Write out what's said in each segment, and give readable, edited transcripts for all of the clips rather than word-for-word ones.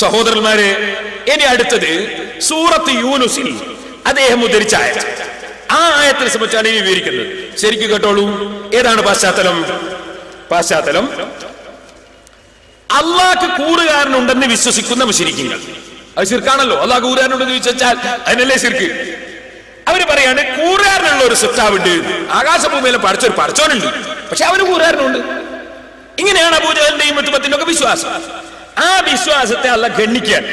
സഹോദരന്മാരെ, ഇനി അടുത്തത് സൂറത്ത് യൂനുസിൽ അദ്ദേഹം ഉദ്ധരിച്ച ആയത്ത്. ആ ആയത്തിനെ സംബന്ധിച്ചാണ് ഇനി വിവരിക്കുന്നത്. ശരിക്കും കേട്ടോളൂ. ഏതാണ് പശ്ചാത്തലം? അള്ളാഹ്ക്ക് കൂറുകാരനുണ്ടെന്ന് വിശ്വസിക്കുന്ന മുശ്രിക്കുകൾ. അത് ശിർക്കാണല്ലോ. അള്ളാഹ് കൂറുകാരനുണ്ടെന്ന് വിശ്വസിച്ചാൽ അതിനല്ലേ ശിർക്ക്. അവര് പറയാണ് കൂറുകാരനുള്ള ഒരു സൃഷ്ടാവുണ്ട്, ആകാശഭൂമിയിലെ പഠിച്ചൊരു പഠിച്ചോനുണ്ട്, പക്ഷെ അവന് കൂറുകാരനുണ്ട്. ഇങ്ങനെയാണ് അബൂജഹലിന്റെയും മുത്തുബത്തിന്റെയും ഒക്കെ വിശ്വാസം. ആ വിശ്വാസത്തെ അല്ല ഗണ്ണിക്കാൻ.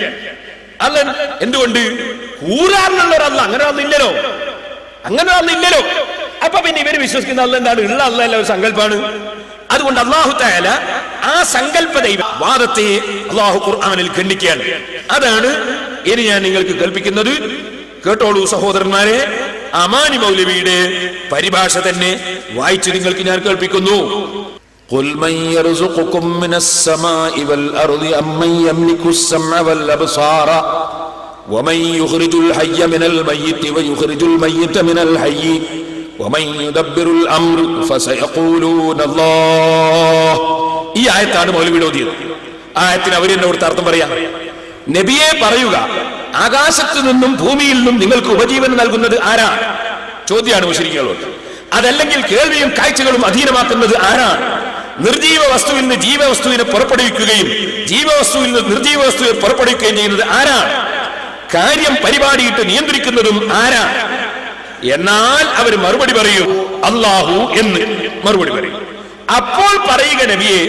അല്ല എന്തുകൊണ്ട്? കൂറുകാരനുള്ള ഒരു അല്ല, അങ്ങനെ ഒന്നില്ലല്ലോ. അപ്പൊ പിന്നെ ഇവര് വിശ്വസിക്കുന്ന അല്ല എന്താണ്? ഉള്ള അല്ല ഒരു സങ്കല്പാണ്. അതുകൊണ്ട് അല്ലാഹു തആല ആ സങ്കല്പ ദൈവവാദത്തെ അല്ലാഹു ഖുർആനിൽ ഖണ്ഡിക്കുകയാണ്. അതാണ് ഇനി ഞാൻ നിങ്ങൾക്ക് കേൾപ്പിക്കുന്നത്. കേട്ടോളൂ സഹോദരന്മാരെ. അമാനി മൗലവിയുടെ പരിഭാഷ തന്നെ വായിച്ച് നിങ്ങൾക്ക് ഞാൻ കേൾപ്പിക്കുന്നു. قل من يرزقكم من السماء والأرض أمن يملك السمع والأبصار ومن يخرج الحي من الميت ويخرج الميت من الحي ومن يدبر الأمر فسيقولون الله. ഈ ആയത്താണ് മൗലവിയുടെ ഓതിയത്. ആയത്തിന് അവർ എന്നെ കൊടുത്ത അർത്ഥം പറയാം. നബിയെ പറയുക, ആകാശത്തു നിന്നും ഭൂമിയിൽ നിന്നും നിങ്ങൾക്ക് ഉപജീവനം നൽകുന്നത് ആരാണ്? ചോദ്യമാണ് മുശ്രിക്കുകളോട്. അതല്ലെങ്കിൽ കേൾവിയും കാഴ്ചകളും അധീനമാക്കുന്നത് ആരാണ്? നിർജീവ വസ്തുവിൽ നിന്ന് ജീവവസ്തുവിനെ പുറപ്പെടുവിക്കുകയും ജീവവസ്തുവിൽ നിന്ന് നിർജീവ വസ്തുവിനെ പുറപ്പെടുവിക്കുകയും ചെയ്യുന്നത് ആരാണ്? കാര്യം പരിപാടിയിട്ട് നിയന്ത്രിക്കുന്നതും ആരാണ്? എന്നാൽ അവർ മറുപടി പറയും അല്ലാഹു എന്ന് മറുപടി പറയും. അപ്പോൾ പറയുക നബിയെ,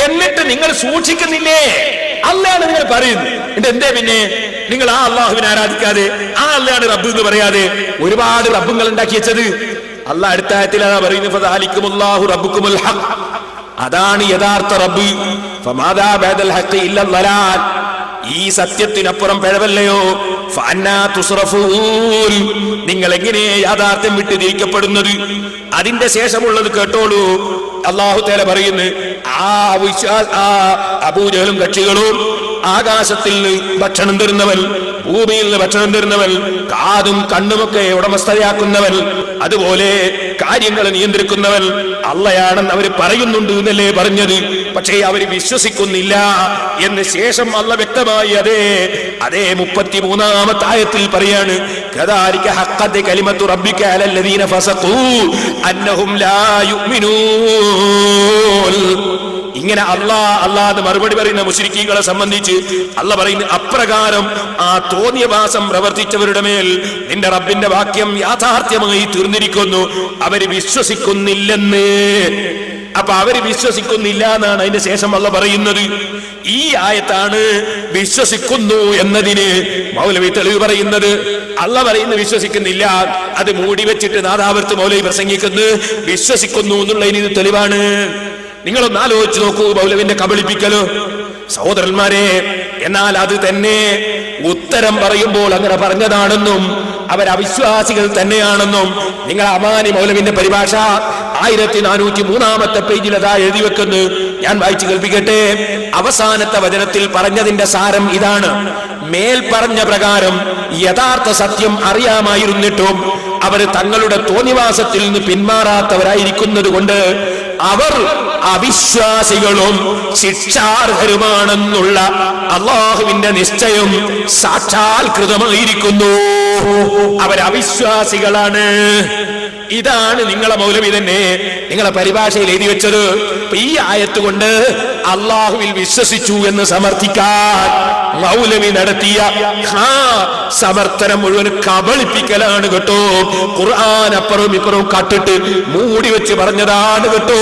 എന്നിട്ട് നിങ്ങൾ സൂക്ഷിക്കുന്നില്ലേ? അല്ലാഹ് നിങ്ങൾ പറയുന്നു. എന്തേ പിന്നെ നിങ്ങൾ ആ അള്ളാഹുവിനെ ആരാധിക്കാതെ ആ അല്ലാഹ് റബ്ബ് എന്ന് പറയാതെ ഒരുപാട് റബ്ബുകൾ ഉണ്ടാക്കി വെച്ചത്? അല്ലാഹ് അടുത്ത ആയത്തിൽ അതാ പറയുന്നത്, ഫദാലിക്കുമുല്ലാഹു റബ്ബുക്കുമുൽ ഹഖ്. അതാണ് യഥാർത്ഥ റബ്ബ്. ഫമാദാ ബഅദൽ ഹഖ് ഇല്ല ളലാൽ. ഈ സത്യത്തിനപ്പുറം പിഴവല്ലയോ? ഫഅന്നാ തുസ്റഫൂൻ. നിങ്ങൾ എങ്ങനെ യാഥാർത്ഥ്യം വിട്ട് തിരിക്കപ്പെടുന്നത്? അതിന്റെ ശേഷമുള്ളത് കേട്ടോളൂ. അല്ലാഹു തആല പറയുന്നു, ആ അബൂജഹലും കക്ഷികളും ആകാശത്തിൽ ഭക്ഷണം തരുന്നവൻ, ഭൂമിയിൽ നിന്ന് ഭക്ഷണം തരുന്നവൻ, കാതും കണ്ണുമൊക്കെ ഉടമസ്ഥതയാക്കുന്നവൻ, അതുപോലെ കാര്യങ്ങൾ നിയന്ത്രിക്കുന്നവൻ അള്ളയാണെന്ന് അവർ പറയുന്നുണ്ട് എന്നല്ലേ പറഞ്ഞത്. പക്ഷേ അവർ വിശ്വസിക്കുന്നില്ല എന്ന് ശേഷം അള്ള വ്യക്തമായി അതേ 33-ാമത്തെ ആയത്തിൽ പറയാണ്, കദാലിക ഹഖ്ഖത് കലിമത്തു റബ്ബിക അലല്ലദീന ഫസഖൂ അന്നഹും ലാ യുഅ്മിനൂൻ. ഇങ്ങനെ അല്ലാഹ് മറുപടി പറയുന്ന മുശ്രിക്കീങ്ങളെ സംബന്ധിച്ച് അല്ലാഹ് പറയുന്നു, അപ്രകാരം ആ തോന്നിയവാസം പ്രവർത്തിച്ചവരുടെ മേൽ നിന്റെ റബ്ബിന്റെ വാക്യം യാഥാർത്ഥ്യമായി തീർന്നിരിക്കുന്നു. അവര് വിശ്വസിക്കുന്നില്ലെന്ന്. അപ്പൊ അവര് വിശ്വസിക്കുന്നില്ല എന്നാണ് അതിന്റെ ശേഷം അല്ലാഹ് പറയുന്നത്. ഈ ആയത്താണ് വിശ്വസിക്കുന്നു എന്നതിന് മൗലവി തെളിവ് പറയുന്നത്. അല്ലാഹ് പറയുന്നത് വിശ്വസിക്കുന്നില്ല, അത് മൂടി വെച്ചിട്ട് നാദാവർത്ത് മൗലവി പ്രസംഗിക്കുന്നു വിശ്വസിക്കുന്നു എന്നുള്ളതിന് ഇത് തെളിവാണ്. നിങ്ങളൊന്ന് ആലോചിച്ച് നോക്കൂ മൗലവിന്റെ കബളിപ്പിക്കലോ സഹോദരന്മാരെ. എന്നാൽ അത് തന്നെ ഉത്തരം പറയുമ്പോൾ അങ്ങനെ പറഞ്ഞതാണെന്നും അവർ അവിശ്വാസികൾ തന്നെയാണെന്നും നിങ്ങൾ അമാനി മൗലവിന്റെ പരിഭാഷ 1403-ാമത്തെ പേജിൽ അതാ എഴുതി വെക്കുന്നു. ഞാൻ വായിച്ചു കേൾപ്പിക്കട്ടെ. അവസാനത്തെ വചനത്തിൽ പറഞ്ഞതിന്റെ സാരം ഇതാണ്: മേൽ പറഞ്ഞ പ്രകാരം യഥാർത്ഥ സത്യം അറിയാമായിരുന്നിട്ടും അവർ തങ്ങളുടെ തോന്നിവാസത്തിൽ നിന്ന് പിന്മാറാത്തവരായിരിക്കുന്നത് കൊണ്ട് അവർ അവിശ്വാസികളും ശിക്ഷാർഹരുമാണെന്നുള്ള അല്ലാഹുവിന്റെ നിശ്ചയം സാക്ഷാത്കൃതമായിരിക്കുന്നു. അവരവിശ്വാസികളാണ്. ഇതാണ് നിങ്ങളെ മൗലവി തന്നെ നിങ്ങളെ പരിഭാഷയിൽ എഴുതി വെച്ചത്. ഈ ആയത്ത് കൊണ്ട് അള്ളാഹുവിൽ വിശ്വസിച്ചു എന്ന് സമർത്ഥിക്കാൻ മൗലവി നടത്തിയ സമർത്ഥനം മുഴുവൻ കബളിപ്പിക്കലാണ് കേട്ടോ. ഖുർആൻ അപ്പുറവും ഇപ്പുറവും കട്ടിട്ട് മൂടി വെച്ച് പറഞ്ഞതാണ് കേട്ടോ.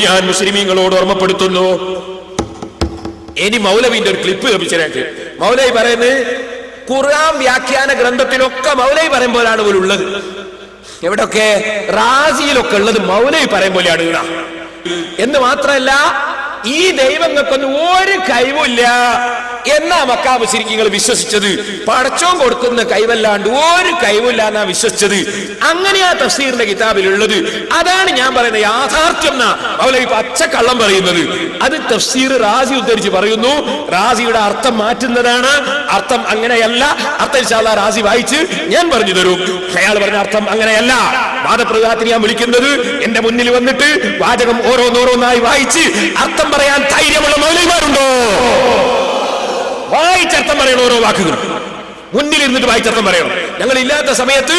ഞാൻ മുസ്ലിമീങ്ങളോട് ഓർമ്മപ്പെടുത്തുന്നു. ഇനി മൗലവിന്റെ ഒരു ക്ലിപ്പ് ലഭിച്ചേക്ക്. മൗലവി പറയുന്നത് ഖുർആൻ വ്യാഖ്യാന ഗ്രന്ഥത്തിലൊക്കെ മൗലവി പറയുമ്പോഴാണ് പോലുള്ളത്. എവിടൊക്കെ? റാസിയിലൊക്കെ ഉള്ളത് മൗലവി പറയും പോലെയാണ് എന്ന് മാത്രമല്ല, ഈ ദൈവങ്ങൾക്കൊന്നും ഒരു കഴിവില്ല എന്നാ മക്കാ മുശ്രിക്കുകൾ വിശ്വസിച്ചത്. പടച്ചോൻ കൊടുക്കുന്ന കഴിവല്ലാണ്ട് ഒരു കഴിവില്ല എന്നാ വിശ്വസിച്ചത്. അങ്ങനെയാ തഫ്സീറിന്റെ കിതാബിലുള്ളത്. അതാണ് ഞാൻ പറയുന്നത് യാഥാർത്ഥ്യം എന്നാ മൗലവി പച്ചക്കള്ളം പറയുന്നത്. അത് തഫ്സീർ റാസി ഉദ്ധരിച്ച് പറയുന്നു. റാസിയുടെ അർത്ഥം മാറ്റുന്നതാണ്. അർത്ഥം അങ്ങനെയല്ല. അർത്ഥം ഇൻഷാ അല്ലാഹ് റാസി വായിച്ച് ഞാൻ പറഞ്ഞു തരും. അയാൾ പറഞ്ഞ അർത്ഥം അങ്ങനെയല്ല. വാദപ്രതിവാദത്തിന് ഞാൻ വിളിക്കുന്നത് എന്റെ മുന്നിൽ വന്നിട്ട് വാചകം ഓരോന്നോരോന്നായി വായിച്ച് അർത്ഥം പറയാൻ ധൈര്യമുള്ള മൗലവിമാരുണ്ടോ? വായിച്ചർത്ഥം പറയണം. ഓരോ വാക്കുകൾ മുന്നിലിരുന്നിട്ട് വായിച്ചർത്ഥം പറയണം. ഞങ്ങൾ ഇല്ലാത്ത സമയത്ത്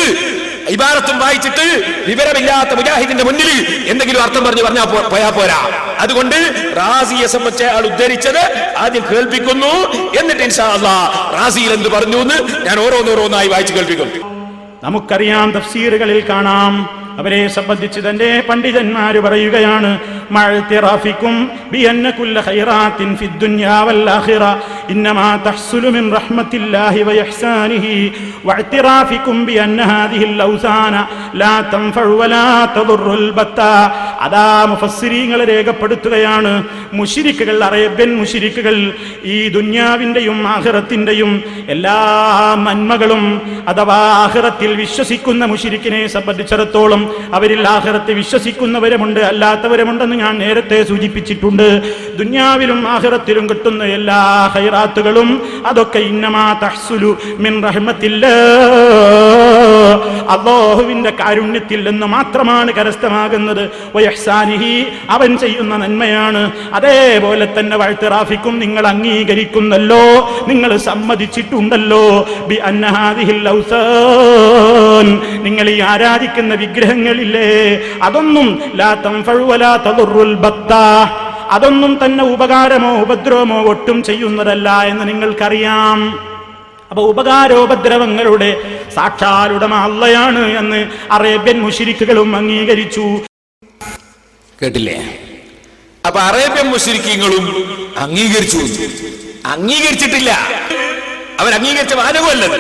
ഇബാറത്തും വായിച്ചിട്ട് വിവരമില്ലാത്ത മുജാഹിദിന്റെ മുന്നിൽ എന്തെങ്കിലും അർത്ഥം പറഞ്ഞാൽ പോയാ പോരാ. അതുകൊണ്ട് റാസിയെ സംബന്ധിച്ച് ആൾ ഉദ്ധരിച്ചത് ആദ്യം കേൾപ്പിക്കുന്നു, എന്നിട്ട് ഇൻഷാ അല്ലാഹ് റാസിയിൽ എന്ത് പറഞ്ഞു എന്ന് ഞാൻ ഓരോന്നോരോന്നായി വായിച്ച് കേൾപ്പിക്കും. നമുക്കറിയാം, തഫ്സീറുകളിൽ കാണാം, അവരെ സംബന്ധിച്ച് തന്നെ പണ്ഡിതന്മാര് പറയുകയാണ്, മഅ്തിറാഫിക്കും ബിഅന്ന കുല്ല ഖൈറാത്തിൻ ഫിദ്ദുനിയാ വൽ ആഖിറ ഇന്നമാ തഹ്സുലു മിൻ റഹ്മത്തില്ലാഹി വഇഹ്സാനിഹി വഅ്തിറാഫിക്കും ബിഅന്ന ഹാദിഹിൽ ഔസാന ലാ തൻഫഉ വലാ തദുറുൽ ബത്താ. അതാ മുഫസ്സിരീങ്ങൾ രേഖപ്പെടുത്തുകയാണ്, മുശ്രിക്കുകൾ, അറേബ്യൻ മുശ്രിക്കുകൾ ഈ ദുനിയാവിന്റെയും ആഖിറത്തിന്റെയും എല്ലാ നന്മകളും അഥവാ ആഖിറത്തിൽ വിശ്വസിക്കുന്ന മുശ്രിക്കിനെ സംബന്ധിച്ചിടത്തോളം അവരിൽ ആഖിറത്തെ വിശ്വസിക്കുന്നവരുമുണ്ട്, അല്ലാത്തവരുമുണ്ടെന്ന് ഞാൻ നേരത്തെ സൂചിപ്പിച്ചിട്ടുണ്ട്. ദുനിയാവിലും ആഖിറത്തിലും കിട്ടുന്ന എല്ലാ ഖൈറാത്തുകളും അതൊക്കെ ഇന്നമാ തഹ്സുലു മിൻ റഹ്മത്തില്ലാഹ്, അല്ലാഹുവിന്റെ കാരുണ്യത്തിൽ നിന്ന് മാത്രമാണ് കരസ്ഥമാകുന്നത്. വയഹ്സാനിഹി, അവൻ ചെയ്യുന്ന നന്മയാണ്. അതേപോലെ തന്നെ വഅ്തിറാഫിക്കും, നിങ്ങൾ അംഗീകരിക്കുന്നല്ലോ, നിങ്ങൾ സമ്മതിച്ചിട്ടുണ്ടല്ലോ, ബി അന്ന ഹാദിഹിൽ ഔസാൻ, നിങ്ങൾ ഈ ആരാധിക്കുന്ന വിഗ്രഹങ്ങളില്ലേ, അതൊന്നും ലാ തൻഫഉ വലാ തദുറുൽ ബത്താ, അതൊന്നും തന്നെ ഉപകാരമോ ഉപദ്രവമോ ഒട്ടും ചെയ്യുന്നതല്ല എന്ന് നിങ്ങൾക്കറിയാം. അപ്പൊ ഉപകാരോപദ്രവങ്ങളുടെ സാക്ഷാലുടമ അള്ളയാണ് എന്ന് അറേബ്യൻ മുശ്രിക്കുകളും അംഗീകരിച്ചു. കേട്ടില്ലേ? അപ്പൊ അറേബ്യൻ മുശ്രിക്കുകളും അംഗീകരിച്ചിട്ടില്ല. അവരംഗീകരിച്ച വാദമല്ലത്.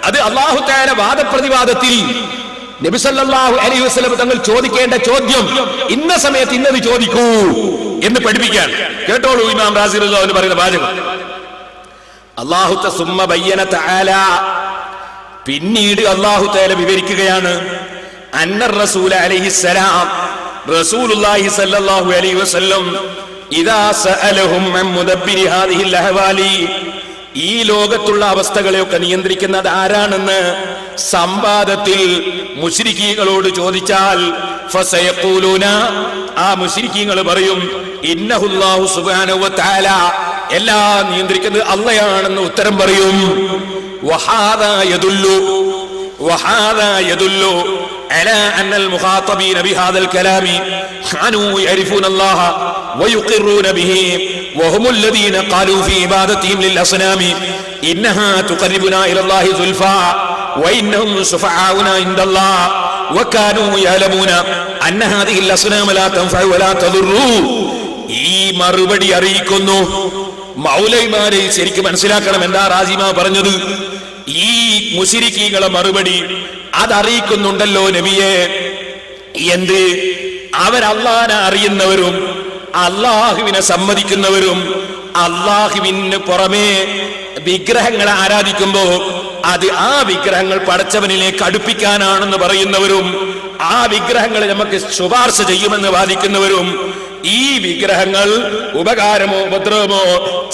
അത് അല്ലാഹു തആല വാദപ്രതിവാദത്തിൽ നബി സല്ലല്ലാഹു അലൈഹി വസല്ലം തങ്ങൾ ചോദിക്കേണ്ട ചോദ്യം ഇന്ന സമയത്ത് ഇന്നത് ചോദിക്കൂ എന്ന് പഠിപ്പിക്കാൻ. കേട്ടോളൂ ഇമാം റാസി റളിയല്ലാഹു അൻഹു പറയുന്ന വാചകം. അല്ലാഹു തസുമ്മ ബയ്യന തആല, പിന്നീട് അല്ലാഹു തആല വിവരിക്കുകയാണ്, അന്ന റസൂല അലൈഹിസ്സലാം, റസൂലുള്ളാഹി സല്ലല്ലാഹു അലൈഹി വസല്ലം ഇദാ സഅലഹും അൻ മുദബ്ബിരി ഹാദിഹിൽ അഹ്വാലി, ഈ ലോകത്തുള്ള അവസ്ഥകളെയൊക്കെ നിയന്ത്രിക്കുന്നത് ആരാണെന്ന് സംവാദത്തിൽ മുശ്രിക്കീങ്ങളോട് ചോദിച്ചാൽ ഫസയഖൂലൂന, ആ മുശ്രിക്കീങ്ങൾ പറയും, ഇന്നഹുല്ലാഹു സുബ്ഹാനഹു വ തആല, എല്ലാം നിയന്ത്രിക്കുന്നത് അല്ലാഹയാണെന്ന് ഉത്തരം പറയും. വഹാദാ യദുല്ലു على أن المخاطبين بهذا الكلام كانوا يعرفون الله ويقرون به، وهم الذين قالوا في عبادتهم للأصنام إنها تقربنا إلى الله زلفى وإنهم شفعاؤنا عند الله وكانوا يعلمون أن هذه الأصنام لا تنفع ولا تضر. ഈ മറുപടി അറിയിക്കുന്നു. മൗലവിമാരെ ശരിക്കും മനസ്സിലാക്കണം എന്താ റാസിമാ പറഞ്ഞത്. ഈ മുശ്രിക്കീങ്ങളെ മറുപടി അതറിയിക്കുന്നുണ്ടല്ലോ നബിയെ. എന്ത്? അവരല്ലാഹനെ അറിയുന്നവരും അല്ലാഹുവിനെ സമ്മതിക്കുന്നവരും അല്ലാഹുവിന് പുറമേ വിഗ്രഹങ്ങളെ ആരാധിക്കുമ്പോ അത് ആ വിഗ്രഹങ്ങൾ പടച്ചവനിലേക്ക് അടുപ്പിക്കാനാണെന്ന് പറയുന്നവരും ആ വിഗ്രഹങ്ങൾ നമുക്ക് ശുപാർശ ചെയ്യുമെന്ന് വാദിക്കുന്നവരും ഈ വിഗ്രഹങ്ങൾ ഉപകാരമോ ഉപദ്രവമോ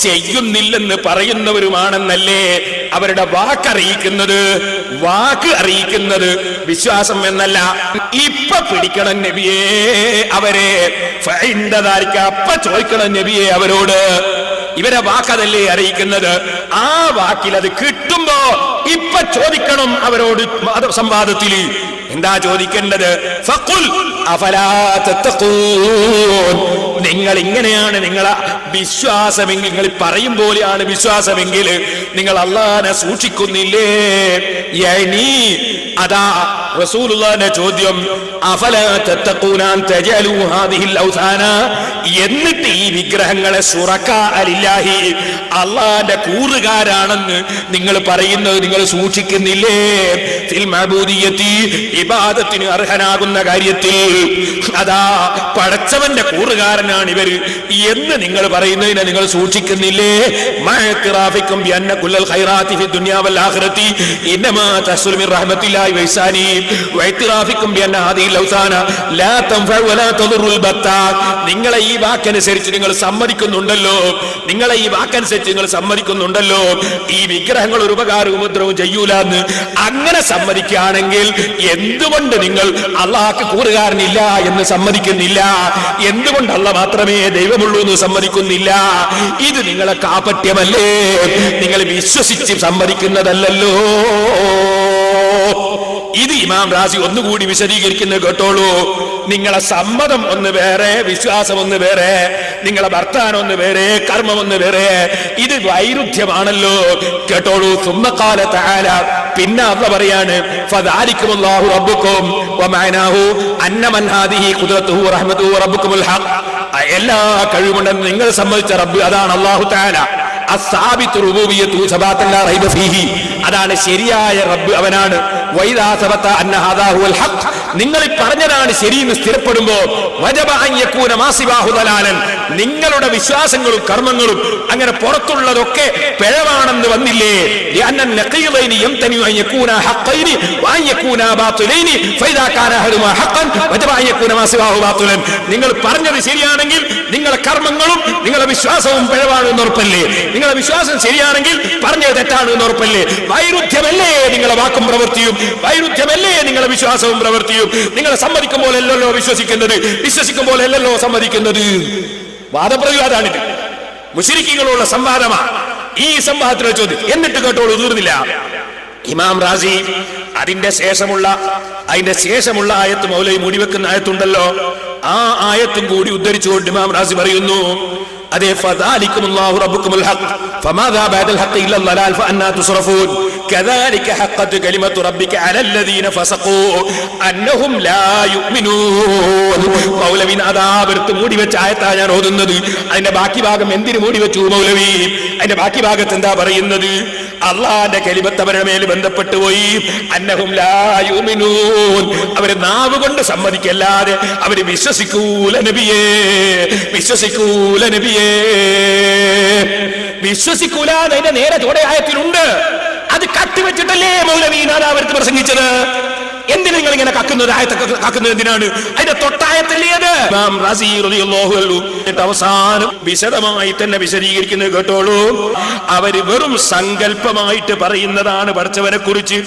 ചെയ്യുന്നില്ലെന്ന് പറയുന്നവരുമാണെന്നല്ലേ അവരുടെ വാക്ക് അറിയിക്കുന്നത് വിശ്വാസം എന്നല്ല. ഇപ്പൊ പിടിക്കണം നബിയെ അവരെ, അപ്പ ചോദിക്കണം നബിയെ അവരോട്. ഇവരെ വാക്കതല്ലേ അറിയിക്കുന്നത്, ആ വാക്കിൽ അത് കിട്ടുമ്പോ ഇപ്പൊ ചോദിക്കണം അവരോട് സംവാദത്തിൽ. എന്താ ചോദിക്കേണ്ടത്? ഫഖുൽ അഫലാ തത്തഖൂൻ, നിങ്ങൾ ഇങ്ങനെയാണ് നിങ്ങളെ വിശ്വാസമെങ്കിൽ, നിങ്ങൾ പറയും പോലെയാണ് വിശ്വാസമെങ്കിൽ നിങ്ങൾ അല്ലാഹനെ സൂക്ഷിക്കുന്നില്ലേ? യഅനി, അതാ റസൂലുള്ളാഹിന്റെ ചോദ്യം, അഫലാ തത്തഖൂന അൻ തജഅലു ഹാദിഹിൽ ഔസാന, എന്നിട്ട് ഈ വിഗ്രഹങ്ങളെ ശുറകാ ലില്ലാഹി, അല്ലാഹുവിന്റെ കൂറുകാരാണെന്ന് നിങ്ങൾ പറയുന്നത് നിങ്ങൾ സൂക്ഷിക്കുന്നില്ലേ? ഫിൽ മഅബൂദിയത്തി, ഇബാദത്തിന് അർഹനാകുന്ന കാര്യത്തിൽ അതാ പടച്ചവന്റെ കൂറുകാരനാണ് ഇവർ എന്ന് നിങ്ങൾ പറയുന്നതിനെ നിങ്ങൾ സൂക്ഷിക്കുന്നില്ലേ? മഅ്തിറാഫിക്കും ബിഅന്ന കുല്ലൽ ഖൈറാത്തി ഫി ദുനിയാ വൽ ആഖിറതി ഇന്നമാ തഹ്സുലു മിൻ റഹ്മത്തില്ലാഹി വഇഹ്സാനിഹി വഇത്തിറാഫിക്കും ബിഅന്ന ഹാദിഹിൽ ഔസാന ലാ തൻഫഉ വലാ തദുറുൽ ബത്താ. നിങ്ങളെ ഈ വാക്കനുസരിച്ച് നിങ്ങൾ സമ്മതിക്കുന്നുണ്ടല്ലോ, നിങ്ങളെ ഈ വാക്കനുസരിച്ച് നിങ്ങൾ സമ്മതിക്കുന്നുണ്ടല്ലോ ഈ വിഗ്രഹങ്ങൾ ഒരു ഉപകാരവും ഉപദ്രവവും ചെയ്യൂലെന്ന്. അങ്ങനെ സമ്മതിക്കുകയാണെങ്കിൽ എന്തുകൊണ്ട് നിങ്ങൾ അള്ളാഹ്ക്ക് കൂറുകാരനില്ല എന്ന് സമ്മതിക്കുന്നില്ല? എന്തുകൊണ്ട് അള്ളാഹ് മാത്രമേ ദൈവമുള്ളൂ എന്ന് സമ്മതിക്കുന്നില്ല? ഇത് നിങ്ങളെ കാപട്യമല്ലേ? നിങ്ങൾ വിശ്വസിച്ച് സമ്മതിക്കുന്നതല്ലല്ലോ. ഇത് ഇമാം റാസി ഒന്നുകൂടി വിശദീകരിക്കുന്നത് കേട്ടോളൂ. നിങ്ങളെ സമ്മതം ഒന്ന് വേറെ, വിശ്വാസം ഒന്ന് വേറെ, നിങ്ങളെ വർത്താനം ഒന്ന് വേറെ, കർമ്മം ഒന്ന് വേറെ. ഇത് വൈരുദ്ധ്യമാണല്ലോ. കേട്ടോളൂ. സുമ്മ ഖാല തആല, പിന്നെ അല്ലാഹു പറയാണ് ഫദാലികുമുല്ലാഹു റബ്ബുക്കും വമഅനാഹു അന്ന മൻ ഹാദിഹി ഖുദ്റത്തുഹു വറഹ്മതുഹു റബ്ബുക്കുമുൽ ഹഖ്. എല്ലാ കഴിവുണ്ടെന്ന് നിങ്ങൾ സമ്മതിച്ച റബ്ബ് അതാണ് അല്ലാഹു തആല. അസ്സാബിത്തു റുബൂബിയ്യത്തു സബാതൻ ലാ റൈബ ഫീഹി. അതാണ് ശരിയായ റബ്ബ്, അവനാണ്. വൈദാ സബത അന്ന ഹാദാ ഹുവൽ ഹഖ്. നിങ്ങൾ പറഞ്ഞതാണ് ശരിയെന്ന് സ്ഥിരപ്പെടുമ്പോൾ വജബ അൻ യകൂന മാ സിവാഹു ദലാലൻ. നിങ്ങളുടെ വിശ്വാസങ്ങളും കർമ്മങ്ങളും അങ്ങനെ പുറത്തുള്ളതൊക്കെ പിഴവാണെന്ന് വന്നില്ലേ? ലിഅന്ന നഖീലൈനി യംതനി അൻ യകൂന ഹഖൈനി വഅൻ യകൂന ബാതിലൈനി ഫൈദാ കാന അഹദുമാ ഹഖൻ വജബ അൻ യകൂന മാ സിവാഹു ബാതിലൻ. നിങ്ങൾ പറഞ്ഞത് ശരിയാണെങ്കിൽ നിങ്ങളുടെ കർമ്മങ്ങളും നിങ്ങളുടെ വിശ്വാസവും പിഴവാണെന്ന് ഉറപ്പല്ലേ? നിങ്ങളുടെ വിശ്വാസം ശരിയാണെങ്കിൽ പറഞ്ഞത് തെറ്റാണ് എന്ന് ഉറപ്പല്ലേ? വൈരുദ്ധ്യമല്ലേ നിങ്ങളുടെ വാക്കും പ്രവൃത്തിയും? വൈരുദ്ധ്യമല്ലേ നിങ്ങളുടെ വിശ്വാസവും പ്രവൃത്തിയും? നിങ്ങളെ സമ്മതിക്കുമ്പോൾ അല്ലല്ലോ വിശ്വസിക്കുന്നത്, വിശ്വസിക്കുമ്പോൾ അല്ലല്ലോ സമ്മതിക്കുന്നത്. വാദപ്രതിവാദമാണിത്, മുശ്രിക്കുകളുള്ള സംവാദമാണ്. ഈ സംവാദത്തിലെ ചോദ്യം എന്നിട്ട് കേട്ടോളൂ, തീർന്നില്ല. ഇമാം റാസി അതിന്റെ ശേഷമുള്ള ആയത്ത് മൗലവി മൂടിവെക്കുന്ന ആയത്തുണ്ടല്ലോ, ആ ആയത്തും കൂടി ഉദ്ധരിച്ചുകൊണ്ട് ഇമാം റാസി പറയുന്നു, അതെ ഫദാലികുമുല്ലാഹു റബ്ബുക്കുമുൽ ഹഖ് ഫമാദാ ബഅദൽ ഹഖ് ഇല്ല ളലാൽ ഫഅന്നാ തുസ്റഫൂൻ കദാലിക ഹഖ്ഖത് കലിമത്തു റബ്ബിക അലല്ലദീന ഫസഖൂ അന്നഹും ലാ യുഅ്മിനൂൻ. മൗലവി അതാവർത്ത് മൂടി വെച്ച ആയത്താണ് ഞാൻ ഓതുന്നത്. അതിന്റെ ബാക്കി ഭാഗം എന്തിനു മൂടി വെച്ചു മൗലവി? അതിന്റെ ബാക്കി ഭാഗത്ത് എന്താ പറയുന്നത്? അള്ളാന്റെ കലിമത്ത് അവരുടെ മേൽ ബന്ധപ്പെട്ടു പോയി. അന്നഹും ലാ യുഅ്മിനൂൻ. അവര് നാവ് കൊണ്ട് സമ്മതിക്കല്ലാതെ അവര് വിശ്വസിക്കൂല നബിയേ, വിശ്വസിക്കൂല നബിയേ, വിശ്വസിക്കൂല. അതിന്റെ നേരെ ചോടെ ആയത്തിലുണ്ട്. അത് കട്ടിവെച്ചിട്ടല്ലേ മൗലവി നാദാവരത്ത് പ്രസംഗിച്ചത്? എന്തിനാ നിങ്ങൾ ഇങ്ങനെ കക്കുന്നത്? കക്കുന്നത് എന്തിനാണ്? അതിന്റെ തൊട്ടായത്തല്ലേ അത്? ഇമാം റാസി റളിയല്ലാഹു അൻഹു അവസാനം വിശദമായി തന്നെ വിശദീകരിക്കുന്നത് കേട്ടോളൂ. അവര് വെറും സങ്കല്പമായിട്ട് പറയുന്നതാണ് പഠിച്ചവനെ കുറിച്ച്.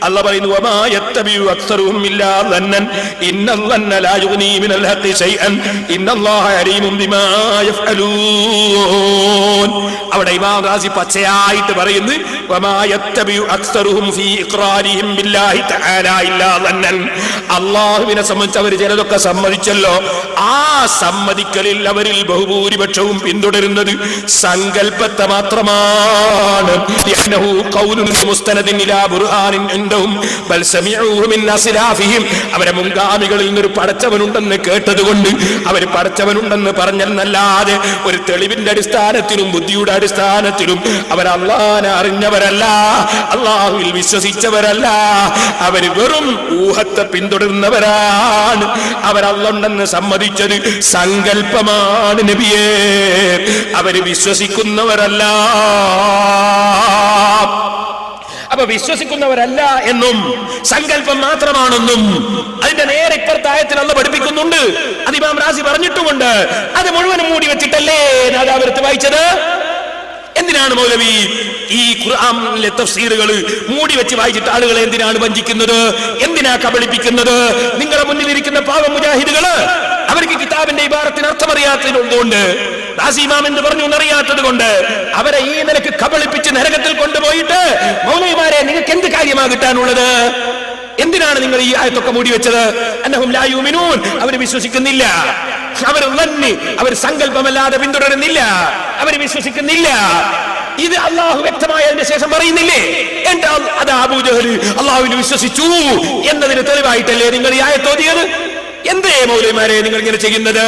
അല്ലാഹു പറയുന്നു, വമാ യത്തബിഉ അക്സറുഹും ഇല്ലാ ദന്നൻ ഇന്നല്ലന്ന ലാ യുഗ്നി മിനൽ ഹഖി ശൈഅൻ ഇന്നല്ലാഹ അലീമുൻ ബിമാ യഫ്അലൂൻ. അവിടെ ഇമാം റാസി പച്ചയായിട്ട് പറയുന്നു, വമാ യത്തബിഉ അക്സറുഹും ഫീ ഇഖ്റാരിഹിം ബില്ലാഹി തആല ഇല്ലാ ദന്നൻ. അല്ലാഹുവിനെ സംബന്ധിച്ച് അവർ ചിലതൊക്കെ സമ്മതിച്ചല്ലോ, ആ സമ്മതിക്കലിൽ അവരിൽ ബഹുഭൂരിപക്ഷവും പിന്തുടരുന്നത് സങ്കല്പത്തെ മാത്രമാണ്. ലിഅന്നഹു ഖൗലുൻ മുസ്തനദിൻ ഇലാ ബുർഹാനിൻ ഇൻദഹും ബൽ സമീഉഹു മിൻ അസ്ലാഫിഹിം. അവരെ മുൻഗാമികളിൽ നിന്നൊരു പടച്ചവനുണ്ടെന്ന് കേട്ടതുകൊണ്ട് അവർ പടച്ചവനുണ്ടെന്ന് പറഞ്ഞെന്നല്ലാതെ ഒരു തെളിവിന്റെ അടിസ്ഥാനത്തിലും ബുദ്ധിയുടെ അടിസ്ഥാനത്തിലും അവർ അല്ലാഹനെ അറിഞ്ഞവരല്ല, അല്ലാഹുവിൽ വിശ്വസിച്ചവരല്ല. അവർ വെറും ഊഹത്തെ പിന്തുടരുന്നവരാണ്. അവരല്ലുണ്ടെന്ന് സമ്മതിച്ചത് സങ്കല്പമാണ് നബിയേ, അവര് വിശ്വസിക്കുന്നവരല്ല. അപ്പൊ വിശ്വസിക്കുന്നവരല്ല എന്നും സങ്കല്പം മാത്രമാണെന്നും അതിന്റെ നേരെ ഇപ്പുറത്തെ ആയത്തിൽ അല്ലാഹു പഠിപ്പിക്കുന്നുണ്ട്. അത് ഇമാം റാസി പറഞ്ഞിട്ടുമുണ്ട്. അത് മുഴുവനും മൂടി വെച്ചിട്ടല്ലേ നാദാവരത്ത് വായിച്ചത്? എന്തിനാണ് മൗലവി ഈ ഖുർആനിലെ തഫ്സീറുകൾ മൂടി വെച്ച് വായിച്ചിട്ട് ആളുകളെ എന്തിനാണ് വഞ്ചിക്കുന്നത്? എന്തിനാ കബളിപ്പിക്കുന്നത്? നിങ്ങളുടെ മുന്നിലിരിക്കുന്ന പാവം മുജാഹിദുകള് അവർക്ക് കിതാബിന്റെ ഇബാറത്തിന് അർത്ഥമറിയാത്തതുകൊണ്ട്, റാസി ഇമാം എന്ന് പറഞ്ഞു എന്നറിയാത്തത് കൊണ്ട് അവരെ ഈ നിലക്ക് കബളിപ്പിച്ച് നരകത്തിൽ കൊണ്ടുപോയിട്ട് മൗലവിമാരെ നിങ്ങൾക്ക് എന്ത് കാര്യമാ കിട്ടാനുള്ളത്? എന്തിനാണ് നിങ്ങൾ ഈ ആയത്തൊക്കെ മൂടി വെച്ചത്? അന്നഹും ലാ യുമിനൂൻ. അവര് വിശ്വസിക്കുന്നില്ല, അവർ സങ്കല്പമല്ലാതെ പിന്തുടരുന്നില്ല, അവർ വിശ്വസിക്കുന്നില്ല. ഇത് അള്ളാഹു വ്യക്തമായ അതിന്റെ ശേഷം പറയുന്നില്ലേ? എന്താ അത് അബൂജഹൽ അള്ളാഹുവിൽ വിശ്വസിച്ചു എന്നതിന് തെളിവായിട്ടല്ലേ നിങ്ങൾ ഈ ആയത്ത് ഓതിയത്? എന്തേ മൗലവിമാരെ നിങ്ങൾ ഇങ്ങനെ ചെയ്യുന്നത്?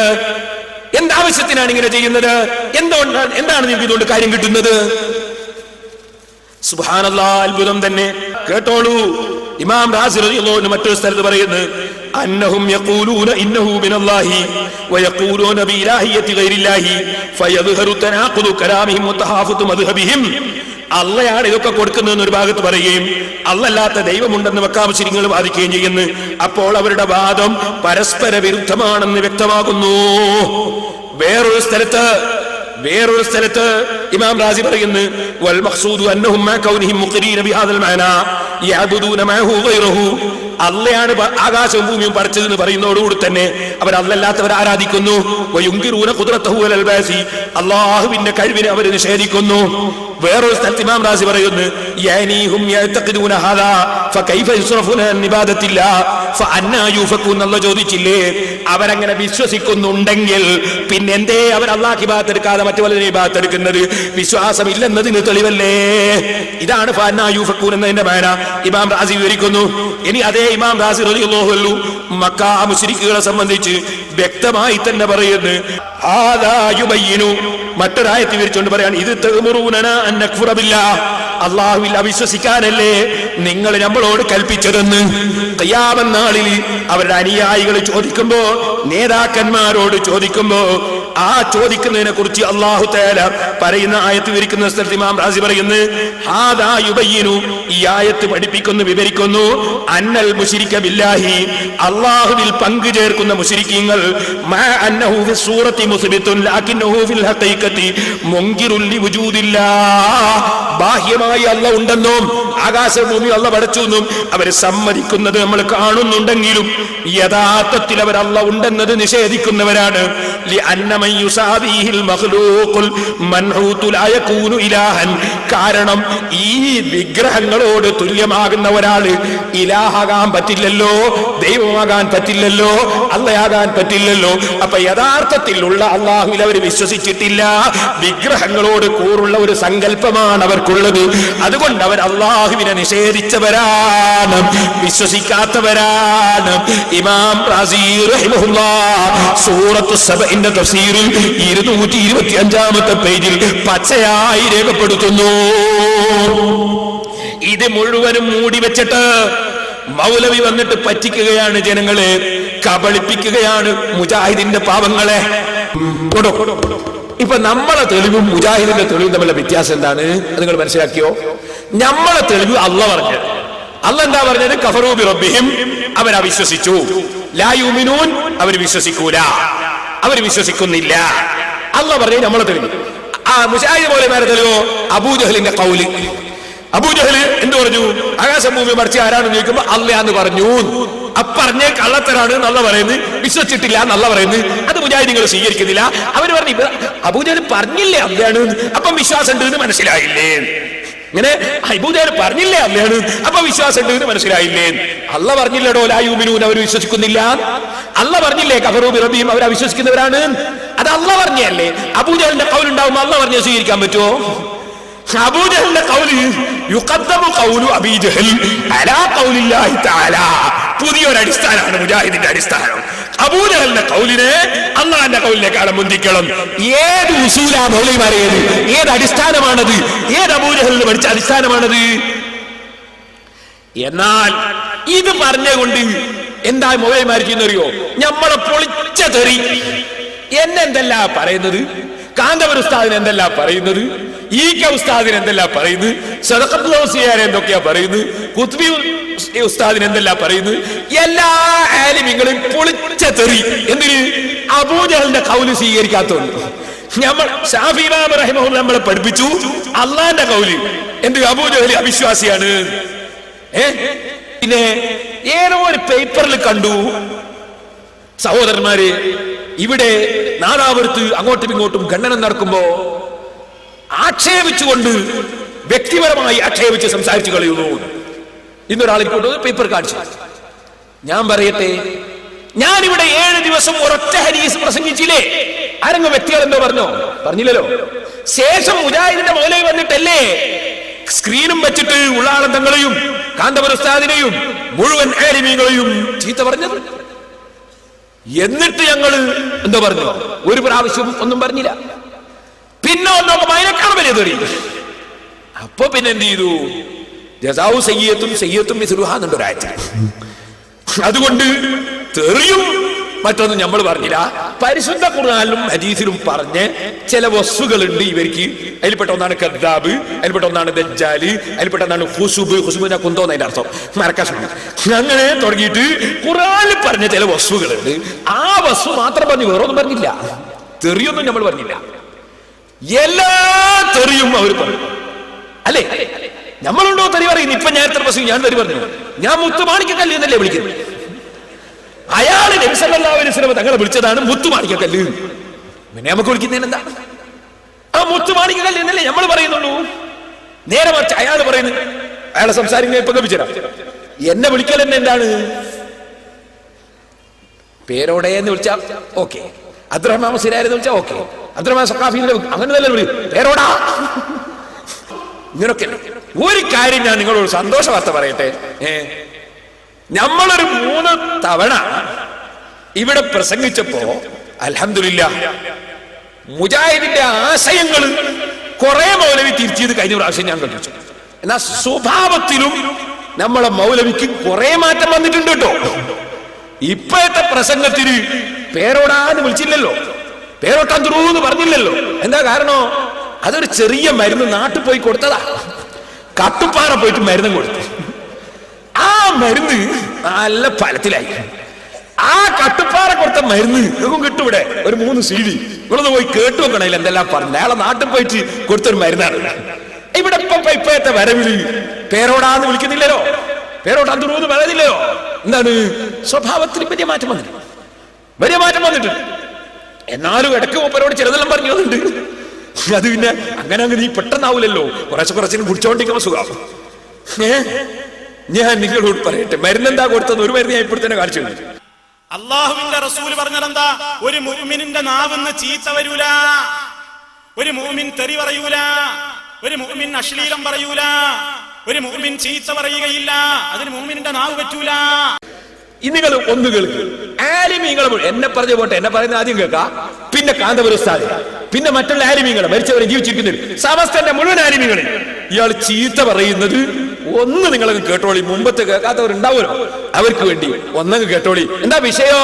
എന്താവശ്യത്തിനാണ് ഇങ്ങനെ ചെയ്യുന്നത്? എന്താണ് നിങ്ങൾക്ക് ഇതുകൊണ്ട് കാര്യം കിട്ടുന്നത്? സുബ്ഹാനല്ലാഹ്, അത്ഭുതം തന്നെ. കേട്ടോളൂ, ഇമാം റാസി റളിയല്ലാഹു അൻഹു മറ്റൊരു സ്ഥലത്ത് പറയുന്നു, അന്നഹും യഖൂലൂന ഇന്നഹു മിനല്ലാഹി വയഖൂലൂന ബിഇലാഹിയത്തി ഗൈരില്ലാഹി ഫയദ്ഹറു തനാഖുദു കലാമിഹിം വതഹാഫുതു മദ്ഹബിഹിം അള്ളയാണ് ഇതൊക്കെ കൊടുക്കുന്നതെന്ന് ഒരു ഭാഗത്ത് പറയുകയും അള്ളല്ലാത്ത ദൈവമുണ്ടെന്ന് വക്കാമുശരിങ്ങൾ വാദിക്കുകയും ചെയ്യുന്നു. അപ്പോൾ അവരുടെ വാദം പരസ്പര വിരുദ്ധമാണെന്ന് വ്യക്തമാകുന്നു. വേറൊരു സ്ഥലത്ത് ഇമാം റാസി പറയുന്നു വൽ മഖ്സൂദു അന്നഹും മാ കൗനിഹിം മുഖരീന ബിഹാദൽ മഅനാ യഅബുദൂന മഅഹു ഗൈറഹു. അള്ളയാണ് ആകാശവും ഭൂമിയും പടച്ചതെന്ന് പറയുന്നതോടുകൂടി തന്നെ അവർ അള്ളല്ലാത്തവരെ ആരാധിക്കുന്നു. വയുങ്കിറൂന ഖുദ്റതഹു അലൽ ബാസി, അല്ലാഹുവിന്റെ കഴിവിനെ അവർ നിഷേധിക്കുന്നു. വേറൊരു സ്ഥലത്ത് ഇമാം റാസി പറയുന്നു യഅനീഹും യഅതഖിദൂന ഹാദാ ഫകൈഫ യുസ്റഫൂന അൻ ഇബാദത്തില്ലാഹ് ഫഅന്നാ യുഫകൂൻ. അല്ലാഹു ചോദിച്ചില്ലേ, അവരങ്ങനെ വിശ്വസിക്കുന്നുണ്ടെങ്കിൽ പിന്നെ എന്തേ അവർ അല്ലാഹു ഇബാദത്ത് എടുക്കാതെ മറ്റു പലതിനെ ഇബാദത്ത് എടുക്കുന്നത്? വിശ്വാസമില്ലെന്നതിന് തെളിവല്ലേ? ഇതാണ് ഫഅന്നാ യുഫകൂൻ എന്നതിന്റെ മഅന ഇമാം റാസി വിവരിക്കുന്നു. ഇനി അതേ ഇമാം റാസി റളിയല്ലാഹു അൻഹു മക്ക മുശ്രിക്കുകളെ സംബന്ധിച്ച് വ്യക്തമായി തന്നെ പറയുന്നു ഹാദാ യുബയ്യിനു. മറ്റൊരായത്ത് വിവരിച്ചുകൊണ്ട് പറയാണ് ഇത് തഅ്മുറൂനനാ അൻ നക്ഫുറ ബില്ലാഹ്, അല്ലാഹുവിൽ അവിശ്വസിക്കാനല്ലേ നിങ്ങൾ നമ്മളോട് കൽപ്പിച്ചതെന്ന്. ഖിയാമത്ത് നാളിൽ അവരുടെ അനുയായികൾ ചോദിക്കുമ്പോ, നേതാക്കന്മാരോട് ചോദിക്കുമ്പോ, ആ ചോദിക്കുന്നതിനെ കുറിച്ച് അല്ലാഹു തആല പറയുന്ന ആയത്ത് വിവരിക്കുന്ന സ്ഥലത്ത് ഇമാം റാസി പറയുന്നു ഹാദാ യുബയ്യിനു, ഈ ആയത്ത് പഠിപ്പിക്കുന്നു, വിവരിക്കുന്നു അന്നൽ മുശ്രിക ബില്ലാഹി, അല്ലാഹുവിൽ പങ്കു ചേർക്കുന്ന മുശ്രിക്കീങ്ങൾ മാ അന്നഹു ഫി സൂറത്തി മുസ്ബിതുൻ ലകിന്നഹു ഫിൽ ഹഖീഖത്തി മുൻകിറുൻ ലിവുജൂദില്ലാഹ്, ബാഹ്യമായി അല്ലാഹു ഉണ്ടെന്നും ആകാശവും ഭൂമിയും അല്ലാഹു പടച്ചു എന്നും അവർ സമ്മതിക്കുന്നത് നമ്മൾ കാണുന്നുണ്ടെങ്കിലും യഥാർത്ഥത്തിൽ അവർ അല്ലാഹു ഉണ്ടെന്നത് നിഷേധിക്കുന്നവരാണ്. ലിഅന്നമൻ യുസാബിഹിൽ മഖ്ലൂഖുൽ മൻഹൂതു ലാ യകൂനു ഇലാഹൻ, കാരണം ഈ വിഗ്രഹങ്ങളോട് തുല്യമാകുന്ന ഒരാള് ഇലാഹാകാൻ പറ്റില്ലല്ലോ, ദൈവമാകാൻ പറ്റില്ലല്ലോ, അള്ളയാകാൻ പറ്റില്ലല്ലോ. അപ്പൊ യഥാർത്ഥത്തിലുള്ള അള്ളാഹുവിൽ അവർ വിശ്വസിച്ചിട്ടില്ല, വിഗ്രഹങ്ങളോട് കൂറുള്ള ഒരു സങ്കല്പമാണ് അവർക്കുള്ളത്. അതുകൊണ്ട് അവർ അള്ളാഹുവിനെ നിഷേധിച്ചവരാണ്, വിശ്വസിക്കാത്തവരാണ്. ഇമാം റാസി റഹിമഹുല്ലാഹ് സൂറത്തു സബഇന്റെ തഫ്സീറിൽ 225-ാമത്തെ പേജിൽ പച്ചയായി രേഖപ്പെടുത്തുന്നു. ഇത് മുഴുവനും മൂടി വെച്ചിട്ട് മൗലവി വന്നിട്ട് പറ്റിക്കുകയാണ്, ജനങ്ങളെ കബളിപ്പിക്കുകയാണ്, മുജാഹിദിന്റെ പാവങ്ങളെ. ഇപ്പൊ നമ്മളെ തെളിവും മുജാഹിദിന്റെ തെളിവും തമ്മിലുള്ള വ്യത്യാസം എന്താണ് നിങ്ങൾ മനസ്സിലാക്കിയോ? നമ്മളെ തെളിവ് അല്ലാഹ് പറഞ്ഞു. അല്ലാഹ് എന്താ പറഞ്ഞത്? കഫറൂ ബി റബ്ബിഹിം, അവർ അവിശ്വസിച്ചു. ലാ യുമിനൂൻ, അവർ വിശ്വസിക്കൂല, അവർ വിശ്വസിക്കുന്നില്ല. അല്ലാഹ് പറഞ്ഞു നമ്മളെ തെളിവ്. ആ മുജാഹിദ് മൗലവിമാരെ തെളിവോ? അബൂജഹലിന്റെ ഖൗല്. അബൂജഹൽ എന്ത് പറഞ്ഞു? ആകാശം ഭൂമി മറിച്ച് ആരാണെന്ന് ചോദിക്കുമ്പോ അല്ലാഹ് പറഞ്ഞു. അപ്പറഞ്ഞ കള്ളത്തരാണ് നല്ല പറയുന്നത്, വിശ്വസിച്ചിട്ടില്ല എന്നല്ല പറയുന്നത്. അത് മുജാഹിദ് നിങ്ങൾ സ്വീകരിക്കുന്നില്ല. അവർ പറഞ്ഞു അബൂജഹൽ പറഞ്ഞില്ലേ അല്ലാഹ്, അപ്പം വിശ്വാസം ഉണ്ട് എന്ന് മനസ്സിലായില്ലേ? ഇങ്ങനെ അബൂജഹൽ പറഞ്ഞില്ലേ അല്ലാഹ്, അപ്പൊ വിശ്വാസം ഉണ്ട് എന്ന് മനസ്സിലായില്ലേ? അല്ലാഹ് പറഞ്ഞില്ലടോ ലാ യുമിനൂൻ, അവർ വിശ്വസിക്കുന്നില്ല. അല്ലാഹ് പറഞ്ഞില്ലേ കഫറൂ ബി റബ്ബിഹിം, അവർ അവിശ്വസിക്കുന്നവരാണ്. അത് അല്ലാഹ് പറഞ്ഞല്ലേ? അബൂജഹലിന്റെ ഖൗൽ ഉണ്ടാവുമ്പോൾ അല്ലാഹ് പറഞ്ഞ സ്വീകരിക്കാൻ പറ്റുമോ? അബൂജഹലിന്റെ ഖൗല് യുഖദ്ദമു ഖൗലു അബീ ജഹൽ അലാ ഖൗലില്ലാഹി തആല. പുതിയൊരു അടിസ്ഥാനമാണ് മുജാഹിദിന്റെ അടിസ്ഥാനം. അബൂജഹലിന്റെ ഖൗലിനെ അല്ലാഹുവിന്റെ ഖൗലിനേക്കാളും മുന്തിക്കണം. ഏത് ഉസൂലാ മൗലവിമാരെ, ഏത് അടിസ്ഥാനമാണത്? ഏത് അബൂജഹലിന് പഠിച്ച അടിസ്ഥാനമാണത്? എന്നാൽ ഇത് പറഞ്ഞുകൊണ്ട് എന്താ മൗലവിമാർ ചെയ്യുന്നറിയോ? നമ്മളെ പൊളിച്ച തെറി എന്നെന്തല്ല പറയുന്നത്, കാന്തപുര ഉസ്താദിന് എന്തല്ല പറയുന്നത്, ഈക്ക ഉസ്താദിന് എന്തല്ല പറയുന്നത്, സദഖത്തുൽ ഔസിയാരെ എന്തൊക്കെയാ പറയുന്നത്, ഖുത്ബി ഉസ്താദിന് എന്തല്ല പറയുന്നത്, എല്ലാ ആലിമീങ്ങളും പൊളിച്ച തെറി. എന്തിന്? അബൂജഹലിന്റെ ഖൗല് സ്വീകരിക്കാത്തതുകൊണ്ട്. നമ്മൾ ശാഫി ഇമാം റഹിമഹുല്ലാഹ് നമ്മളെ പഠിപ്പിച്ചു അള്ളാന്റെ ഖൗല് എന്ത്? അബൂജഹൽ അവിശ്വാസിയാണ്. പിന്നെ ഏതോ ഒരു പേപ്പറിൽ കണ്ടു, സഹോദരന്മാരെ, ഇവിടെ നാദാപുരത്ത് അങ്ങോട്ടും ഇങ്ങോട്ടും ഖണ്ഡനം നടക്കുമ്പോ ആക്ഷേപിച്ചുകൊണ്ട് വ്യക്തിപരമായി ആക്ഷേപിച്ച് സംസാരിച്ചു കളയുന്നു. ഇന്നൊരാളിക്കോട്ട് പേപ്പർ കാണിച്ചു. ഞാൻ പറയട്ടെ, ഞാനിവിടെ 7 ദിവസം ഒരൊറ്റ ഹദീസ് പ്രസംഗിച്ചില്ലേ? ആരെങ്കിലും വ്യക്തികൾ എന്തോ പറഞ്ഞോ? പറഞ്ഞില്ലല്ലോ. ശേഷം മുജാഹിദിന്റെ മൗലവി വന്നിട്ടല്ലേ സ്ക്രീനും വെച്ചിട്ട് ഉള്ളാളന്തങ്ങളെയും കാന്തപുര ഉസ്താദിനെയും മുഴുവൻ ആലിമീങ്ങളെയും ചീത്ത പറഞ്ഞത്. എന്നിട്ട് ഞങ്ങള് എന്തോ പറഞ്ഞു? ഒരു പ്രാവശ്യം ഒന്നും പറഞ്ഞില്ല. പിന്നെ ഒന്നൊക്കെ അതിനേക്കാൾ വലിയ തെറി. അപ്പൊ പിന്നെ എന്ത് ചെയ്തു? ജസാഉ സയ്യിഅത്തും സയ്യിഅത്തും മിസ്ലുഹാ എന്നുണ്ടൊരാഴ്ച. അതുകൊണ്ട് തെറിയും മറ്റൊന്നും നമ്മൾ പറഞ്ഞില്ല. പരിശുദ്ധ ഖുർആനിലും ഹദീസിലും പറഞ്ഞ ചില വസ്തുക്കളുണ്ട് ഇവർക്ക്. അതിൽപ്പെട്ട ഒന്നാണ് കദ്ദാബ്, അതിൽപ്പെട്ട ഒന്നാണ് ദജ്ജാല്, അതിൽപ്പെട്ട ഒന്നാണ് ഹുസുബ്. ഹുസുബിനെ കുന്തോന്നതിന്റെ അർത്ഥം മരക്കാശം. അങ്ങനെ തുടങ്ങിയിട്ട് ഖുർആനിൽ പറഞ്ഞ ചില വസ്തുക്കളുണ്ട്. ആ വസ്തു മാത്രം പറഞ്ഞു, വേറൊന്നും പറഞ്ഞില്ല. തെറിയൊന്നും നമ്മൾ പറഞ്ഞില്ല. എല്ലാ തെറിയും അവർ പറഞ്ഞു. അല്ലേ? നമ്മളുണ്ടോ തെറി പറയുന്നു? ഇപ്പൊ ഞാൻ എത്ര പ്രശ്നം ഞാൻ തെറി പറഞ്ഞു. ഞാൻ മുത്തുമാണിക്കക്കല്ല് എന്നല്ലേ വിളിക്കുന്നത്. അയാള് നബി സല്ലല്ലാഹു അലൈഹി വസല്ലം തങ്ങളെ വിളിച്ചതാണ് മുത്തുമാണിക്കക്കല്ല്. പിന്നെ നമുക്ക് വിളിക്കുന്നതിന് എന്താ? ആ മുത്തുമാണിക്കക്കല്ല് എന്നല്ലേ നമ്മൾ പറയുന്നുള്ളൂ. നേരെ മറിച്ച് അയാൾ പറയുന്നു, അയാളെ സംസാരിക്കുന്ന ഇപ്പൊ കവിച്ചരാം. എന്നെ വിളിക്കൽ തന്നെ എന്താണ്? പേരോടെ എന്ന് വിളിച്ചാ ഓക്കെ, അബ്ദുറഹ്മാൻ മുസ്ലിയാരെന്ന് വിളിച്ചാ ഓക്കെ, അബ്ദുറഹ്മാൻ സഖാഫി അങ്ങനെ തന്നെ വിളിക്കും, പേരോടാ. ഇങ്ങനൊക്കെ. ഒരു കാര്യം ഞാൻ നിങ്ങളോട് സന്തോഷ വാർത്ത പറയട്ടെ. നമ്മളൊരു 3 തവണ ഇവിടെ പ്രസംഗിച്ചപ്പോ അൽഹംദുലില്ലാഹ് മുജാഹിദിന്റെ ആശയങ്ങൾ കുറെ മൗലവി തിരിച്ചത് കഴിഞ്ഞ പ്രാവശ്യം ഞാൻ കണ്ടിച്ചു. എന്നാൽ സ്വഭാവത്തിലും നമ്മളെ മൗലവിക്ക് കുറെ മാറ്റം വന്നിട്ടുണ്ട് കേട്ടോ. ഇപ്പോഴത്തെ പ്രസംഗത്തിന് പേരോടാന്ന് വിളിച്ചില്ലല്ലോ, പേരോട്ടാൻ തുറൂന്ന് പറഞ്ഞില്ലല്ലോ. എന്താ കാരണം? അതൊരു ചെറിയ മരുന്ന് നാട്ടിൽ പോയി കൊടുത്തതാ. കട്ടുപ്പാറ പോയിട്ട് മരുന്നും കൊടുത്തു. ആ മരുന്ന് നല്ല ഫലത്തിലായി. ആ കട്ടുപ്പാറ കൊടുത്ത മരുന്ന് നിങ്ങൾക്കും കിട്ടും. ഇവിടെ ഒരു 3 CD നിങ്ങളൊന്ന് പോയി കേട്ടു നോക്കണേ എന്തെല്ലാം പറഞ്ഞു. അയാളെ നാട്ടിൽ പോയിട്ട് കൊടുത്തൊരു മരുന്നാണ്. ഇവിടെ ഇപ്പോഴത്തെ വരവില് പേരോടാന്ന് വിളിക്കുന്നില്ലല്ലോ, പേരോട്ടാൻ തുറൂന്ന് പറയുന്നില്ലല്ലോ. എന്താണ്? സ്വഭാവത്തിൽ വലിയ മാറ്റം വന്നിട്ടുണ്ട്, വലിയ മാറ്റം വന്നിട്ടുണ്ട്. എന്നാലും ഇടയ്ക്ക് മൂപ്പരോട് ചിലതെല്ലാം പറഞ്ഞു വന്നിട്ടുണ്ട്. അത് പിന്നെ അങ്ങനെ നീ പെട്ടെന്നാവൂലല്ലോ, കുറച്ചിനും കുടിച്ചോണ്ടിരിക്കുമ്പോ സുഖം. ഞാൻ നിങ്ങളോട് പറയട്ടെ, മരുന്നെന്താ കൊടുത്തത്? ഒരു മരുന്ന് ഞാൻ ഇപ്പോൾ തന്നെ കാണിച്ചു. അള്ളാഹുവിന്റെ റസൂൽ പറഞ്ഞതെന്താ? ഒരു മുഅ്മിനിന്റെ നാവിന്ന് ചീത്ത വരൂല, ഒരു മുഅ്മിൻ തെറി പറയൂല, ഒരു മുഅ്മിൻ അശ്ലീലം പറയൂല, ഒരു മുഅ്മിൻ ചീത്ത പറയുകയില്ല. അതിന് മുഅ്മിനിന്റെ നാവ് പറ്റൂല. നിങ്ങൾ ഒന്ന് കേൾക്ക്. ആലിമീങ്ങൾ എന്നെ പറഞ്ഞു പോട്ടെ, എന്നെ പറയുന്ന ആദ്യം കേൾക്ക, പിന്നെ കാന്തപുര ഉസ്താദ്, പിന്നെ മറ്റുള്ള ആലിമീങ്ങളെ മരിച്ചവരെ ജീവിച്ചിരിക്കുന്നവർ, സമസ്തന്റെ മുഴുവൻ ആലിമീങ്ങളെ ഇയാൾ ചീത്ത പറയുന്നത് ഒന്ന് നിങ്ങളൊക്കെ കേട്ടോളി. മുമ്പത്തെ കേൾക്കാത്തവരുണ്ടാവുമല്ലോ, അവർക്ക് വേണ്ടി ഒന്നങ്ങ് കേട്ടോളി. എന്താ വിഷയോ?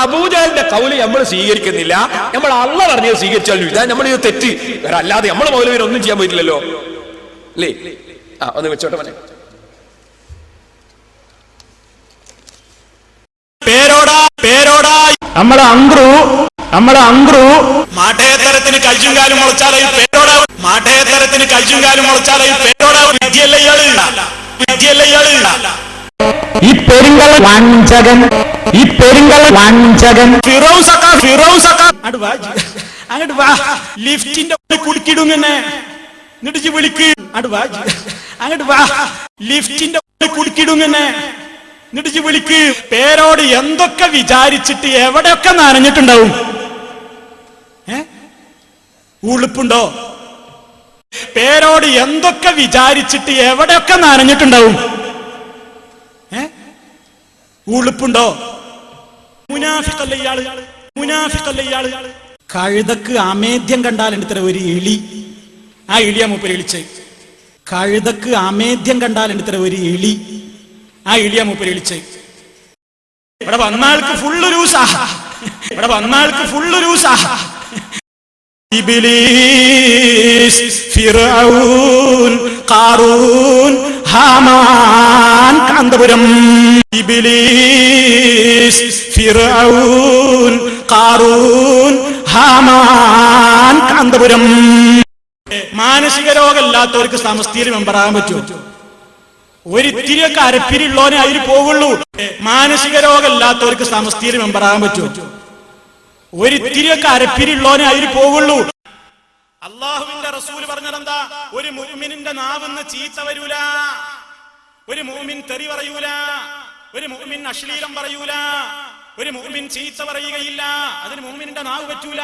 അബൂജഹലിന്റെ കൗല് നമ്മൾ സ്വീകരിക്കുന്നില്ല, നമ്മൾ അള്ള പറഞ്ഞത് സ്വീകരിച്ചാലും ഇതാ നമ്മൾ ഇത് തെറ്റ്. വേറെ അല്ലാതെ നമ്മൾ മൗലവിനെ ഒന്നും ചെയ്യാൻ പറ്റില്ലല്ലോ അല്ലേ? ഒന്ന് വെച്ചോട്ടെ മനെ. നമ്മളെ അങ്ക്രു മാഠേത്തരത്തിന് കയ്യും കാലും മുളച്ചാലേ പേരോടാ. മാഠേത്തരത്തിന് കയ്യും കാലും മുളച്ചാലേ പേരോടാ. വിദ്യയല്ല ഇയാള്, വിദ്യയല്ല ഇയാള്. ഈ പെരുങ്കൾ വഞ്ചകൻ, ഈ പെരുങ്കൾ വഞ്ചകൻ. അങ്ങോട്ട് വാ, ലിഫ്റ്റിന്റെ കുടുക്കിടും എന്നെ. എന്നിട്ട് വിളിക്ക്. അങ്ങോട്ട് വാ, ലിഫ്റ്റിന്റെ കുടുക്കിടും എന്നെ. എന്നിട്ട് വിളിക്ക്. പേരോട് എന്തൊക്കെ വിചാരിച്ചിട്ട് എവിടെയൊക്കെ നനഞ്ഞിട്ടുണ്ടാവും. ഉളുപ്പുണ്ടോ? പേരോട് എന്തൊക്കെ വിചാരിച്ചിട്ട് എവിടെയൊക്കെ നനഞ്ഞിട്ടുണ്ടാവും. ഉളുപ്പുണ്ടോ? മുനാഫിഖല്ലേ ഇയാള്, മുനാഫിഖല്ലേ ഇയാള്. കഴുതക്ക് അമേദ്യം കണ്ടാൽ ഇത്ര ഒരു ഇളി. ആ ഇളിയാ മൂപ്പര് വിളിച്ച്. കഴുതക്ക് അമേദ്യം കണ്ടാൽ ഇത്ര ഒരു ഇളി. ആ ഇളിയാ മൂപ്പര് വിളിച്ച്. ഇവിടെ വന്നാൾക്ക് ഫുള്ള് രൂസാ, ഇവിടെ വന്നാൾക്ക് ഫുള്ള് രൂസാ. ഇബ്ലീസ്, ഫിർഔൻ, ഖാറൂൻ, ഹാമാൻ, കാന്തപുരം. ഇബ്ലീസ്, ഫിർഔൻ, ഖാറൂൻ, ഹാമാൻ, കാന്തപുരം. മാനസിക രോഗമില്ലാത്തവർക്ക് സമസ്തയിൽ മെമ്പറാകാൻ പറ്റുമോ? ഒരിത്തിരിയൊക്കെ അരപ്പിരിയുള്ളവനെ അതിൽ പോകുള്ളൂ. മാനസിക രോഗമില്ലാത്തവർക്ക് സമസ്തയിൽ മെമ്പറാകാൻ പറ്റുമോ? ഒരിത്തിരിയൊക്കെ അരപ്പിരിയുള്ളവനെ അതിൽ പോകുള്ളൂ. അള്ളാഹുവിന്റെ റസൂൽ പറഞ്ഞതെന്താ? ഒരു മുഅ്മിനിന്റെ നാവിന്ന് ചീത്ത വരൂല, ഒരു മുഅ്മിൻ തെറി പറയൂല, ഒരു മുഅ്മിൻ അശ്ലീലം പറയൂല, ഒരു മുഅ്മിൻ ചീത്ത പറയുകയില്ല. അതിന് മുഅ്മിനിന്റെ നാവ് പറ്റൂല.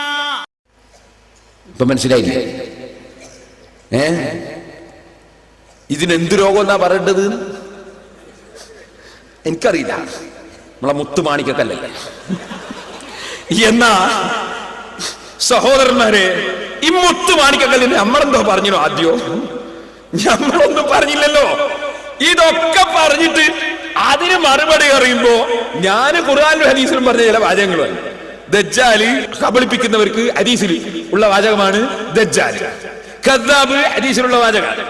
ഇപ്പൊ മനസ്സിലായില്ലേ? ഇതിനെന്ത് രോഗം എന്നാ പറയേണ്ടത് എനിക്കറിയില്ല. നമ്മളെ മുത്തുമാണിക്കല്ലേ. എന്നാ സഹോദരന്മാരെ, ഈ മുത്തുമാണിക്കല്ലിന് നമ്മളെന്തോ പറഞ്ഞോ? ആദ്യം നമ്മളൊന്നും പറഞ്ഞില്ലല്ലോ. ഇതൊക്കെ പറഞ്ഞിട്ട് അതിന് മറുപടി അറിയുമ്പോ ഞാൻ ഖുർആനിലും ഹദീസിലും പറഞ്ഞ ചില വാചകങ്ങളുമാണ്. ദജ്ജാല് കബളിപ്പിക്കുന്നവർക്ക് ഹദീസിൽ ഉള്ള വാചകമാണ് ദജ്ജാൽ. കദ്ദാബ് ഹദീസിലുള്ള വാചകമാണ്.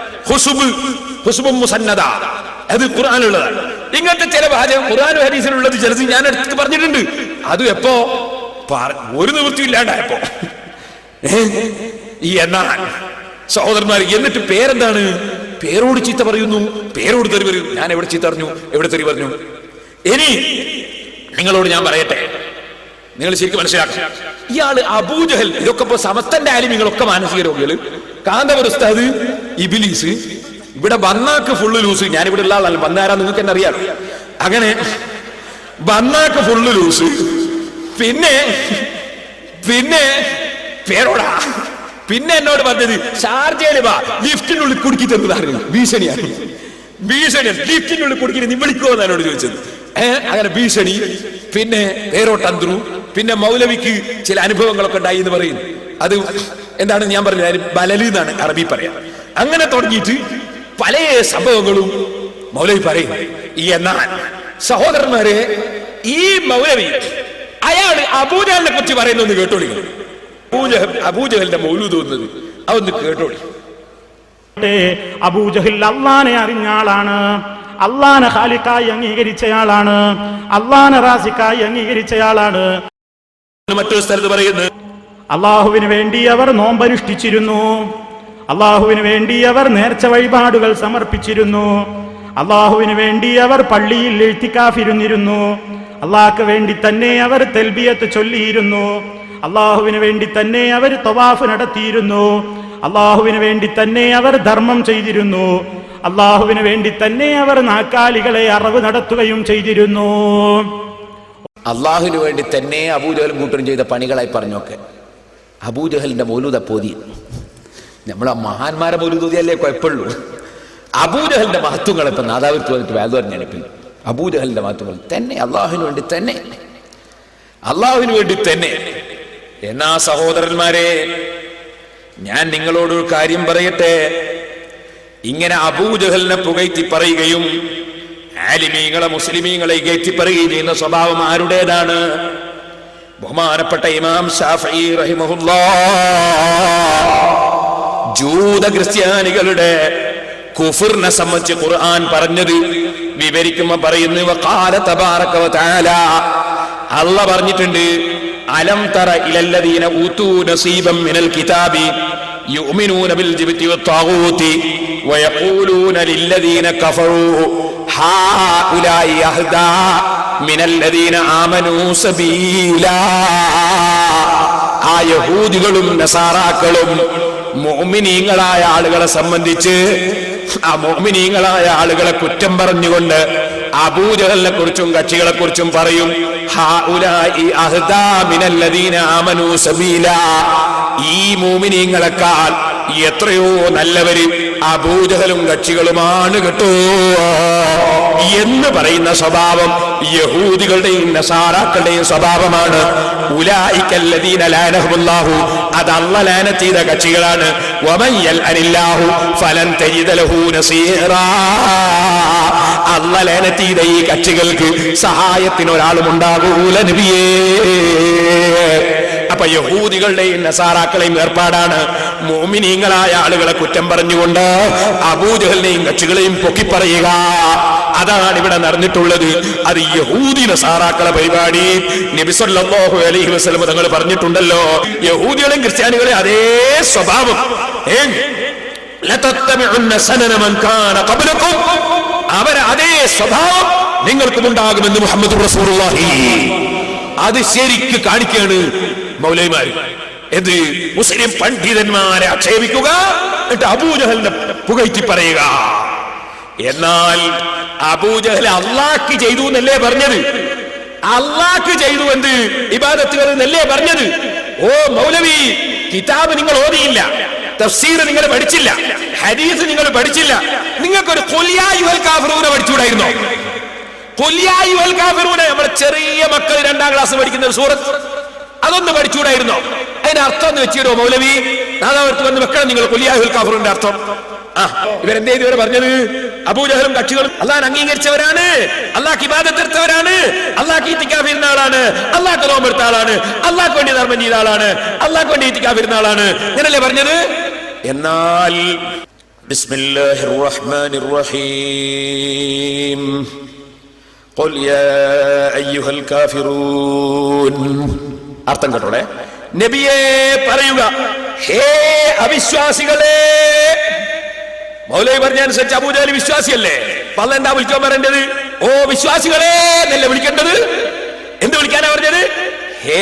ഹുസ്ബും മുസന്നദ അത് ഖുർആനിലുള്ളതാണ്. ഇങ്ങനത്തെ ചില വാചകം ഖുർആനും ഹദീസിലുള്ളത് ചിലത് ഞാൻ എടുത്ത് പറഞ്ഞിട്ടുണ്ട്. അത് എപ്പോ ഒരു നിവൃത്തി ഇല്ലാണ്ടായപ്പോ. ഈ എന്നാൽ സഹോദരന്മാർ, എന്നിട്ട് പേരെന്താണ്? പേരോട് ചീത്ത പറയുന്നു, പേരോട് തെറി പറയുന്നു. ഞാൻ എവിടെ ചീത്ത പറഞ്ഞു, എവിടെ തെറി പറഞ്ഞു? ഇനി നിങ്ങളോട് ഞാൻ പറയട്ടെ, നിങ്ങൾ ശരിക്കും മനസ്സിലാക്കുക. ഇയാള് അബൂജഹൽ, ഇതൊക്കെ ഇപ്പൊ സമസ്തന്റെ ആലിമീങ്ങളൊക്കെ മാനസിക രോഗികള്. കാന്തപുര ഉസ്താദ് ഇബ്ലീസ്, ഇവിടെ ബന്നാക്ക് ഫുള്ള് ലൂസ്. ഞാനിവിടെ ഉള്ള ആളല്ല, ബന്നാരാ നിങ്ങൾക്ക് എന്നെ അറിയാം. അങ്ങനെ ബന്നാക്ക് ഫുള്ള് ലൂസ്. പിന്നെ പേരോടാ. പിന്നെ എന്നോട് പറഞ്ഞത് ഷാർജയില് വാ, ലിഫ്റ്റിനുള്ളിൽ കുടുക്കി തരുന്നതാണ്. ഭീഷണിയാണ്. ലിഫ്റ്റിനുള്ളിൽ കുടുക്കി നീ വിളിക്കുമോ എന്നോട് ചോദിച്ചത്. അങ്ങനെ ഭീഷണി. പിന്നെ പേരോട്ടന്ത്രു. പിന്നെ മൗലവിക്ക് ചില അനുഭവങ്ങളൊക്കെ ഉണ്ടായി എന്ന് പറയുന്നു. അത് എന്താണ് ഞാൻ പറഞ്ഞത്, ബലല് എന്നാണ് അറബി പറയാം. അങ്ങനെ തുടങ്ങിയിട്ട് പല സംഭവങ്ങളും മൗലവി പറയും. എന്നാൽ സഹോദരന്മാരെ, ഈ മൗലവി അയാള് അബൂജഹലിനെ കുറിച്ച് പറയുന്നൊന്ന് കേട്ടോളി. അബൂജഹലിന്റെ മൗലൂദ് വന്നത് അതൊന്ന് കേട്ടോളി. അബൂജഹൽ അള്ളാനെ അറിഞ്ഞ ആളാണ്, അള്ളാനെ ഖാലിഖായി അംഗീകരിച്ചയാളാണ്, അള്ളാനെ റാസിഖായി അംഗീകരിച്ചയാളാണ്. മറ്റൊരു സ്ഥലത്ത് പറയുന്നത്, അള്ളാഹുവിന് വേണ്ടി അവർ നോമ്പനുഷ്ഠിച്ചിരുന്നു, അള്ളാഹുവിന് വേണ്ടി അവർ നേർച്ച വഴിപാടുകൾ സമർപ്പിച്ചിരുന്നു, അള്ളാഹുവിന് വേണ്ടി അവർ പള്ളിയിൽ ഇഴ്തികാഫിരുന്നിരുന്നു, അള്ളാഹ്ക്ക് വേണ്ടി തന്നെ അവർ തൽബിയത്ത് ചൊല്ലിയിരുന്നു, അള്ളാഹുവിന് വേണ്ടി തന്നെ അവർ തവാഫ് നടത്തിയിരുന്നു, അള്ളാഹുവിന് വേണ്ടി തന്നെ അവർ ധർമ്മം ചെയ്തിരുന്നു, അള്ളാഹുവിന് വേണ്ടി തന്നെ അവർ നാക്കാലികളെ അറവ് നടത്തുകയും ചെയ്തിരുന്നു. അള്ളാഹുവിന് വേണ്ടി തന്നെ അബൂജഹലും കൂട്ടരും ചെയ്ത പണികളായി പറഞ്ഞൊക്കെ അബൂജഹലിന്റെ മൗലൂദ പോതി. നമ്മളെ മഹാന്മാരെ മൗലൂദിയല്ലേ കുഴപ്പമുള്ളൂ. അബൂജഹലിന്റെ മഹത്വങ്ങൾ ഇപ്പൊ നാദാവിത്ത് വന്നിട്ട് വേദ പറഞ്ഞാണിപ്പിൽ അബൂജഹലിന്റെ മഹത്വങ്ങൾ തന്നെ അള്ളാഹുവിന് വേണ്ടി തന്നെ, അള്ളാഹുവിന് വേണ്ടി തന്നെ. എന്നാ സഹോദരന്മാരെ, ഞാൻ നിങ്ങളോടൊരു കാര്യം പറയട്ടെ. ഇങ്ങനെ അബൂജഹലിനെ പുകഴ്ത്തി പറയുകയും ആലിമീങ്ങളെ മുസ്ലിമീങ്ങളെ കയറ്റി പറയുകയും ചെയ്യുന്ന സ്വഭാവം ആരുടേതാണ്? ബഹുമാനപ്പെട്ട ഇമാം ശാഫഈ റഹിമഹുല്ലാഹ് ജൂത ക്രിസ്ത്യാനികളുടെ കുഫറിനെ സംബന്ധിച്ച് ഖുർആൻ പറഞ്ഞത് വിവരിക്കുമ്പോൾ പറയുന്നു, വഖാല തബാറക വതആല, അല്ലാഹ് പറഞ്ഞിട്ടുണ്ട്, അലം തറ ഇലല്ലദീന ഊതൂ നസീബൻ മിനൽ കിതാബി യുഅ്മിനൂന ബിൽ ജിബ്തി വത്താഗൂതി വയഖൂലൂന ലില്ലദീന കഫറൂ ഹാഉലായി അഹ്ദാ മിനല്ലദീന ആമനൂ സബീലാ. ആ യഹൂദികളും നസാറാക്കളും മുഅ്മിനീങ്ങളായ ആളുകളെ സംബന്ധിച്ച് ആ മുഅ്മിനീങ്ങളായ ആളുകളെ കുറ്റം പറഞ്ഞുകൊണ്ട് അബൂജഹലിനെ കുറിച്ചും കക്ഷികളെ കുറിച്ചും പറയും, ഹാഉലായി അഹ്ദാ മിനല്ലദീന ആമനൂ സബീലാ. ഈ മുഅ്മിനീങ്ങളെക്കാൾ എത്രയോ നല്ലവര് അബൂജഹലും കക്ഷികളുമാണ് കേട്ടോ എന്ന് പറയുന്ന സ്വഭാവം യഹൂദികളുടെയും നസാറാക്കളുടെയും സ്വഭാവമാണ്. ഉലൈകല്ലദീന ലഅനഹുല്ലാഹു, അത് അല്ലാഹു ലഅനത്ത് ചെയ്ത കക്ഷികളാണ്. വമൻ യൽഅനില്ലാഹു ഫലൻ തജിദ ലഹു നസീറാ. അല്ലാഹു ലഅനത്ത് ചെയ്ത ഈ കക്ഷികൾക്ക് സഹായത്തിന് ഒരാളും ഉണ്ടാകൂല നബിയേ. അപ്പൊ യഹൂദികളുടെയും നസാറാക്കളെയും ഏർപ്പാടാണ് മുഅ്മിനീങ്ങളായ ആളുകളെ കുറ്റം പറഞ്ഞുകൊണ്ട് അബൂജഹലിനെയും കക്ഷികളെയും പൊക്കിപ്പറയുക. അതാണ് ഇവിടെ നടന്നിട്ടുള്ളത്. അത് യഹൂദി നസാറാക്കളെ പരിപാടി. നബി സല്ലല്ലാഹു അലൈഹി വസല്ലം തങ്ങൾ പറഞ്ഞിട്ടുണ്ടല്ലോ, യഹൂദികളെയും ക്രിസ്ത്യാനികളെ അതേ സ്വഭാവം, ലതത്തബിഉന്ന സനന മൻ കാന ഖബ്ലകും, അവരെ അതേ സ്വഭാവം നിങ്ങൾക്കും ഉണ്ടാകുമെന്ന് മുഹമ്മദ് റസൂലുള്ളാഹി. അത് ശരിക്ക് കാണിക്കുകയാണ് മൗലവിമാര്. എന്ത്? മുസ്ലിം പണ്ഡിതന്മാരെ ആക്ഷേപിക്കുക, എന്നിട്ട് അബൂജഹലിനെ പുകഴ്ത്തി പറയുക. എന്നാൽ അബൂജഹൽ അള്ളാഹ്ക്ക് ചെയ്തു എന്നല്ലേ പറഞ്ഞത്? അള്ളാഹ്ക്ക് ചെയ്തു എന്ത് ഇബാദത്തുകൾ എന്നല്ലേ പറഞ്ഞത്? ഓ മൗലവി, കിതാബ് നിങ്ങൾ ഓതിയില്ല, തഫ്സീർ നിങ്ങൾ പഠിച്ചില്ല, ഹദീസ് നിങ്ങൾ പഠിച്ചില്ല, നിങ്ങൾക്കൊരു ഖുൽ യാ അയ്യുഹൽ കാഫിറൂന പഠിച്ചുകൂടായിരുന്നോ? ഖുൽ യാ അയ്യുഹൽ കാഫിറൂന നമ്മുടെ ചെറിയ മക്കൾ 2ാം ക്ലാസ് പഠിക്കുന്ന ഒരു സൂറത്ത്, അതൊന്ന് പഠിച്ചുകൂടായിരുന്നോ? അതിന്റെ അർത്ഥം എന്ന് വെച്ചിടോ മൗലവി? നാദാവർക്ക് വന്ന് വെക്കണം നിങ്ങൾ ഖുൽ യാ അയ്യുഹൽ കാഫിറൂന്റെ അർത്ഥം. ഇവരെന്തേ ഇതുവരെ പറഞ്ഞത്? അബൂജഹലും കക്ഷികളും അള്ളാഹ് അംഗീകരിച്ചവരാണ്, അള്ളാഹ് ഇബാദത്ത് എടുത്തവരാണ്, അള്ളാഹ് ഇത്തിക്കാഫ് ഇരുന്ന ആളാണ്, അള്ളാഹ് നോമ്പ് എടുത്ത ആളാണ്, അള്ളാഹ് വേണ്ടി ധർമ്മം ചെയ്ത ആളാണ്, അള്ളാഹ് വേണ്ടി ഇത്തിക്കാഫ് ഇരുന്ന ആളാണ്. ഇങ്ങനല്ലേ പറഞ്ഞത്? എന്നാൽ ബിസ്മില്ലാഹിർ റഹ്മാനിർ റഹീം ഖുൽ യാ അയ്യുഹൽ കാഫിറൂൻ. അർത്ഥം കേട്ടോളെ. നബിയെ പറയുക, ഹേ അവിശ്വാസികളെ. മൗലവി പറഞ്ഞനുസരിച്ച് അബൂജഹൽ വിശ്വാസിയല്ലേ? അല്ലാഹ് എന്താ വിളിക്കാൻ പറയേണ്ടത്? ഓ വിശ്വാസികളെ എന്നല്ലേ വിളിക്കേണ്ടത്? എന്ത് വിളിക്കാനാ പറഞ്ഞത്? ഹേ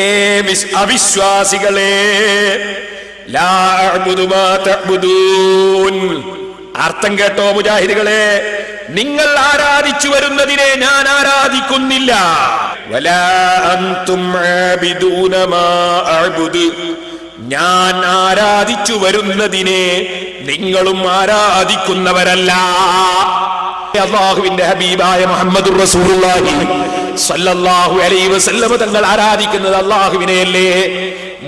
അവിശ്വാസികളെ. ലാ അഅ്ബുദു മാ തഅ്ബുദൂൻ. അർത്ഥം കേട്ടോ മുജാഹിദുകളെ? നിങ്ങൾ ആരാധിച്ചു വരുന്നതിനെ ഞാൻ ആരാധിക്കുന്നില്ല. വലാ അൻതും ആബിദൂന മാ അഅ്ബുദു. ഞാൻ ആരാധിച്ചു വരുന്നതിനെ നിങ്ങളും ആരാധിക്കുന്നവരല്ല. അല്ലാഹുവിന്റെ ഹബീബായ മുഹമ്മദുർ റസൂലുള്ളാഹി സ്വല്ലല്ലാഹു അലൈഹി വസല്ലം തങ്ങൾ ആരാധിക്കുന്നത് അല്ലാഹുവിനെയല്ലേ?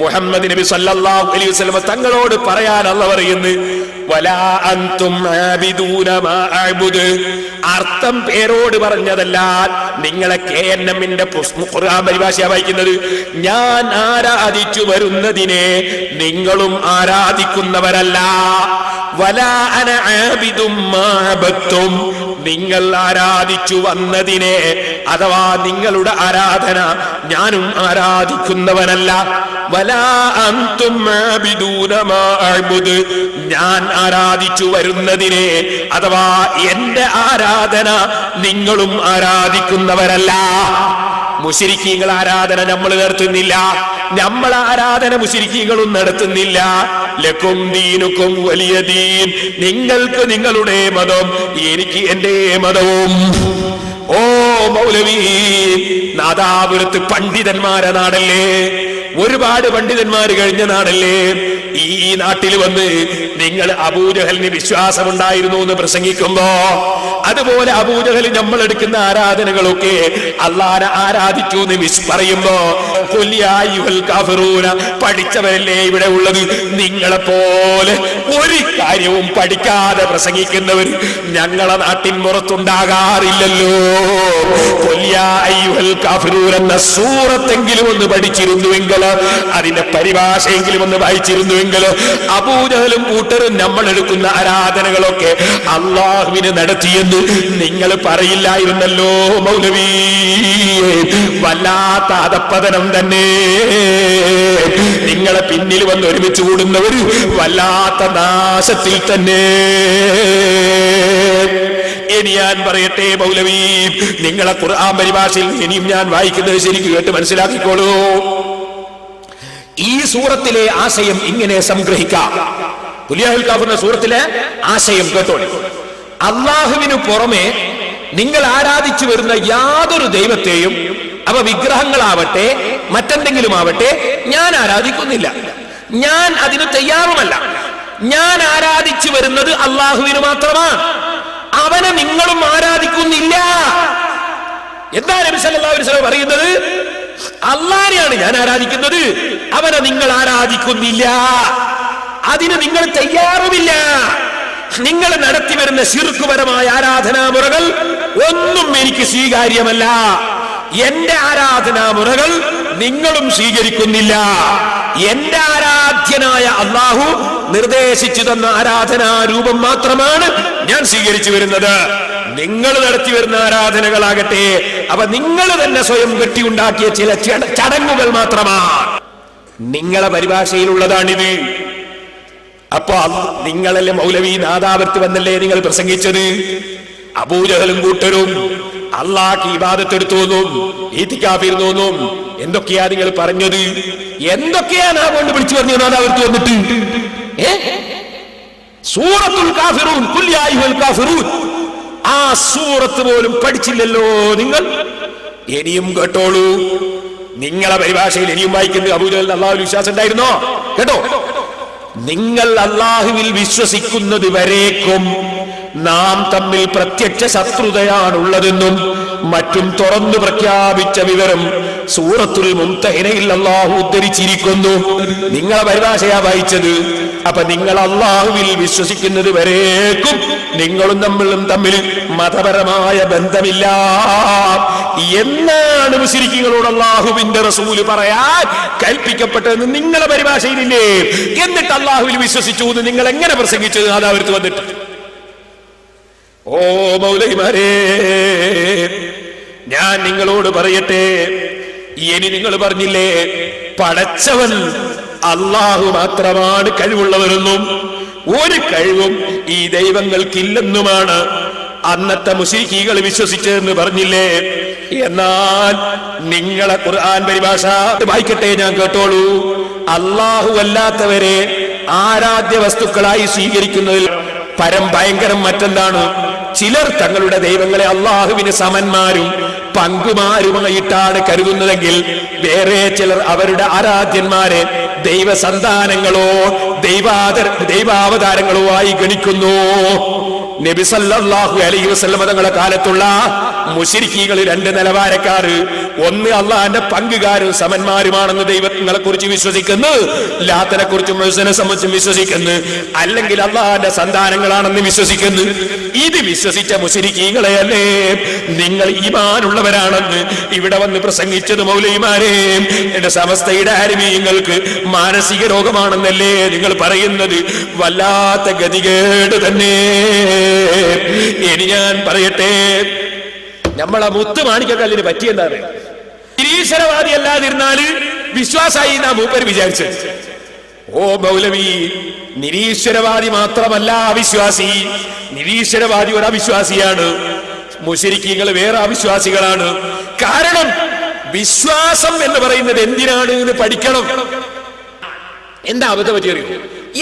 മുഹമ്മദ് നബി സല്ലല്ലാഹു അലൈഹി വസല്ലം തങ്ങളോട് പറയാൻ അല്ലാഹു പറയുന്നു, വലാ അൻതും ആബിദൂന മാ അഅ്ബുദു. അർത്ഥം പേരോട് പറഞ്ഞതല്ല. നിങ്ങളെ KNM-ന്റെ ഖുർആൻ പരിഭാഷ വായിക്കുന്നത്, ഞാൻ ആരാധിച്ചു വരുന്നതിനെ നിങ്ങളും ആരാധിക്കുന്നവരല്ല. വലാ അന ആബിദും മാ അബദ്തും. നിങ്ങൾ ആരാധിച്ചു വന്നതിനെ അഥവാ നിങ്ങളുടെ ആരാധന ഞാനും ആരാധിക്കുന്നവനല്ല. വലാ അൻതും ആബിദൂന മാ അഅ്ബുദു. ഞാൻ ആരാധിച്ചു വരുന്നതിനെ അഥവാ എന്റെ ആരാധന നിങ്ങളും ആരാധിക്കുന്നവരല്ല. മുശ്രിക്കീങ്ങൾ ആരാധന നമ്മൾ നടത്തുന്നില്ല, നമ്മൾ ആരാധന മുശ്രിക്കീങ്ങളും നടത്തുന്നില്ല. ലക്കും ദീനുക്കും വലിയ ദീൻ. നിങ്ങൾക്ക് നിങ്ങളുടെ മതം, എനിക്ക് എന്റെ മതവും. ഓ മൗലവി, നാദാപുരത്ത് പണ്ഡിതന്മാരെ നാടല്ലേ, ഒരുപാട് പണ്ഡിതന്മാര് കഴിഞ്ഞ നാടല്ലേ. ഈ നാട്ടിൽ വന്ന് നിങ്ങൾ അബൂജഹലിന് വിശ്വാസമുണ്ടായിരുന്നു എന്ന് പ്രസംഗിക്കുമ്പോ, അതുപോലെ അബൂജഹൽ നമ്മൾ എടുക്കുന്ന ആരാധനകളൊക്കെ അള്ളാഹനെ ആരാധിച്ചു എന്ന് പറയുമ്പോ, ഖുൽ യാ അയ്യുഹൽ കാഫിറൂന, പഠിച്ചവരല്ലേ ഇവിടെ ഉള്ളത്? നിങ്ങളെപ്പോലെ ഒരു കാര്യവും പഠിക്കാതെ പ്രസംഗിക്കുന്നവർ ഞങ്ങളെ നാട്ടിൻ പുറത്തുണ്ടാകാറില്ലല്ലോ. ഖുൽ യാ അയ്യുഹൽ കാഫിറൂന എന്ന സൂറത്തെങ്കിലും ഒന്ന് പഠിച്ചിരുന്നുവെങ്കിൽ, അതിന്റെ പരിഭാഷയെങ്കിലും ഒന്ന് വായിച്ചിരുന്നുവെങ്കിൽ, അബൂജഹലും കൂട്ടരും നമ്മൾ എടുക്കുന്ന ആരാധനകളൊക്കെ അള്ളാഹുവിന് നടത്തിയെന്ന് നിങ്ങൾ പറയില്ലായിരുന്നല്ലോ മൗലവി. വല്ലാത്ത അധപ്പതനം തന്നെ. നിങ്ങളെ പിന്നിൽ വന്ന് ഒരുമിച്ച് കൂടുന്നവർ വല്ലാത്ത നാശത്തിൽ തന്നെ. ഇനി ഞാൻ പറയട്ടെ മൗലവി, നിങ്ങളെ ഖുർആൻ പരിഭാഷയിൽ ഇനിയും ഞാൻ വായിക്കുന്നത് ശരിക്കും കേട്ട് മനസ്സിലാക്കിക്കോളൂ. ഈ സൂറത്തിലെ ആശയം ഇങ്ങനെ സംഗ്രഹിക്കാം. ഖുൽ യാ അയ്യുഹൽ കാഫിറൂൻ സൂറത്തിലെ ആശയം കേട്ടോളൂ. അള്ളാഹുവിനു പുറമെ നിങ്ങൾ ആരാധിച്ചു വരുന്ന യാതൊരു ദൈവത്തെയും, അവ വിഗ്രഹങ്ങളാവട്ടെ മറ്റെന്തെങ്കിലും ആവട്ടെ, ഞാൻ ആരാധിക്കുന്നില്ല. ഞാൻ അതിന് തയ്യാറുമല്ല. ഞാൻ ആരാധിച്ചു വരുന്നത് അള്ളാഹുവിന് മാത്രമാണ്. അവനെ നിങ്ങളും ആരാധിക്കുന്നില്ല. എന്താ നബി സല്ലല്ലാഹു അലൈഹി വസല്ലം പറയുന്നത്? അള്ളാഹനെയാണ് ഞാൻ ആരാധിക്കുന്നത്, അവനെ നിങ്ങൾ ആരാധിക്കുന്നില്ല. അതിന് നിങ്ങൾ തയ്യാറുമില്ല. നിങ്ങൾ നടത്തി വരുന്ന ശിർക്കുപരമായ ആരാധനാമുറകൾ ഒന്നും എനിക്ക് സ്വീകാര്യമല്ല. എന്റെ ആരാധനാമുറകൾ നിങ്ങളും സ്വീകരിക്കുന്നില്ല. എന്റെ ആരാധ്യനായ അള്ളാഹു നിർദ്ദേശിച്ചു തന്ന ആരാധനാരൂപം മാത്രമാണ് ഞാൻ സ്വീകരിച്ചു വരുന്നത്. നിങ്ങൾ നടത്തി വരുന്ന ആരാധനകളാകട്ടെ, അവ നിങ്ങൾ തന്നെ സ്വയം കെട്ടിയുണ്ടാക്കിയ ചില ചടങ്ങുകൾ മാത്രമാണ്. നിങ്ങളെ പരിഭാഷയിലുള്ളതാണിത്. അപ്പൊ നിങ്ങളല്ലേ മൗലവി നാദാപുരത്ത് വന്നല്ലേ നിങ്ങൾ പ്രസംഗിച്ചത്? അബൂജഹലും കൂട്ടരും അള്ളാഹ്ക്ക് ഇബാദത്ത് എടുത്തോന്നും ഈത്തിക്കാഫിരുന്നോന്നും എന്തൊക്കെയാ നിങ്ങൾ പറഞ്ഞത്? എന്തൊക്കെയാ നാ കൊണ്ട് വിളിച്ചു പറഞ്ഞു നാദാപുരത്ത് വന്നിട്ട്? സൂറത്തുൽ കാഫിറൂൻ, ഖുൽ യാ അയ്യുഹൽ കാഫിറൂൻ, ആ സൂറത്ത് പോലും പഠിച്ചില്ലല്ലോ നിങ്ങൾ. ഇനിയും കേട്ടോളൂ, നിങ്ങളെ പരിഭാഷയിൽ ഇനിയും വായിക്കുന്നത് അബൂജഹലിന് അള്ളാഹുവിൽ വിശ്വാസം ഉണ്ടായിരുന്നോ? കേട്ടോ, നിങ്ങൾ അള്ളാഹുവിൽ വിശ്വസിക്കുന്നത് വരേക്കും നാം തമ്മിൽ പ്രത്യക്ഷ ശത്രുതയാണുള്ളതെന്നും മറ്റും തുറന്നു പ്രഖ്യാപിച്ച വിവരം സൂറത്തുൽ മുംതഹിനയിൽ അള്ളാഹു ഉദ്ധരിച്ചിരിക്കുന്നു. നിങ്ങളെ പരിഭാഷയാ വായിച്ചത്. അപ്പൊ നിങ്ങൾ അള്ളാഹുവിൽ വിശ്വസിക്കുന്നത് വരേക്കും നിങ്ങളും തമ്മിൽ മതപരമായ ബന്ധമില്ല എന്നാണ് മുശ്രിക്കുകളോട് അള്ളാഹുവിന്റെ റസൂല് പറയാൻ കൽപ്പിക്കപ്പെട്ടതെന്ന് നിങ്ങളെ പരിഭാഷയിലില്ലേ? എന്നിട്ട് അള്ളാഹുവിൽ വിശ്വസിച്ചു എന്ന് നിങ്ങൾ എങ്ങനെ പ്രസംഗിച്ചത്? അത് അവർക്ക് വന്നിട്ട് ഓ മൗലവിമാരേ, ഞാൻ നിങ്ങളോട് പറയട്ടെ, ഇനി നിങ്ങൾ പറഞ്ഞില്ലേ പടച്ചവൻ അള്ളാഹു മാത്രമാണ് കഴിവുള്ളവരെന്നും ഒരു കഴിവും ഈ ദൈവങ്ങൾക്കില്ലെന്നുമാണ് അന്നത്തെ മുശ്രിക്കുകൾ വിശ്വസിച്ചതെന്ന് പറഞ്ഞില്ലേ? എന്നാൽ നിങ്ങളെ ഖുർആൻ പരിഭാഷ വായിക്കട്ടെ, ഞാൻ കേട്ടോളൂ. അള്ളാഹു അല്ലാത്തവരെ ആരാധ്യ വസ്തുക്കളായി സ്വീകരിക്കുന്നതിൽ പരം ഭയങ്കരം മറ്റെന്താണ്? ചിലർ തങ്ങളുടെ ദൈവങ്ങളെ അള്ളാഹുവിന് സമന്മാരും പങ്കുമാരുമായിട്ടാണ് കരുതുന്നതെങ്കിൽ വേറെ ചിലർ അവരുടെ ആരാധ്യന്മാരെ ദൈവസന്താനങ്ങളോ ദൈവാവതാരങ്ങളോ ആയി ഗണിക്കുന്നു. നബി സല്ലല്ലാഹു അലൈഹി വസല്ലം തങ്ങളുടെ കാലത്തുള്ള മുശ്രിക്കുകൾ രണ്ട് നിലവാരക്കാർ. ഒന്ന് അള്ളാഹിന്റെ പങ്കുകാരും സമന്മാരുമാണെന്ന് ദൈവങ്ങളെ കുറിച്ച് വിശ്വസിക്കുന്നു, ലാത്തനെ കുറിച്ചും മുഅ്സിനെ സംബന്ധിച്ചും വിശ്വസിക്കുന്നു, അല്ലെങ്കിൽ അള്ളാഹിന്റെ സന്താനങ്ങളാണെന്ന് വിശ്വസിക്കുന്നു. ഇത് വിശ്വസിച്ച മുശ്രിക്കുകളെയല്ലേ നിങ്ങൾ ഈമാനുള്ളവരാണെന്ന് ഇവിടെ വന്ന് പ്രസംഗിച്ചത്? മൗലവിമാരെ, എന്റെ സമസ്തയുടെ ആലിമീങ്ങൾക്ക് മാനസിക രോഗമാണെന്നല്ലേ നിങ്ങൾ പറയുന്നത്? വല്ലാത്ത ഗതികേട് തന്നെ. ഇനി ഞാൻ പറയട്ടെ, നമ്മളെ മുത്ത് മാണിക്കക്കല്ലിന് പറ്റിയെന്താണ്? നിരീശ്വരവാദി അല്ലാതിരുന്നാല് വിശ്വാസായി നാ മൂപ്പർ വിചാരിച്ചത്. ഓ മൗലവി, നിരീശ്വരവാദി മാത്രമല്ല അവിശ്വാസി. നിരീശ്വരവാദി ഒരു അവിശ്വാസിയാണ്, മുശ്രിക്കുകൾ വേറെ അവിശ്വാസികളാണ്. കാരണം വിശ്വാസം എന്ന് പറയുന്നത് എന്തിനാണ് എന്ന് പഠിക്കണം. എന്താ അബദ്ധം പറ്റിയത്?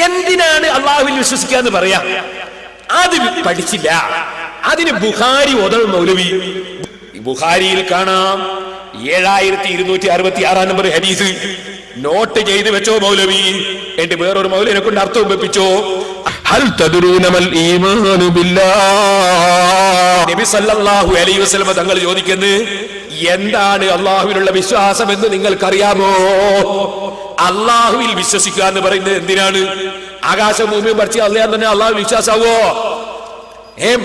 എന്തിനാണ് അള്ളാഹുവിൽ വിശ്വസിക്കുക എന്ന് പറയാ? അത് പഠിച്ചില്ല. അതിന് ബുഖാരി ഓതൽ മൗലവി. ബുഖാരിയിൽ കാണാം 7266 നമ്പർ ഹദീസ്. നോട്ട് ചെയ്ത് വെച്ചോ മൗലവി. എന്റെ വേറൊരു മൗലവിനെ കൊണ്ട് അർത്ഥം വെപ്പിച്ചോ. ഹൽ തദ്റൂന മൽ ഈമാനു ബില്ലാഹ്. നബി സല്ലല്ലാഹു അലൈഹി വസല്ലം തങ്ങൾ ചോദിക്കുന്നത്, എന്താണ് അള്ളാഹുവിലുള്ള വിശ്വാസം എന്ന് നിങ്ങൾക്കറിയാമോ? അള്ളാഹുവിൽ വിശ്വസിക്കുക എന്ന് പറയുന്നത് എന്തിനാണ്? ആകാശം ഭൂമിയും പഠിച്ച് അള്ളയാൻ തന്നെ അള്ളാഹുവിൽ വിശ്വാസാവോ?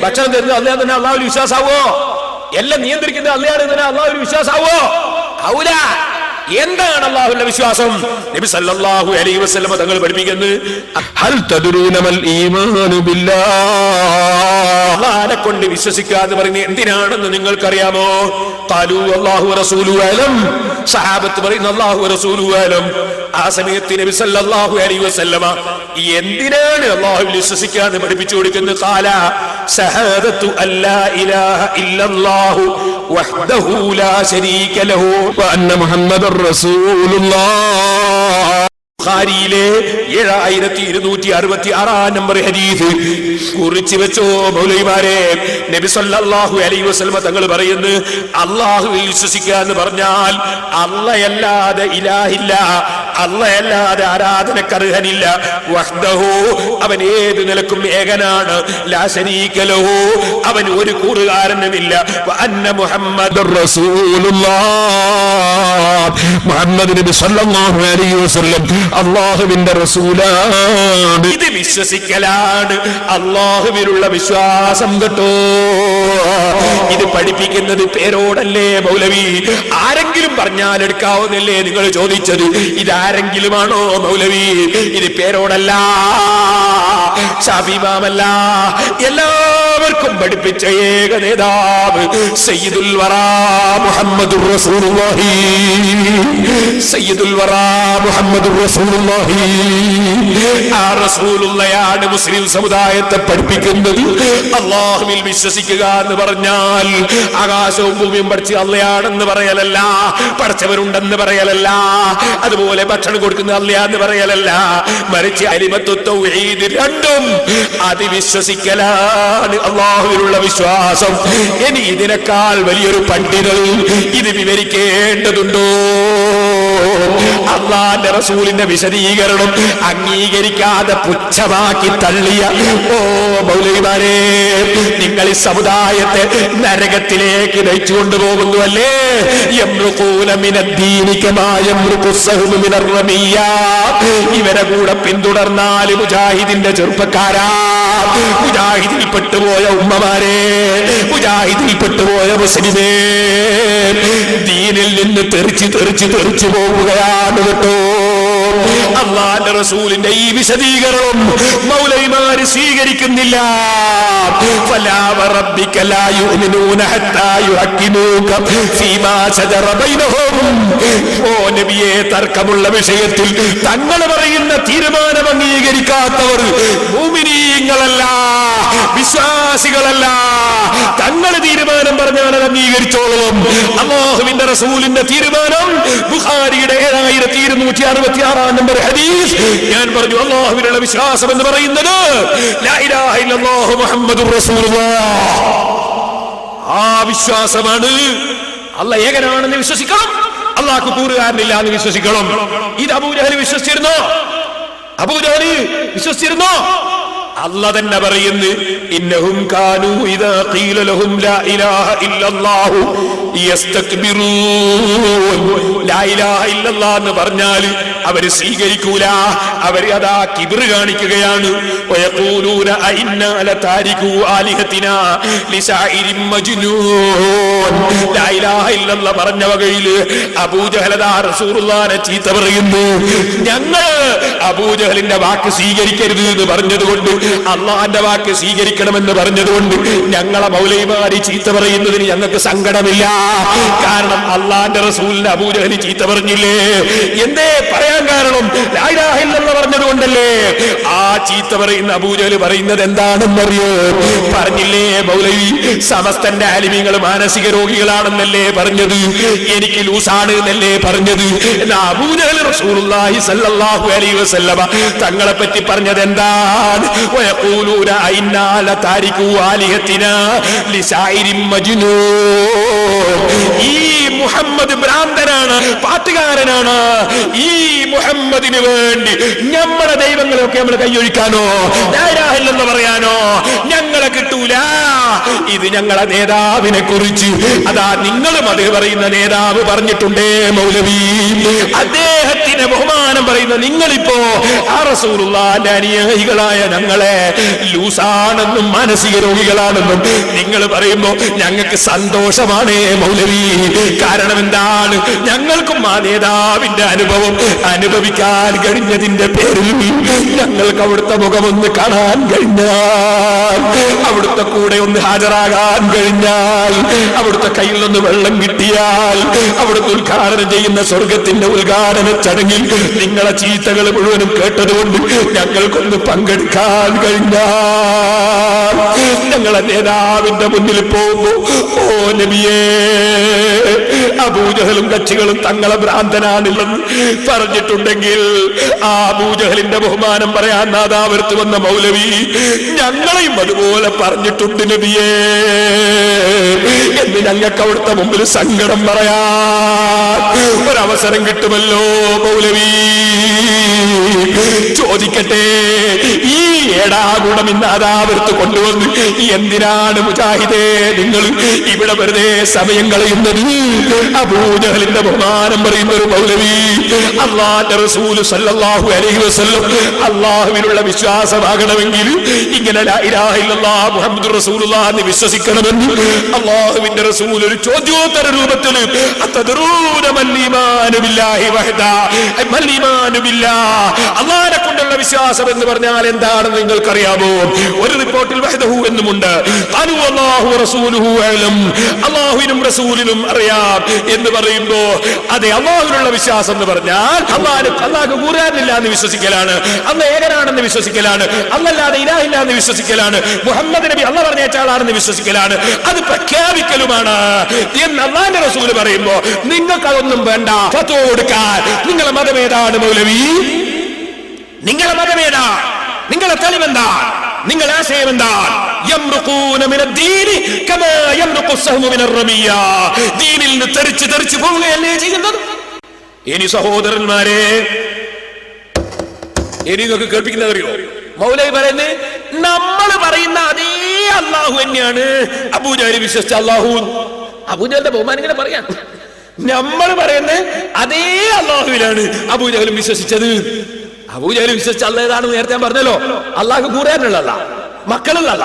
ഭക്ഷണം തരുന്നത് അള്ളയാൻ തന്നെ അള്ളാഹുവിൽ വിശ്വാസാവോ? എല്ലാം നിയന്ത്രിക്കുന്നത് അള്ളയാണ് തന്നെ അള്ളാഹുവിൽ വിശ്വാസാവോ? ഔല. എന്താണ് അള്ളാഹുവിന്റെ വിശ്വാസം? നബി സല്ലല്ലാഹു അലൈഹി വസല്ലം തങ്ങൾ പഠിപ്പിക്കുന്നത്, ഹൽ തദ്റൂന മൽ ഈമാനു ബില്ലാഹ്. അള്ളാഹനെ കൊണ്ട് വിശ്വസിക്കുക എന്ന് പറയുന്നത് എന്തിനാണെന്ന് നിങ്ങൾക്കറിയാമോ? ഖാലൂ അല്ലാഹു വറസൂലുഹു അലം. സഹാബത്ത് പറയുന്നു അല്ലാഹു വറസൂലുഹു അലം. ആ സമയത്ത് നബി സല്ലല്ലാഹു അലൈഹി വസല്ലമ എന്തിനാണ് അള്ളാഹുവിൽ വിശ്വസിക്കുക എന്ന് പഠിപ്പിച്ചു കൊടുക്കുന്നത്? ഖാല ശഹാദത്തു അല്ലാ ഇലാഹ ഇല്ലല്ലാഹു വഹ്ദഹു ലാ ശരീക ലഹു വ അന്ന മുഹമ്മദുർ റസൂലുള്ളാഹ്. ബുഖാരിയിലെ 7266 നമ്പർ ഹദീസ് കുറിച്ച് വെച്ചോ മൗലവിമാരെ. നബി സല്ലല്ലാഹു അലൈഹി വസല്ലം തങ്ങൾ പറയുന്നു, അല്ലാഹുവിൽ വിശ്വസിക്കുക എന്ന് പറഞ്ഞാൽ അല്ലാഹയല്ലാതെ ഇലാഹില്ല, അല്ലാഹയല്ലാതെ ആരാധനക്കർഹനില്ല. വഹ്ദഹു, അവൻ ഏത് നിലക്കും ഏകനാണ്. ലാ ശരീക ലഹു, അവൻ ഒരു കൂറുകാരനുമില്ല. വ അന്ന മുഹമ്മദുർ റസൂലുള്ളാഹ്. മുഹമ്മദ് നബി സല്ലല്ലാഹു അലൈഹി വസല്ലം അള്ളാഹുവിന്റെ റസൂലാണ്. ഇത് വിശ്വസിക്കലാണ് അള്ളാഹുവിലുള്ള വിശ്വാസം കേട്ടോ. ഇത് പഠിപ്പിക്കുന്നത് പേരോടല്ലേ മൗലവി? ആരെങ്കിലും പറഞ്ഞാൽ എടുക്കാവുന്നല്ലേ നിങ്ങൾ ചോദിച്ചത്? ഇതാരെങ്കിലുമാണോ മൗലവി? ഇത് പേരോടല്ല, ഷാഫിമാമല്ല, എല്ലാവർക്കും പഠിപ്പിച്ച ഏക നേതാവ് സയ്യിദുൽ വറാ മുഹമ്മദുർ റസൂലുള്ളാഹി. സയ്യിദുൽ വറാ മുഹമ്മദുർ റസൂലുള്ളാഹി. ആ റസൂലുള്ളയാണ് മുസ്ലിം സമുദായത്തെ പഠിപ്പിക്കുന്നത്. അല്ലാഹുവിൽ വിശ്വസിക്കുക എന്ന് പറഞ്ഞാൽ ആകാശവും ഭൂമിയും പഠിച്ച് അള്ളയാണെന്ന് പറയലല്ല, പഠിച്ചവരുണ്ടെന്ന് പറയലല്ല, അതുപോലെ ഭക്ഷണം കൊടുക്കുന്ന അള്ളയാന്ന് പറയലല്ല, മറിച്ച് അലിമത്തു തൗഹീദ് രണ്ടും അത് വിശ്വസിക്കലാണ് അള്ളാഹുവിലുള്ള വിശ്വാസം. ഇനി ഇതിനേക്കാൾ വലിയൊരു പണ്ഡിതൻ ഇത് വിവരിക്കേണ്ടതുണ്ടോ? അള്ളാന്റെ റസൂലിന്റെ വിശദീകരണം അംഗീകരിക്കാതെ പുച്ഛമാക്കി തള്ളിയ മൗലവിമാരെ, നിങ്ങൾ ഈ സമുദായത്തെ നരകത്തിലേക്ക് നയിച്ചുകൊണ്ടു പോകുന്നുവല്ലേ? ഇവരെ കൂടെ പിന്തുടർന്നാൽ മുജാഹിദിന്റെ ചെറുപ്പക്കാരാ, മുജാഹിദിൽ പെട്ടുപോയ ഉമ്മമാരെ, മുജാഹിദിൽ പെട്ടുപോയ മുസ്ലിമേ, ദീനിൽ നിന്ന് തെറിച്ചു പോവുകയാണ് കേട്ടോ. അല്ലാഹുവിന്റെ റസൂലിന്റെ ഈ വിശദീകരണം മൗലവിമാര് സ്വീകരിക്കുന്നില്ല. ഫലാ വറബ്ബിക ലാ യുഅ്മിനൂന ഹത്താ യുഹക്കിമൂക ഫീമാ ശജറ ബൈനഹും. ഓ നബിയെ, തർക്കമുള്ള വിഷയത്തിൽ തങ്ങൾ പറയുന്ന തീരുമാനം അംഗീകരിക്കാത്തവർ മുഅ്മിനീങ്ങളല്ല, വിശ്വാസികളല്ല. തങ്ങൾ തീരുമാനം പറഞ്ഞാൽ അത് അംഗീകരിച്ചോളും. അല്ലാഹുവിന്റെ റസൂലിന്റെ തീരുമാനം ബുഖാരിയുടെ 7266 നമ്പർ ഹദീസ്. ഞാൻ പറഞ്ഞു, അല്ലാഹുവിനുള്ള വിശ്വാസം എന്ന് പറയുന്നത് ലാ ഇലാഹ ഇല്ലല്ലാഹു മുഹമ്മദുർ റസൂലുള്ളാഹ്. ആ വിശ്വാസമാണ്. അല്ലാഹ് ഏകനാണെന്ന് വിശ്വസിക്കണം, അല്ലാഹു കൂറുകാരനില്ല എന്ന് വിശ്വസിക്കണം. ഇത് അബൂജഹൽ വിശ്വസിച്ചിരുന്നോ? അബൂജഹൽ വിശ്വസിച്ചിരുന്നോ? അല്ലാഹ് തന്നെ പറയുന്നു, ഇന്നഹും കാനൂ ഇദാ ഖീല ലഹും ലാ ഇലാഹ ഇല്ലല്ലാഹു യസ്തക്ബിറൂൻ. ലാ ഇലാഹ ഇല്ലല്ലാഹ് എന്ന് പറഞ്ഞാൽ അവര് സ്വീകരിക്കൂല, അവര് അതാ കിബ്ർ കാണിക്കുകയാണ്. വയഖൂലൂന അഇന്നാ ലതാരികു ആലിഹതിനാ ലിശാഇരിൻ മജ്നൂൻ. ലാ ഇലാഹ ഇല്ലല്ലാഹ് പറഞ്ഞ വകയിൽ അബൂജഹൽ റസൂലുള്ളാഹിനെ ചീത്ത പറയുന്നു. ഞങ്ങൾ അബൂജഹലിന്റെ വാക്ക് സ്വീകരിക്കരുത് എന്ന് പറഞ്ഞതുകൊണ്ട്, അള്ളാന്റെ വാക്ക് സ്വീകരിക്കണമെന്ന് പറഞ്ഞതുകൊണ്ട് ഞങ്ങളെ മൗലവിമാരി ചീത്ത പറയുന്നതിന് ഞങ്ങൾക്ക് സങ്കടമില്ല. കാരണം അള്ളാന്റെ റസൂലിന്റെ അബൂജഹൽ ചീത്ത പറഞ്ഞില്ലേ. എന്തേ പറയാൻ കാരണം? ലാ ഇലാഹ ഇല്ലല്ലാഹ് പറഞ്ഞതുകൊണ്ടല്ലേ. ആ ചീത്ത പറയുന്ന അബൂജഹൽ പറയുന്നത് എന്താണെന്നറിയോ? പറഞ്ഞില്ലേ, മൗലവി സമസ്തന്റെ ആലിമീങ്ങൾ മാനസിക രോഗികളാണെന്നല്ലേ പറഞ്ഞത്, എനിക്ക് ലൂസാണ് എന്നല്ലേ പറഞ്ഞത്. എന്നാ അബൂജഹൽ റസൂലുള്ളാഹി സ്വല്ലല്ലാഹു അലൈഹി വസല്ലമ തങ്ങളെ പറ്റി പറഞ്ഞത് എന്താണ്? വയഖൂലൂന അഇന്നാ ലതാരികു ആലിഹതിനാ ലിശാഇരിൻ മജ്നൂൻ. ഈ മുഹമ്മദ് ഭ്രാന്തനാണ്, പാട്ടുകാരനാണ്. ഈ മുഹമ്മദിന് വേണ്ടി നമ്മുടെ ദൈവങ്ങളെയൊക്കെ നമ്മൾ കൈയൊഴിക്കാനോ ലാ ഇലാഹ ഇല്ലല്ലാഹ് പറയാനോ ഞങ്ങളെ കിട്ടൂല. ഇത് ഞങ്ങളെ നേതാവിനെ കുറിച്ച് അതാ നിങ്ങളും അത് പറയുന്ന നേതാവ് പറഞ്ഞിട്ടുണ്ടേ മൗലവി. അദ്ദേഹത്തിന് ബഹുമാനം പറയുന്ന നിങ്ങളിപ്പോ ആ റസൂലുള്ളാഹിന്റെ അനുയായികളായ ഞങ്ങളെ ലൂസാണെന്നും മാനസിക രോഗികളാണെന്നും നിങ്ങൾ പറയുമ്പോ ഞങ്ങൾക്ക് സന്തോഷമാണ് മൗലവി. കാരണം എന്താണ്? ഞങ്ങൾക്കും ആ നേതാവിന്റെ അനുഭവം അനുഭവിക്കാൻ കഴിഞ്ഞതിന്റെ പേരിൽ ഞങ്ങൾക്ക് അവിടുത്തെ മുഖമൊന്ന് കാണാൻ കഴിഞ്ഞാൽ, അവിടുത്തെ കൂടെ ഒന്ന് ഹാജരാകാൻ കഴിഞ്ഞാൽ, അവിടുത്തെ കയ്യിൽ നിന്ന് വെള്ളം കിട്ടിയാൽ, അവിടുത്തെ ഉദ്ഘാടനം ചെയ്യുന്ന സ്വർഗത്തിന്റെ ഉദ്ഘാടന ചടങ്ങിൽ നിങ്ങളെ ചീത്തകൾ മുഴുവനും കേട്ടതുകൊണ്ട് ഞങ്ങൾക്കൊന്ന് പങ്കെടുക്കാൻ കഴിഞ്ഞാൽ, ഞങ്ങളെ നേതാവിന്റെ മുന്നിൽ പോകുമ്പോ ഓ നബിയേ, അബൂജഹലും കക്ഷികളും തങ്ങളെ ഭ്രാന്തനാണില്ലെന്ന് പറഞ്ഞിട്ടുണ്ടെങ്കിൽ ആ അബൂജഹലിന്റെ ബഹുമാനം പറയാൻ നാദാവരത്ത് വന്ന മൗലവി ഞങ്ങളെയും അതുപോലെ പറഞ്ഞിട്ടുണ്ട് നബിയേ എന്ന് ഞങ്ങൾക്ക് അവിടുത്തെ മുമ്പിൽ സങ്കടം പറയാൻ ഒരവസരം കിട്ടുമല്ലോ മൗലവി. ചോദിക്കട്ടെ, ഈ ഏടാകുടം ഇന്ന് നാദാവരത്ത് കൊണ്ടുവന്ന് എന്തിനാണ് മുജാഹിദേ നിങ്ങൾ ഇവിടെ വെറുതെ സമയം കളയുന്നത്? അബൂജഹലിന്റെ ബഹുമാനം പറയുന്ന ഒരു മൗലവി അല്ലാഹുവിന്റെ റസൂൽ സല്ലല്ലാഹു അലൈഹി വസല്ലം അല്ലാഹുവിനുള്ള വിശ്വാസമാകണമെങ്കിൽ ഇങ്ങനെ ലാ ഇലാഹ ഇല്ലല്ലാഹ് മുഹമ്മദുർ റസൂലുള്ളാഹി എന്ന് വിശ്വസിക്കണമെന്ന് അല്ലാഹുവിന്റെ റസൂൽ ഒരു ചോദ്യോത്തര രൂപത്തിൽ അതദറൂന മൽ ഈമാനു ബില്ലാഹി വഹദാ മൽ ഈമാനു ബില്ലാഹ് അല്ലാഹുവിനെ കൊണ്ടുള്ള വിശ്വാസം എന്ന് പറഞ്ഞാൽ എന്താണെന്ന് നിങ്ങൾക്കറിയാമോ? ഒരു റിപ്പോർട്ടിൽ വഹദഹു എന്നുമുണ്ട്. ഖാലു അല്ലാഹു റസൂലുഹു അലം, അല്ലാഹുവിനും റസൂലിനും അറിയാം എന്ന് പറയുമ്പോ അതെ, അല്ലാഹുവിനുള്ള വിശ്വാസം എന്ന് പറഞ്ഞാൽ അല്ലാഹു ഖുർആനില്ല എന്ന് വിശ്വസിക്കലാണ്, അല്ലാഹ് ഏകനാണെന്ന് വിശ്വസിക്കലാണ്, അല്ലാഹുവില്ലാതെ ഇലാഹില്ല എന്ന് വിശ്വസിക്കലാണ്, മുഹമ്മദ് നബി അല്ലാഹ് പറഞ്ഞ ആളാണെന്ന് വിശ്വസിക്കലാണ്, അത് പ്രഖ്യാപിക്കലുമാണ് എന്ന് അല്ലാഹുവിന്റെ റസൂൽ പറയുമ്പോ നിങ്ങൾക്ക് അതൊന്നും വേണ്ട. ഫത്വ കൊടുക്കാൻ നിങ്ങളെ മതമേതാണ് മൗലവി? നിങ്ങളെ മതമേതാ? നിങ്ങളെ തെളിവെന്താ? നിങ്ങളുടെ ആശയം എന്താ? ദീനിൽ നിന്ന് തെറിച്ച് പോവുകയല്ലേ ചെയ്യുന്നത്? ഇനി സഹോദരന്മാരെ, ഇനി നിങ്ങൾക്ക് കേൾപ്പിക്കുന്നതറിയോ? മൗലവി പറയുന്നത് നമ്മൾ പറയുന്ന അതേ അള്ളാഹു തന്നെയാണ് അബൂജഹൽ വിശ്വസിച്ച അള്ളാഹു. അബൂജഹലിന്റെ ബഹുമാനം ഇങ്ങനെ പറയാൻ, നമ്മൾ പറയുന്നത് അതേ അള്ളാഹുവിലാണ് അബൂജഹലും വിശ്വസിച്ചത്. അബൂജഹൽ വിശ്വസിച്ച അള്ളാഹ് ഏതാണെന്ന് നേരത്തെ ഞാൻ പറഞ്ഞല്ലോ. അള്ളാഹ് കൂറാനുള്ള അല്ല, മക്കളുള്ള അല്ല,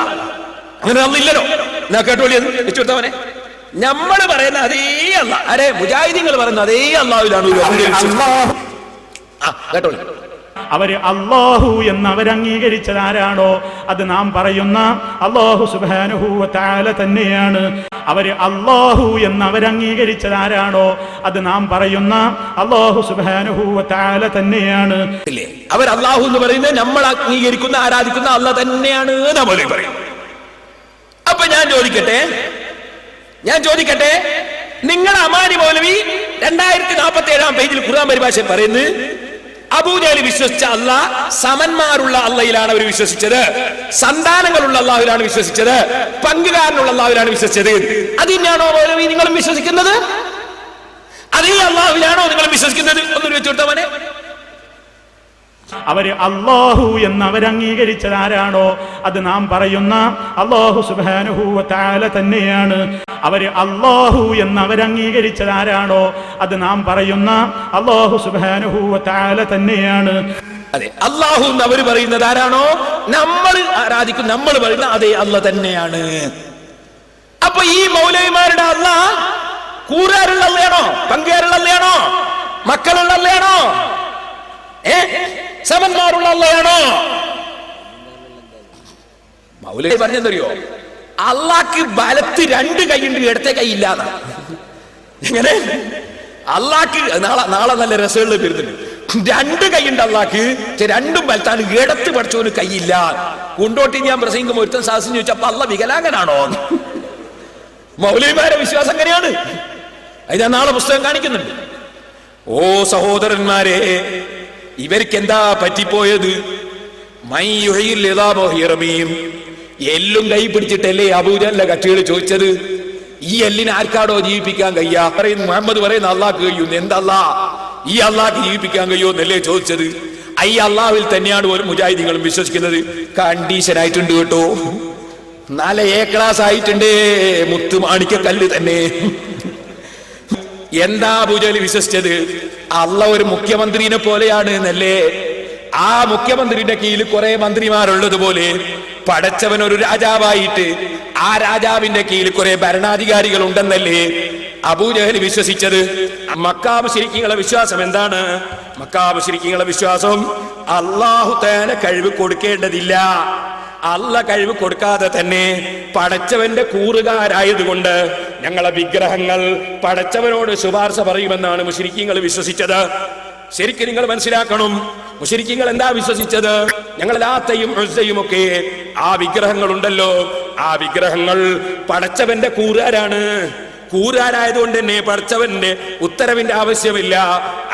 അങ്ങനെ അന്നില്ലല്ലോ. എന്നാ കേട്ടോളിയത് വെച്ചുകൊടുത്തവനെ. നമ്മൾ പറയുന്ന അതേ അള്ളാഹ്, അരെ മുജാഹിദീങ്ങൾ പറയുന്ന അതേ അള്ളാഹുവിലാണ് കേട്ടോളി. അവര് അല്ലാഹു എന്ന് അവരംഗീകരിച്ചതാരാണോ അത് നാം പറയുന്ന അല്ലാഹു സുബ്ഹാനഹു വ തആല തന്നെയാണ്. അവര് അല്ലാഹു എന്ന് അവരംഗീകരിച്ചതാരാണോ അത് നാം പറയുന്ന അല്ലാഹു സുബ്ഹാനഹു വ തആല തന്നെയാണ്. അവർ അല്ലാഹു എന്ന് പറയുന്നത് നമ്മൾ അംഗീകരിക്കുന്ന ആരാധിക്കുന്ന അല്ലാഹ് തന്നെയാണ് നമ്മൾ പറയും. അപ്പൊ ഞാൻ ചോദിക്കട്ടെ, നിങ്ങൾ അമാനി മൗലവി 2047 പേജിൽ ഖുർആൻ പരിഭാഷ പറയുന്നത് അബൂജഹൽ വിശ്വസിച്ച അല്ലാഹ് സമന്മാരുള്ള അള്ളയിലാണ് അവർ വിശ്വസിച്ചത്, സന്താനങ്ങളുള്ള അള്ളാഹുവിലാണ് വിശ്വസിച്ചത്, പങ്കുകാരനുള്ള അള്ളാഹുവിലാണ് വിശ്വസിച്ചത്. അതിനാണോ മൗലവി നിങ്ങളും വിശ്വസിക്കുന്നത്? അതേ അള്ളാഹുവിലാണോ നിങ്ങളും വിശ്വസിക്കുന്നത്? ഒന്നും വെച്ചുകൊടുത്തവനെ. അവര് അല്ലാഹു എന്ന് അവരംഗീകരിച്ചതാരാണോ അത് നാം പറയുന്ന അല്ലാഹു സുബ്ഹാനഹു വ തആല തന്നെയാണ്. അവര് അല്ലാഹു എന്ന് അവരംഗീകരിച്ചതാരാണോ അത് നാം പറയുന്ന അല്ലാഹു സുബ്ഹാനഹു വ തആല തന്നെയാണ്. അതെ, അല്ലാഹു എന്ന് അവർ പറയുന്നത് ആരാണോ നമ്മൾ ആരാധിക്കും, നമ്മൾ പറയുന്ന അതേ അല്ലാഹ് തന്നെയാണ്. അപ്പൊ ഈ മൗലവിമാരുടെ അല്ലാഹ് കൂറുകാരുള്ള അല്ലാഹയാണോ, പങ്കുകാരുള്ള അല്ലാഹയാണോ, മക്കളുള്ള അല്ലാഹയാണോ, സമന്മാരുള്ള അല്ലാഹയാണോ? മൗലവി പറഞ്ഞെന്തറിയോ? അള്ളാഹ്ക്ക് വലത്ത് 2 കൈയുണ്ട്, ഇടത്തെ കൈയില്ലാതെ. എങ്ങനെ? അള്ളാഹ്ക്ക് നാളെ നല്ല രസമുള്ള പേരുന്നുണ്ട്. 2 കൈയുണ്ട് അള്ളാഹ്ക്ക്, രണ്ടും വലത്താണ്, ഇടത്ത് പഠിച്ചവന് കൈയില്ല. കൊണ്ടോട്ടി ഞാൻ പ്രസംഗിക്കുമ്പോൾ ഒരുത്തൻ സാഹസം ചോദിച്ചപ്പോ അള്ളാഹ് വികലാംഗനാണോ? മൗലവിമാരെ വിശ്വാസം എങ്ങനെയാണ്? അത് ഞാൻ നാളെ പുസ്തകം കാണിക്കുന്നുണ്ട്. ഓ സഹോദരന്മാരെ, ഇവർക്ക് എന്താ പറ്റിപ്പോയത്? എല്ലും കൈ പിടിച്ചിട്ടല്ലേ അബൂജഹലിന്റെ കക്ഷികൾ ചോദിച്ചത്? ഈ എല്ലിനെ ആർക്കാടോ ജീവിപ്പിക്കാൻ കഴിയാ? പറയുന്നു മുഹമ്മദ് പറയുന്ന അള്ളാഹ്ക്ക് കഴിയുന്നു. എന്തല്ലാ ഈ അള്ളാഹ്ക്ക് ജീവിപ്പിക്കാൻ കഴിയോ എന്നല്ലേ ചോദിച്ചത്? ഈ അള്ളാഹുവിൽ തന്നെയാണ് ഒരു മുജാഹിദീങ്ങളും വിശ്വസിക്കുന്നത്. കണ്ടീഷൻ ആയിട്ടുണ്ട് കേട്ടോ, 4 A ക്ലാസ് ആയിട്ടുണ്ട്, മുത്തുമാണിക്കല്ല് തന്നെ. എന്താ അബൂജഹൽ വിശ്വസിച്ചത്? അള്ളാഹ് ഒരു മുഖ്യമന്ത്രിനെ പോലെയാണ് എന്നല്ലേ? ആ മുഖ്യമന്ത്രിയുടെ കീഴിൽ കുറെ മന്ത്രിമാരുള്ളതുപോലെ പടച്ചവൻ ഒരു രാജാവായിട്ട് ആ രാജാവിന്റെ കീഴിൽ കുറെ ഭരണാധികാരികൾ ഉണ്ടെന്നല്ലേ അബൂജഹൽ വിശ്വസിച്ചത്? മക്കാ മുശ്രിക്കീങ്ങളുടെ വിശ്വാസം എന്താണ്? മക്കാ മുശ്രിക്കീങ്ങളുടെ വിശ്വാസം അല്ലാഹു തആല കഴിവ് കൊടുക്കേണ്ടതില്ല, അല്ലാഹ് കഴിവ് കൊടുക്കാതെ തന്നെ പടച്ചവന്റെ കൂറുകാരായതുകൊണ്ട് ഞങ്ങളെ വിഗ്രഹങ്ങൾ പടച്ചവനോട് ശുപാർശ പറയുമെന്നാണ് മുശ്രിക്കീങ്ങൾ വിശ്വസിച്ചത്. ശരിക്കും നിങ്ങൾ മനസ്സിലാക്കണം, മുശ്രിക്കീങ്ങൾ എന്താ വിശ്വസിച്ചത്? ഞങ്ങൾ ലാത്തയും ഉസ്സയും ഒക്കെ ആ വിഗ്രഹങ്ങൾ ഉണ്ടല്ലോ, ആ വിഗ്രഹങ്ങൾ പടച്ചവന്റെ കൂറുകാരാണ്. കൂറുകാരായതുകൊണ്ട് തന്നെ പടച്ചവന്റെ ഉത്തരവിന്റെ ആവശ്യമില്ല,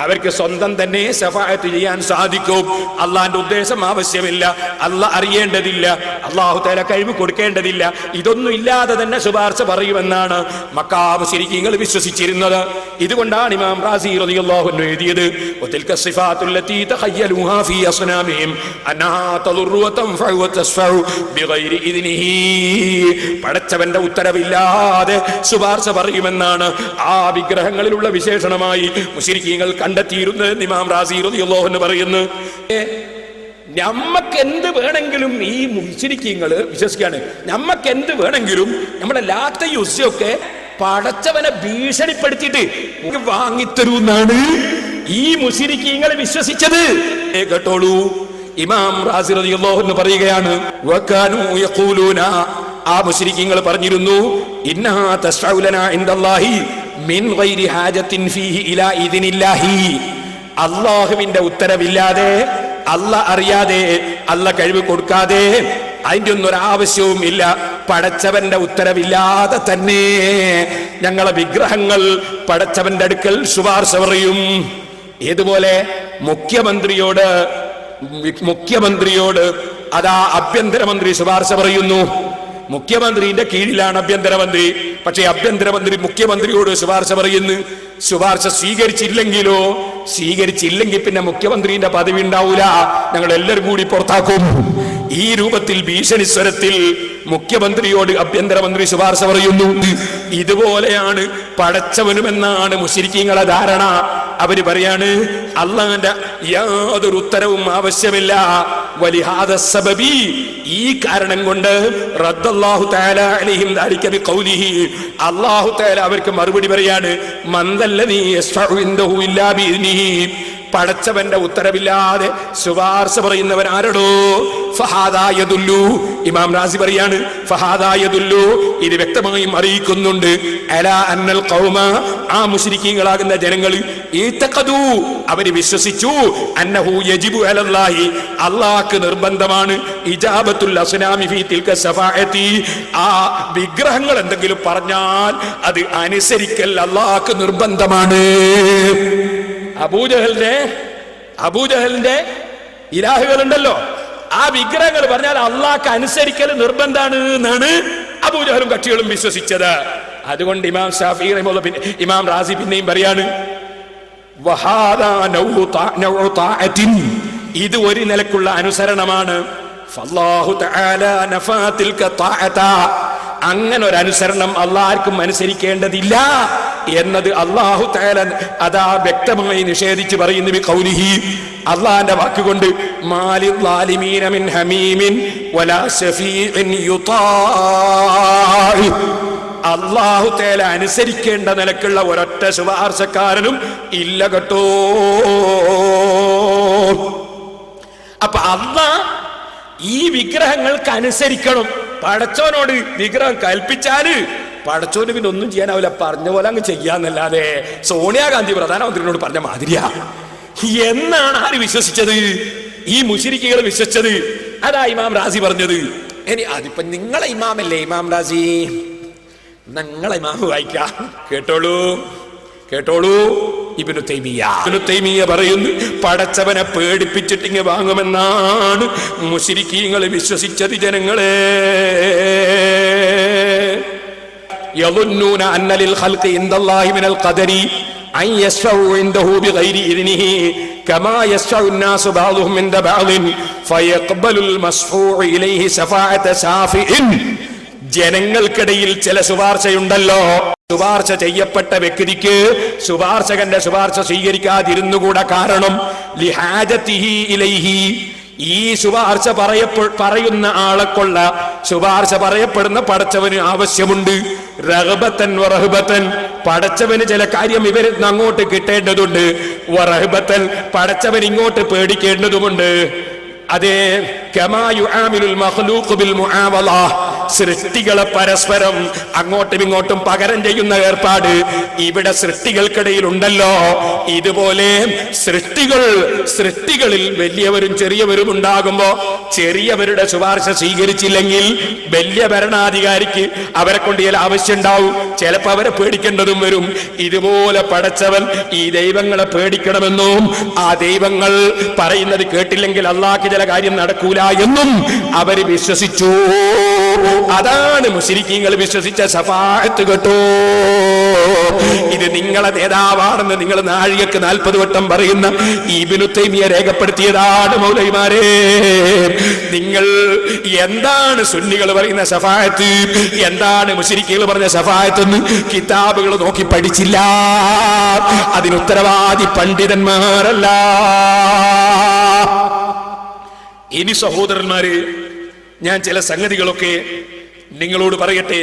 അവർക്ക് സ്വന്തം തന്നെ ശഫാഅത്ത് ചെയ്യാൻ സാധിക്കും. അള്ളാന്റെ ഉദ്ദേശം ആവശ്യമില്ല, അള്ളാഹ് അറിയേണ്ടതില്ല, അല്ലാഹു തആല കഴിവ് കൊടുക്കേണ്ടതില്ല. ഇതൊന്നും ഇല്ലാതെ തന്നെ ശുപാർശ പറയുമെന്നാണ് മക്കാ മുശ്രിക്കീങ്ങൾ വിശ്വസിച്ചിരുന്നത്. ഇതുകൊണ്ടാണ് ഇമാം റാസി റളിയല്ലാഹു അൻഹു എഴുതിയത് വതിൽക സിഫാത്തുല്ലതി തഖയ്യലുഹാ ഫീ അസ്നാമിഹിം അന്നഹാ തദുറു വതൻഫഉ വതസ്ഫഉ ബിഗൈരി ഇദ്നിഹി. പടച്ചവന്റെ ഉത്തരവില്ലാതെ ശുപാർശ പറയുമെന്നാണ് ആ വിഗ്രഹങ്ങളിലുള്ള വിശേഷണമായി മുശ്രിക്കീങ്ങൾ കണ്ടെത്തിയിരുന്നത് ഇമാം റാസി റളിയല്ലാഹു അൻഹു പറയുന്നു. നമ്മക്ക് എന്ത് വേണമെങ്കിലും ഈ മുശ്രിക്കീങ്ങൾ വിശ്വസിക്കാണ്, നമ്മക്ക് എന്ത് വേണമെങ്കിലും നമ്മുടെ ലാത്തയും ഉസ്സയൊക്കെ പടച്ചവനെ ഭീഷണിപ്പെടുത്തിയിട്ട് വാങ്ങിത്തരൂന്നാണ് ഈ മുശ്രിക്കീങ്ങൾ വിശ്വസിച്ചത്. കേട്ടോളൂ, ഇമാം റാസി റളിയല്ലാഹു അൻഹു പറയുകയാണ്, വകാനൂ യഖൂലൂന, ആ മുശ്രിക്കീങ്ങൾ പറഞ്ഞിരുന്നു, ഇന്നഹാ തസ്ഫഉ ലനാ ഇൻദല്ലാഹി മിൻ ഗൈരി ഹാജത്തിൻ ഫീഹി ഇലാ ഇദ്നില്ലാഹി. അല്ലാഹുവിന്റെ ഉത്തരവില്ലാതെ, അല്ലാഹ് അറിയാതെ, അല്ലാഹ് കഴിവ് കൊടുക്കാതെ, അതിന്റെ ഒന്നും ഒരാവശ്യവും ഇല്ല, പടച്ചവന്റെ ഉത്തരവില്ലാതെ തന്നെ ഞങ്ങളെ വിഗ്രഹങ്ങൾ പടച്ചവന്റെ അടുക്കൽ ശുപാർശ പറയും. ഏതുപോലെ മുഖ്യമന്ത്രിയോട് അതാ ആഭ്യന്തരമന്ത്രി ശുപാർശ പറയുന്നു. മുഖ്യമന്ത്രിയുടെ കീഴിലാണ് ആഭ്യന്തരമന്ത്രി, പക്ഷേ ആഭ്യന്തരമന്ത്രി മുഖ്യമന്ത്രിയോട് ശുപാർശ പറയുന്നു. ശുപാർശ സ്വീകരിച്ചില്ലെങ്കിലോ സ്വീകരിച്ചില്ലെങ്കിൽ പിന്നെ മുഖ്യമന്ത്രിന്റെ പദവി ഉണ്ടാവൂല, ഞങ്ങൾ എല്ലാവരും കൂടി പുറത്താക്കും. ഈ രൂപത്തിൽ ഭീഷണി സ്വരത്തിൽ മുഖ്യമന്ത്രിയോട് ആഭ്യന്തരമന്ത്രി ശുപാർശ പറയുന്നു. ഇതുപോലെയാണ് പടച്ചവനുമെന്നാണ് മുശ്രിക്കീങ്ങളെ ധാരണ. അവര് പറയാണ് അള്ളാന്റെ യാതൊരു ഉത്തരവും ആവശ്യമില്ല. വലിഹാദ സബബി, ഈ കാരണം കൊണ്ട് റദ്ദല്ലാഹു തആല അലൈഹിം ദാലിക ബിഖൗലിഹി, അല്ലാഹു തആല അവർക്ക് മറുപടി പറയാണ് മന്ദല്ലദീ യസ്ഫഉ ഇൻദഹു ഇല്ലാ ബിഇദ്നിഹി, പടച്ചവന്റെ ഉത്തരവില്ലാതെ ശുപാർശ പറയുന്നവൻ ആരടോ? ഫഹാദാ യദുല്ലു, ഇമാം റാസി പറയാണ് ഫഹാദാ യദുല്ലു, ഇത് വ്യക്തമായും അറിയിക്കുന്നുണ്ട് അലാ അന്നൽ ഖൗമ, ആ മുശ്രിക്കീങ്ങളാകുന്ന ജനങ്ങൾ ഇതഖദു, അവര് വിശ്വസിച്ചു അന്നഹു യജിബു അലല്ലാഹി, അല്ലാഹ്ക്ക് നിർബന്ധമാണ് ഇജാബത്തുൽ അസ്നാമി ഫീ തിൽക സഫാഅതി, ആ വിഗ്രഹങ്ങൾ എന്തെങ്കിലും പറഞ്ഞാൽ അത് അനുസരിക്കൽ അല്ലാഹ്ക്ക് നിർബന്ധമാണ്. അബൂജഹലിന്റെ ഇലാഹുകളുണ്ടല്ലോ, ആ വിഗ്രഹങ്ങൾ പറഞ്ഞാൽ അള്ളാഹ്ക്ക് അനുസരിക്കൽ നിർബന്ധാണ് എന്നാണ് അബൂജഹലും കക്ഷികളും വിശ്വസിച്ചത്. അതുകൊണ്ട് ഇമാം ഷാഫിഈ റഹിമഹുല്ലാഹ്, ഇമാം റാസി പിന്നെയും പറയാണ് വഹാദാ നൗഉ തആഅത്തിൻ, ഇത് ഒരു നിലക്കുള്ള അനുസരണമാണ്. ഫല്ലാഹു തആല നഫാ തിൽക തആഅത, അങ്ങനെ ഒരു അനുസരണം അള്ളാഹ്ക്കും അനുസരിക്കേണ്ടതില്ല എന്നത് അല്ലാഹു തആല അതാ വ്യക്തമായി നിഷേധിച്ച് പറയുന്നു. ബിഖൗലിഹി, അള്ളാഹുവിന്റെ വാക്കുകൊണ്ട് മാലിൽ ളാലിമീന മിൻ ഹമീമിൻ വലാ ശഫീഇൻ യുതാഅ, അല്ലാഹു തആല അനുസരിക്കേണ്ട നിലക്കുള്ള ഒരൊറ്റ ശുപാർശക്കാരനും ഇല്ല കേട്ടോ. അപ്പൊ അല്ലാഹ് ഈ വിഗ്രഹങ്ങൾക്ക് അനുസരിക്കണം. പടച്ചോനോട് വിഗ്രഹം കൽപ്പിച്ചാല് പടച്ചോന് പിന്നെ ഒന്നും ചെയ്യാനാവില്ല, പറഞ്ഞ പോലെ അങ്ങ് ചെയ്യാന്നല്ലാതെ. സോണിയാഗാന്ധി പ്രധാനമന്ത്രിയോട് പറഞ്ഞ മാതിരിയാ എന്നാണ് ആര് വിശ്വസിച്ചത്? ഈ മുശ്രിക്കുകൾ വിശ്വസിച്ചത്. അതാ ഇമാം റാസി പറഞ്ഞത്. ഇനി അതിപ്പോ നിങ്ങളെ ഇമാമല്ലേ ഇമാം റാസി, നിങ്ങളെ ഇമാമ് വായിക്കാം, കേട്ടോളൂ. ഇബ്നു തൈമിയ്യ പറയുന്നു പടച്ചവനെ പേടിപ്പിച്ചിട്ടിങ്ങ് വാങ്ങുമെന്നാണ് മുശ്രിക്കീങ്ങൾ വിശ്വസിച്ചത്. ജനങ്ങളെ യളുന്നൂന അന്ന ലിൽ ഖൽഖി ഇൻദല്ലാഹി മിനൽ ഖദരി അൻ യശ്ഫഉ ഇൻദഹു ബിഗൈരി ഇദ്നിഹി കമാ യശ്ഫഉ الناس ബഅദുഹും ഇൻദ ബഅദിൻ ഫയഖ്ബലുൽ മസ്ഫൂഉ ഇലൈഹി ശഫാഅത ശാഫിഇൻ. ജനങ്ങൾക്കിടയിൽ ചില ശുപാർശയുണ്ടല്ലോ, ശുപാർശ ചെയ്യപ്പെട്ട വ്യക്തിക്ക് ശുപാർശകന്റെ ശുപാർശ സ്വീകരിക്കാതിരുന്നുകൂടാ. കാരണം ലിഹാജതിഹി ഇലൈഹി, ഈ ശുപാർശ പറയുന്ന ആളെക്കൊള്ള ശുപാർശ പറയപ്പെടുന്ന പടച്ചവന് ആവശ്യമുണ്ട്. റഗ്ബത്തൻ വറഹ്ബത്തൻ, പടച്ചവന് ചില കാര്യം ഇവരിന്ന് അങ്ങോട്ട് കിട്ടേണ്ടതുണ്ട്. വറഹ്ബത്തൻ, പടച്ചവൻ ഇങ്ങോട്ട് പേടിക്കേണ്ടതുമുണ്ട്. അതേ കമാ യുആമിലുൽ മഖ്ലൂഖ് ബിൽ മുആവള, സൃഷ്ടികളെ പരസ്പരം അങ്ങോട്ടും ഇങ്ങോട്ടും പകരം ചെയ്യുന്ന ഏർപ്പാട് ഇവിടെ സൃഷ്ടികൾക്കിടയിൽ ഉണ്ടല്ലോ. ഇതുപോലെ സൃഷ്ടികളിൽ വലിയവരും ചെറിയവരും ഉണ്ടാകുമ്പോ ചെറിയവരുടെ ശുപാർശ സ്വീകരിച്ചില്ലെങ്കിൽ വലിയ ഭരണാധികാരിക്ക് അവരെ കൊണ്ട് ചില ആവശ്യം ഉണ്ടാവും, ചിലപ്പോ അവരെ പേടിക്കേണ്ടതും വരും. ഇതുപോലെ പടച്ചവൻ ഈ ദൈവങ്ങളെ പേടിക്കണമെന്നും ആ ദൈവങ്ങൾ പറയുന്നത് കേട്ടില്ലെങ്കിൽ അള്ളാഹ്ക്ക് ചില കാര്യം നടക്കൂല എന്നും അവര് വിശ്വസിച്ചു. അതാണ് മുശ്രിക്കീങ്ങൾ വിശ്വസിച്ച ശഫാഅത്ത് കേട്ടോ. ഇത് നിങ്ങളെ നേതാവാണെന്ന് നിങ്ങൾ നാഴികക്ക് 40 വട്ടം പറയുന്ന ഇബ്നു തൈമിയ്യ രേഖപ്പെടുത്തിയതാണ്. മൗലവിമാരെ, നിങ്ങൾ എന്താണ് സുന്നികൾ പറയുന്ന ശഫാഅത്ത്, എന്താണ് മുശ്രിക്കീകൾ പറഞ്ഞ ശഫാഅത്ത് എന്ന് കിതാബുകൾ നോക്കി പഠിച്ചില്ല. അതിന് ഉത്തരവാദി പണ്ഡിതന്മാരല്ല. ഇനി സഹോദരന്മാര്, ഞാൻ ചില സംഗതികളൊക്കെ നിങ്ങളോട് പറയട്ടെ.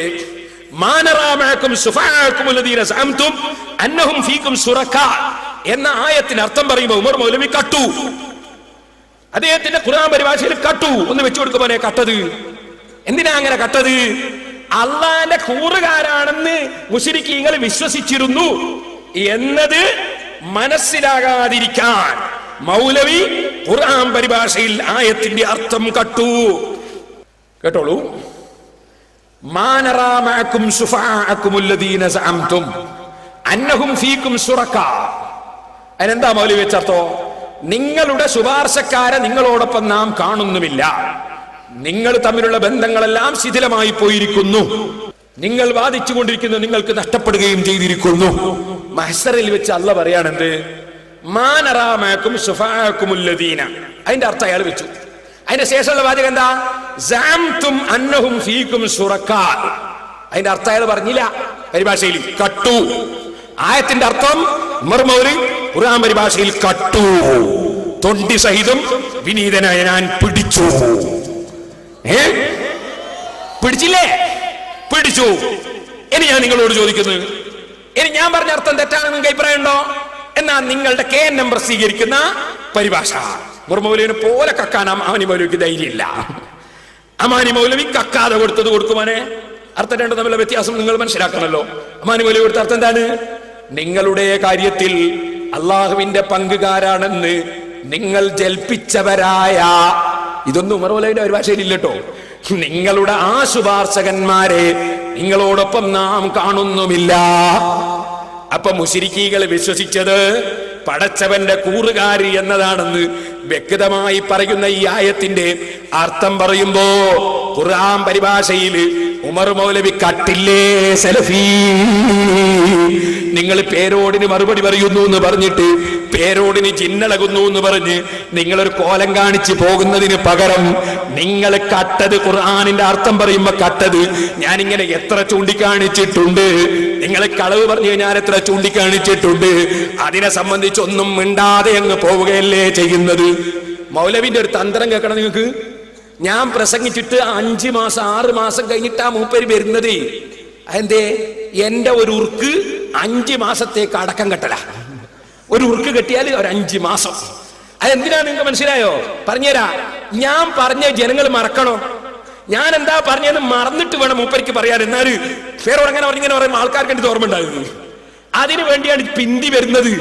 എന്ന ആയത്തിന് അർത്ഥം പറയുമ്പോൾ ഉമർ മൗലവി കട്ടു, അദ്ദേഹത്തിന്റെ ഖുർആൻ പരിഭാഷയിൽ കട്ടു. ഒന്ന് വെച്ചു കൊടുക്കുമ്പോനെ കട്ടത് എന്തിനാ അങ്ങനെ കട്ടത്? അള്ളാന്റെ കൂറുകാരാണെന്ന് മുശ്രിക്കീങ്ങൾ വിശ്വസിച്ചിരുന്നു എന്നത് മനസ്സിലാകാതിരിക്കാൻ മൗലവി ഖുർആൻ പരിഭാഷയിൽ ആയത്തിന്റെ അർത്ഥം കട്ടു. കേട്ടോളൂ. മാനറാമഅകും ശുഫാഅകും അല്ലദീന സഅംതും അന്നഹും ഫീകും ശുറകാ. അതിനെന്താ മൗലവി വെച്ചർത്ഥോ? നിങ്ങളുടെ ശുപാർശക്കാരെ നിങ്ങളോടൊപ്പം നാം കാണുന്നുമില്ല, നിങ്ങൾ തമ്മിലുള്ള ബന്ധങ്ങളെല്ലാം ശിഥിലമായി പോയിരിക്കുന്നു, നിങ്ങൾ വാദിച്ചുകൊണ്ടിരിക്കുന്നു, നിങ്ങൾക്ക് നഷ്ടപ്പെടുകയും ചെയ്തിരിക്കുന്നു. മഹ്ശറിൽ വെച്ച് അല്ലാഹ് പറയാണെന്ത്? മാനറാമാക്കും സുഫാക്കുമുല്ലദീന. അതിന്റെ അർത്ഥം അയാൾ വെച്ചു. അതിന്റെ ശേഷമുള്ള വാചകം എന്താ? സഅംതും അന്നഹും ഫീകും ശുറക്കാ. അതിന്റെ അർത്ഥം അയാൾ പറഞ്ഞില്ല പരിഭാഷയിൽ, കട്ടു. ആയത്തിന്റെ അർത്ഥം ഉമർ മൗലവി ഖുർആൻ പരിഭാഷയിൽ കട്ടു. തൊണ്ടി സഹിതം വിനീതനായ ഞാൻ പിടിച്ചു. പിടിച്ചില്ലേ? പിടിച്ചു. ഇനി ഞാൻ നിങ്ങളോട് ചോദിക്കുന്നു, ഇനി ഞാൻ പറഞ്ഞ അർത്ഥം തെറ്റാണെന്ന് നിങ്ങൾക്ക് അഭിപ്രായം ഉണ്ടോ? എന്നാ നിങ്ങളുടെ KN നമ്പർ സ്വീകരിക്കുന്ന പരിഭാഷ. ഉമർ മൗലവിനെ പോലെ കക്കാൻ അമാനി മൗലവിക്ക് ധൈര്യമില്ല. അമാനി മൗലവി കക്കാതെ കൊടുത്തത് കൊടുക്കുവാനെ. അർത്ഥം രണ്ടും തമ്മിലുള്ള വ്യത്യാസം നിങ്ങൾ മനസ്സിലാക്കണമല്ലോ. അമാനി മൗലവി കൊടുത്ത അർത്ഥം എന്താണ്? നിങ്ങളുടെ കാര്യത്തിൽ അള്ളാഹുവിന്റെ പങ്കുകാരാണെന്ന് നിങ്ങൾ ജൽപ്പിച്ചവരായ, ഇതൊന്നും ഉമർ മൗലവിന്റെ പരിഭാഷയിലില്ലട്ടോ, നിങ്ങളുടെ ആ ശുപാർശകന്മാരെ നിങ്ങളോടൊപ്പം നാം കാണുന്നുമില്ല. അപ്പൊ മുശ്രിക്കീകൾ വിശ്വസിച്ചത് പടച്ചവന്റെ കൂറുകാരി എന്നതാണെന്ന് വ്യക്തമായി പറയുന്ന ഈ ആയത്തിന്റെ അർത്ഥം പറയുമ്പോ ഖുർആൻ പരിഭാഷയിൽ ഉമർ മൗലവി കട്ടില്ലേ സലഫി, നിങ്ങൾ പേരോടിന് മറുപടി പറയുന്നു എന്ന് പറഞ്ഞിട്ട് പേരോടിന് ചിന്നളകുന്നു എന്ന് പറഞ്ഞ് നിങ്ങളൊരു കോലം കാണിച്ച് പോകുന്നതിന് പകരം നിങ്ങൾ കട്ടത്, ഖുർആനിന്റെ അർത്ഥം പറയുമ്പോ കട്ടത് ഞാനിങ്ങനെ എത്ര ചൂണ്ടിക്കാണിച്ചിട്ടുണ്ട്, നിങ്ങൾ കളവ് പറഞ്ഞ് ഞാൻ എത്ര ചൂണ്ടിക്കാണിച്ചിട്ടുണ്ട്, അതിനെ സംബന്ധിച്ചൊന്നും മിണ്ടാതെ അങ്ങ് പോവുകയല്ലേ ചെയ്യുന്നത്. മൗലവിന്റെ ഒരു തന്ത്രം കേൾക്കണം നിങ്ങൾക്ക്. ഞാൻ പ്രസംഗിച്ചിട്ട് 5 മാസം 6 മാസം കഴിഞ്ഞിട്ടാ മൂപ്പര് വരുന്നത്. അതെന്തേ? എന്റെ ഒരു ഉർക്ക് 5 മാസത്തേക്ക് അടക്കം കെട്ടല. ഒരു ഉർക്ക് കെട്ടിയാൽ ഒരു 5 മാസം. അതെന്തിനാ നിങ്ങൾക്ക് മനസ്സിലായോ? പറഞ്ഞുതരാ. ഞാൻ പറഞ്ഞ ജനങ്ങൾ മറക്കണോ? ഞാൻ എന്താ പറഞ്ഞതെന്ന് മറന്നിട്ട് വേണം മൂപ്പരിക്ക് പറയാൻ. എന്നാല് ഫേറോട് അങ്ങനെ പറഞ്ഞിങ്ങനെ പറയുമ്പോൾ ആൾക്കാർക്ക് എനിക്ക് ഓർമ്മ ഉണ്ടായിരുന്നു. അതിനു വേണ്ടിയാണ് പിന്തി വരുന്നത്.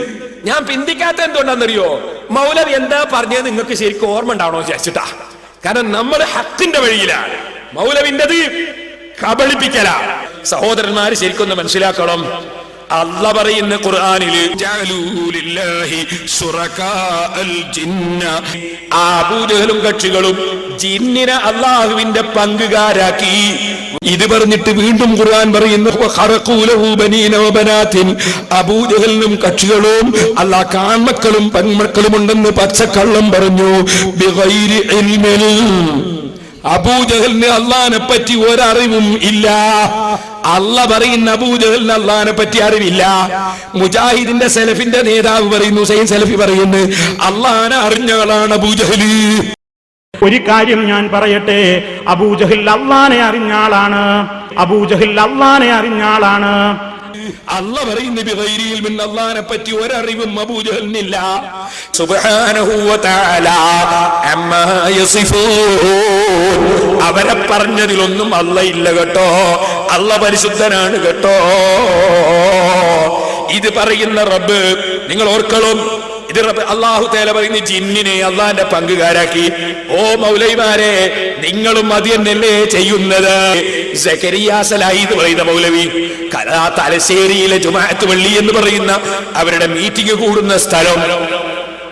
ഞാൻ പിന്തിക്കാത്ത എന്തുകൊണ്ടാണെന്നറിയോ? മൗലവി എന്താ പറഞ്ഞത് നിങ്ങൾക്ക് ശരിക്കും ഓർമ്മ ഉണ്ടാവണോ വിചാരിച്ചിട്ടാ. കാരണം നമ്മൾ ഹക്കിന്റെ വഴിയിലാണ്. മൗലവിന്റെത് കബളിപ്പിക്കല. സഹോദരന്മാര് ശരിക്കൊന്ന് മനസ്സിലാക്കണം. അല്ല പറയുന്ന ഖുർആനില് അബൂജഹലും കക്ഷികളും ജിന്നിനെ അള്ളാഹുവിന്റെ പങ്കുകാരാക്കി. ഇത് പറഞ്ഞിട്ട് വീണ്ടും ഖുർആൻ പറയുന്നു അബൂജഹലിനും കക്ഷികളും അല്ലാഹ് കാൺമക്കളും പെൺമക്കളും ഉണ്ടെന്ന് പച്ചക്കള്ളം പറഞ്ഞു. ബിഗൈരി ഇൽമിൻ. അബൂജഹലിന് അള്ളാഹിനെ പറ്റി ഒരറിവും ഇല്ല. അല്ല പറയുന്ന അബൂജഹലിന് അള്ളാഹിനെ പറ്റി അറിവില്ല. മുജാഹിദിന്റെ സലഫിന്റെ നേതാവ് പറയുന്നു, ഹുസൈൻ സലഫി പറയുന്നു, അള്ളാഹിനെ അറിഞ്ഞാളാണ് അബൂജഹല്. ഒരു കാര്യം ഞാൻ പറയട്ടെ, അബൂജഹൽ അള്ളാഹിനെ അറിഞ്ഞാളാണ്. അബൂജഹൽ അള്ളാഹിനെ അറിഞ്ഞാളാണ്. അല്ല പറയുന്ന ബിഗൈരി ഇൽമിൻ, അല്ലാഹനെ പറ്റി ഒരറിവും അബൂജഹലിനില്ല. സുബ്ഹാനഹു വ തആല അമ്മാ യസിഫൂൻ. അവരെ പറഞ്ഞതിലൊന്നും അല്ല ഇല്ല കേട്ടോ. അല്ല പരിശുദ്ധനാണ് കേട്ടോ. ഇത് പറയുന്ന റബ്ബ് നിങ്ങൾ ഓർക്കണം. ഇത് റബ്ബ് അല്ലാഹു തആല പറയുന്ന ജിന്നിനെ അള്ളാഹിന്റെ പങ്കുകാരാക്കി. ഓ മൗലവിമാരെ, നിങ്ങളും അത് തന്നെയല്ലേ ചെയ്യുന്നത്? സക്കരിയ സലാഹി എന്ന് പറയുന്ന മൗലവി തലശ്ശേരിയിലെ ജുമാഅത്ത് പള്ളി എന്ന് പറയുന്ന അവരുടെ മീറ്റിംഗ് കൂടുന്ന സ്ഥലം.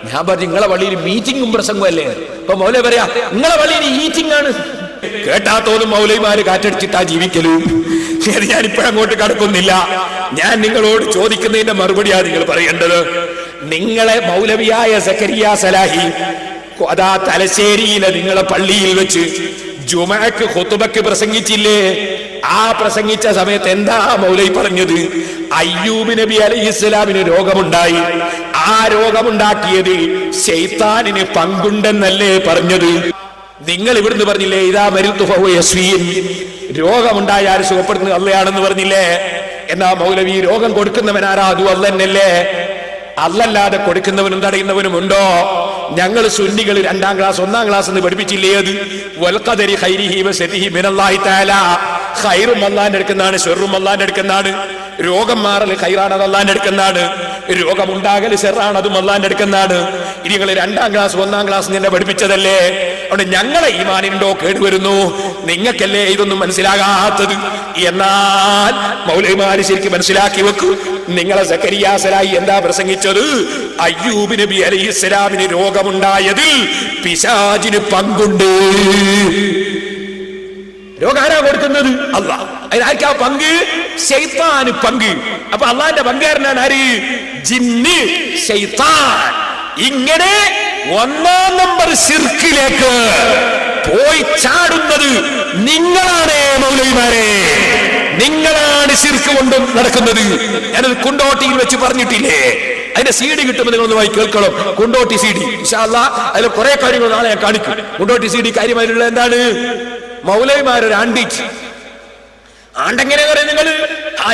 ഞാൻ പറഞ്ഞു, നിങ്ങളെ പള്ളിയിൽ മീറ്റിംഗും പ്രസംഗവും അല്ലേ? അപ്പൊ മൗലവി പറയാ, നിങ്ങളെ പള്ളിയിൽ ഈറ്റിംഗ് ആണ്. കേട്ടാത്തോന്നും മൗലവിമാര് കാറ്റടിച്ചിട്ടാ ജീവിക്കലും. ഞാനിപ്പോഴങ്ങോട്ട് കടക്കുന്നില്ല. ഞാൻ നിങ്ങളോട് ചോദിക്കുന്നതിന്റെ മറുപടിയാണ് നിങ്ങൾ പറയേണ്ടത്. നിങ്ങളെ മൗലവിയായ സക്കരിയ സലാഹി അതാ തലശ്ശേരിയിലെ നിങ്ങളെ പള്ളിയിൽ വെച്ച് ജുമഅക്ക് ഖുതുബക്ക് പ്രസംഗിച്ചില്ലേ? ആ പ്രസംഗിച്ച സമയത്ത് എന്താ മൗലവി പറഞ്ഞത്? അയ്യൂബ് നബി അലൈഹിസ്സലാമിന് രോഗമുണ്ടായി. ആ രോഗമുണ്ടാക്കിയത് ശൈത്താനിന് പങ്കുണ്ടെന്നല്ലേ പറഞ്ഞത്? നിങ്ങൾ ഇവിടുന്ന് പറഞ്ഞില്ലേ, ഇതാ മരിത്തു ഫഹുവ യസ്വീൻ, രോഗമുണ്ടായ ആര് സുഖപ്പെടുന്നത് അള്ളയാണെന്ന് പറഞ്ഞില്ലേ? എന്നാ മൗലവി രോഗം കൊടുക്കുന്നവനാരാ? അതും അല്ല തന്നെയല്ലേ? അല്ലല്ലാതെ കൊടുക്കുന്നവനും തടയുന്നവനും ഉണ്ടോ? ഞങ്ങൾ സുന്നികൾ 2ാം ക്ലാസ് 1ാം ക്ലാസ് എന്ന് പഠിപ്പിച്ചില്ലേ? അത് വൽഖദരി ഖൈരിഹി വശരിഹി മിനല്ലാഹി തആല. ഖൈറും അല്ലാഹുവിന്റെ അടുക്കലാണ്, ശർറും അല്ലാഹുവിന്റെ അടുക്കലാണ്. രോഗം മാറൽ ഖൈറാണ്, അത് അല്ലാഹുവിന്റെ അടുക്കലാണ്. രോഗമുണ്ടാകൽ ശർറാണ്, അതും അല്ലാഹുവിന്റെ അടുക്കലാണ്. ഇനി നിങ്ങൾ 2ാം ക്ലാസ് 1ാം ക്ലാസ് തന്നെ പഠിപ്പിച്ചതല്ലേ? അതുകൊണ്ട് ഞങ്ങളെ ഈമാനിനുണ്ടോ കേടുവരുന്നു? നിങ്ങൾക്കല്ലേ ഇതൊന്നും മനസ്സിലാകാത്തത്? എന്നാൽ മൗലവിമാര് ശരിക്കും മനസ്സിലാക്കി വെക്കൂ. നിങ്ങളെ സക്കരിയ സലാഹി എന്താ പ്രസംഗിച്ചത്? അയ്യൂബ് നബി അലൈഹിസ്സലാമിന് രോഗമുണ്ടായതിൽ പിശാചിന് പങ്കുണ്ട്. രോഗം ആരാ കൊടുക്കുന്നത്? അല്ലാഹ്. അതിനാർക്കാ പങ്ക്? ശൈത്താന് പങ്ക്. അപ്പൊ അള്ളാഹിന്റെ പങ്കുകാരനാണ് ആര്? ജിന്ന്, ശൈത്താൻ, ഇങ്ങനെ ഒന്നാം നമ്പർ ശിർക്കിലേക്ക് പോയി ചാടുന്നത് നിങ്ങളാണ് മൗലവിമാരെ. നിങ്ങളാണ് ശിർക്ക് കൊണ്ട് നടക്കുന്നത്. ഞാനത് കുണ്ടോട്ടിയിൽ വെച്ച് പറഞ്ഞിട്ടില്ലേ? അതിന്റെ CD കിട്ടുമ്പോൾ നിങ്ങൾ ഒന്ന് കേൾക്കണം. കുണ്ടോട്ടി CD ഇൻഷാ അല്ലാഹ് അതിൽ കുറെ കാര്യങ്ങൾ നാളെ ഞാൻ കാണിക്കും. കുണ്ടോട്ടി CD കാര്യമായിട്ടുള്ള എന്താണ്? മൗലവിമാരൊരു ആണ്ടെങ്ങനെ പറയാം നിങ്ങൾ?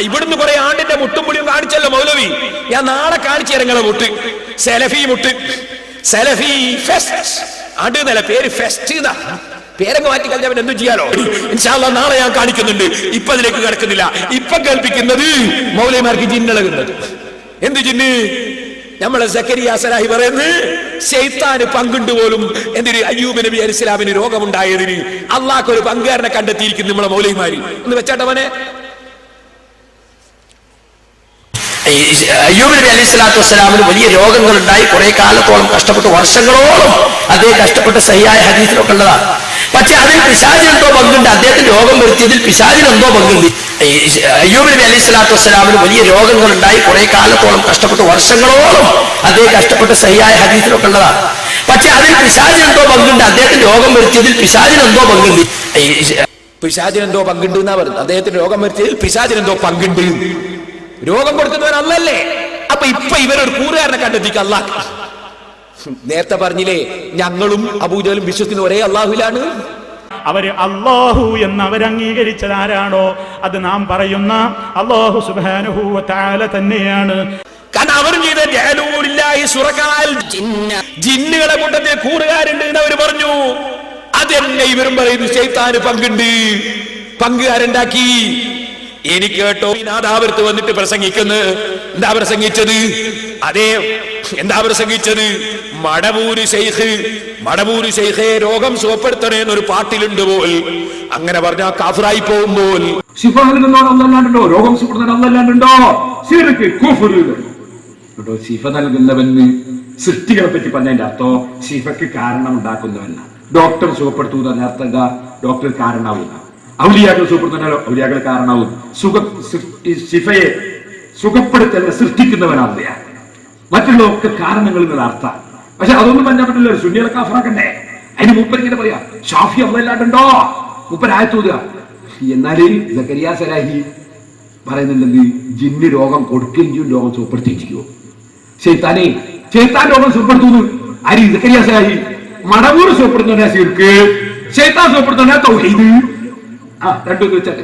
ഇവിടുന്ന് കുറെ ആണ്ടിന്റെ മുട്ടും പുളിയും കാണിച്ചല്ലോ മൗലവി. ഞാൻ നാളെ കാണിച്ചു തരാം നിങ്ങളെ മുട്ട്. സെലഫി മുട്ട്, സെലഫി ഫെസ്റ്റ്. ആണ്ട് എന്നല്ല പേര്, ഫെസ്റ്റ് എന്നാ. പേരങ്ങ് മാറ്റി കഴിഞ്ഞാൽ അവൻ എന്തും ചെയ്യാലോ. ഇൻഷാ അല്ലാഹ് നാളെ ഞാൻ കാണിക്കുന്നുണ്ട്. ഇപ്പൊ അതിലേക്ക് കിടക്കുന്നില്ല. ഇപ്പൊ കേൾപ്പിക്കുന്നത് മൗലവിമാർക്ക് ജിന്നിളകുന്നത്. എന്ത് ജിന്ന്? നമ്മളെ സക്കരിയ സലാഹി പറയുന്നത് ശൈത്താന് പങ്കുണ്ട് പോലും. എന്തിന്? അയ്യൂബ് നബി അലൈഹിസ്സലാമിന് രോഗമുണ്ടായതിന് അള്ളാഹ് ഒരു പങ്കുകാരനെ കണ്ടെത്തിയിരിക്കുന്നു നമ്മളെ മൗലവിമാര്. ഒന്ന് വെച്ചാട്ടവനെ. അയ്യൂബ് നബി അലൈഹി സ്വലാത്തു വസ്സലാമിന് വലിയ രോഗങ്ങൾ ഉണ്ടായി. കുറെ കാലത്തോളം കഷ്ടപ്പെട്ട്, വർഷങ്ങളോളം അദ്ദേഹം കഷ്ടപ്പെട്ട് സഹിയായ ഹദീസിലൊക്കെ ഉള്ളതാണ്. പക്ഷെ അതിൽ പിശാചിനെന്തോ പങ്കുണ്ട്. അദ്ദേഹത്തിന് രോഗം വരുത്തിയതിൽ പിശാചിനെന്തോ പങ്കുണ്ട്. അയ്യൂബ് നബി അലൈഹി സ്വലാത്തു വസ്സലാമിന് വലിയ രോഗങ്ങൾ ഉണ്ടായി. കുറെ കാലത്തോളം കഷ്ടപ്പെട്ട്, വർഷങ്ങളോളം അദ്ദേഹം കഷ്ടപ്പെട്ട് സഹിയായ ഹദീസിലൊക്കെ ഉള്ളതാണ്. പക്ഷെ അതിൽ പിശാചിനെന്തോ പങ്കുണ്ട്. അദ്ദേഹത്തിന് രോഗം വരുത്തിയതിൽ പിശാചിനെന്തോ പങ്കുണ്ട്. പിശാചിനെന്തോ പങ്കുണ്ട് എന്നാ പറയുന്നത്. അദ്ദേഹത്തിന് രോഗം വരുത്തിയതിൽ പിശാചിനെന്തോ പങ്കുണ്ട്. രോഗം കൊടുക്കുന്നവൻ അല്ലല്ലേ? അപ്പൊ ഇപ്പൊ ഇവരൊരു കൂറുകാരനെ കണ്ടെത്തിക്ക അല്ലാഹ്. നേരത്തെ പറഞ്ഞില്ലേ, ഞങ്ങളും അബൂജഹലും വിശ്വസിക്കുന്ന ഒരേ അള്ളാഹുവിലാണ്. അവര് അല്ലാഹു എന്ന് അവരംഗീകരിച്ചത് ആരാണോ അത് നാം പറയുന്ന അല്ലാഹു സുബ്ഹാനഹു വ തആല തന്നെയാണ്. കാരണം അവരും ചെയ്ത ജിന്നുകളെ കൂട്ടത്തിൽ കൂറുകാരുണ്ട് എന്ന് അവർ പറഞ്ഞു. അതെന്നെ ഇവരും പറയുന്നു ശൈത്താന് പങ്കുണ്ട്, പങ്കുകാരുണ്ടാക്കി. എനിക്ക് കേട്ടോ നാദാപുരത്ത് വന്നിട്ട് പ്രസംഗിക്കുന്നു. എന്താ പ്രസംഗിച്ചത്? എന്താ പ്രസംഗിച്ചത്? മടവൂര് ശൈഖേ രോഗം സുഖപ്പെടുത്തണേ എന്നൊരു പാട്ടിലുണ്ട് പോൽ. അങ്ങനെ പറഞ്ഞാൽ കാഫിറായി പോകുമ്പോൾ ശിഫ നൽകുന്നവൻ അല്ലാണ്ടുണ്ടോ? രോഗം സുഖപ്പെടുത്താൻ അല്ലാണ്ടുണ്ടോ? ശിഫ നൽകുന്നവന് സൃഷ്ടികളെ പറ്റി പറഞ്ഞതിന്റെ അർത്ഥം ശിഫക്ക് കാരണം ഉണ്ടാക്കുന്നവനാണ്. ഡോക്ടർ സുഖപ്പെടുത്തുന്ന അർത്ഥം എന്താ? ഡോക്ടർ കാരണമാവുന്ന. ഔലിയാക്കൾ സുഖപ്പെടുത്തുന്നാലോ ഔലിയാക്കൾ കാരണമാവും. ശിഫയെ സുഖപ്പെടുത്തല്ല സൃഷ്ടിക്കുന്നവനാണ്. മറ്റുള്ളവർക്ക് കാരണങ്ങൾ എന്നുള്ള അർത്ഥം. പക്ഷെ അതൊന്നും പറഞ്ഞാൽ പറ്റില്ല. സുന്നികളെ കാഫറാക്കണ്ടേ? അതിന് മൂപ്പർ ഇങ്ങനെ പറയാ ഷാഫി അല്ലാണ്ടുണ്ടോ? മൂപ്പർ ആയത്തൂതുക. എന്നാല് സക്കരിയ സലാഹി പറയുന്നുണ്ടെങ്കിൽ ജിന്ന് രോഗം കൊടുക്കുകയും ചെയ്യും, രോഗം സുഖപ്പെടുത്തിയിരിക്കുമോ? ശൈത്താൻ രോഗം സുഖപ്പെടുത്തുന്നു. ആര്? സക്കരിയ സലാഹി. മടവൂർ സുഖപ്പെടുത്തുന്ന ശിർക്ക്, ശൈത്താൻ സുഖപ്പെടുത്തുന്ന തൗഹീദ്. രണ്ടു വെച്ചാൽ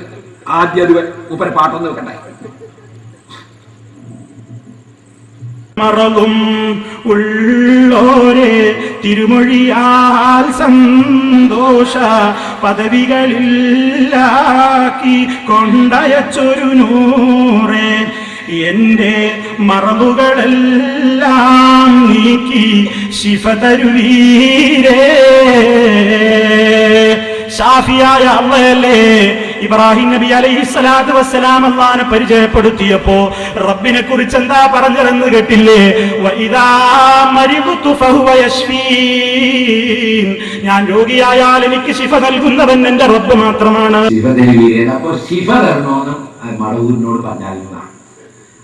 ആദ്യം അത് മൂപ്പരെ പാട്ടൊന്നും വെക്കണ്ടേ? മറവും ഉള്ളോരെ തിരുമൊഴിയാൽ സന്തോഷ പദവികളിലാക്കി കൊണ്ടയച്ചൊരു നൂറേ, എന്റെ മറവുകളെല്ലാം നീക്കി ശിഫ തരുവീരേ. ഷാഫിയായ അള്ളയല്ലേ ഇബ്രാഹിം നബി അലൈഹിസ്സലാത്തു വസ്സലാം അല്ലാഹനെ പരിചയപ്പെടുത്തിയപ്പോ റബ്ബിനെ കുറിച്ച് എന്താ പറഞ്ഞതെന്ന് കേട്ടില്ലേ? വഇദാ മരിദതു ഫഹുവ യശ്ഫീൻ. ഞാൻ രോഗിയായാൽ എനിക്ക് ശിഫ നൽകുന്നവൻ എന്റെ റബ്ബ് മാത്രമാണ്. മടവൂരിനോട് പറഞ്ഞാൽ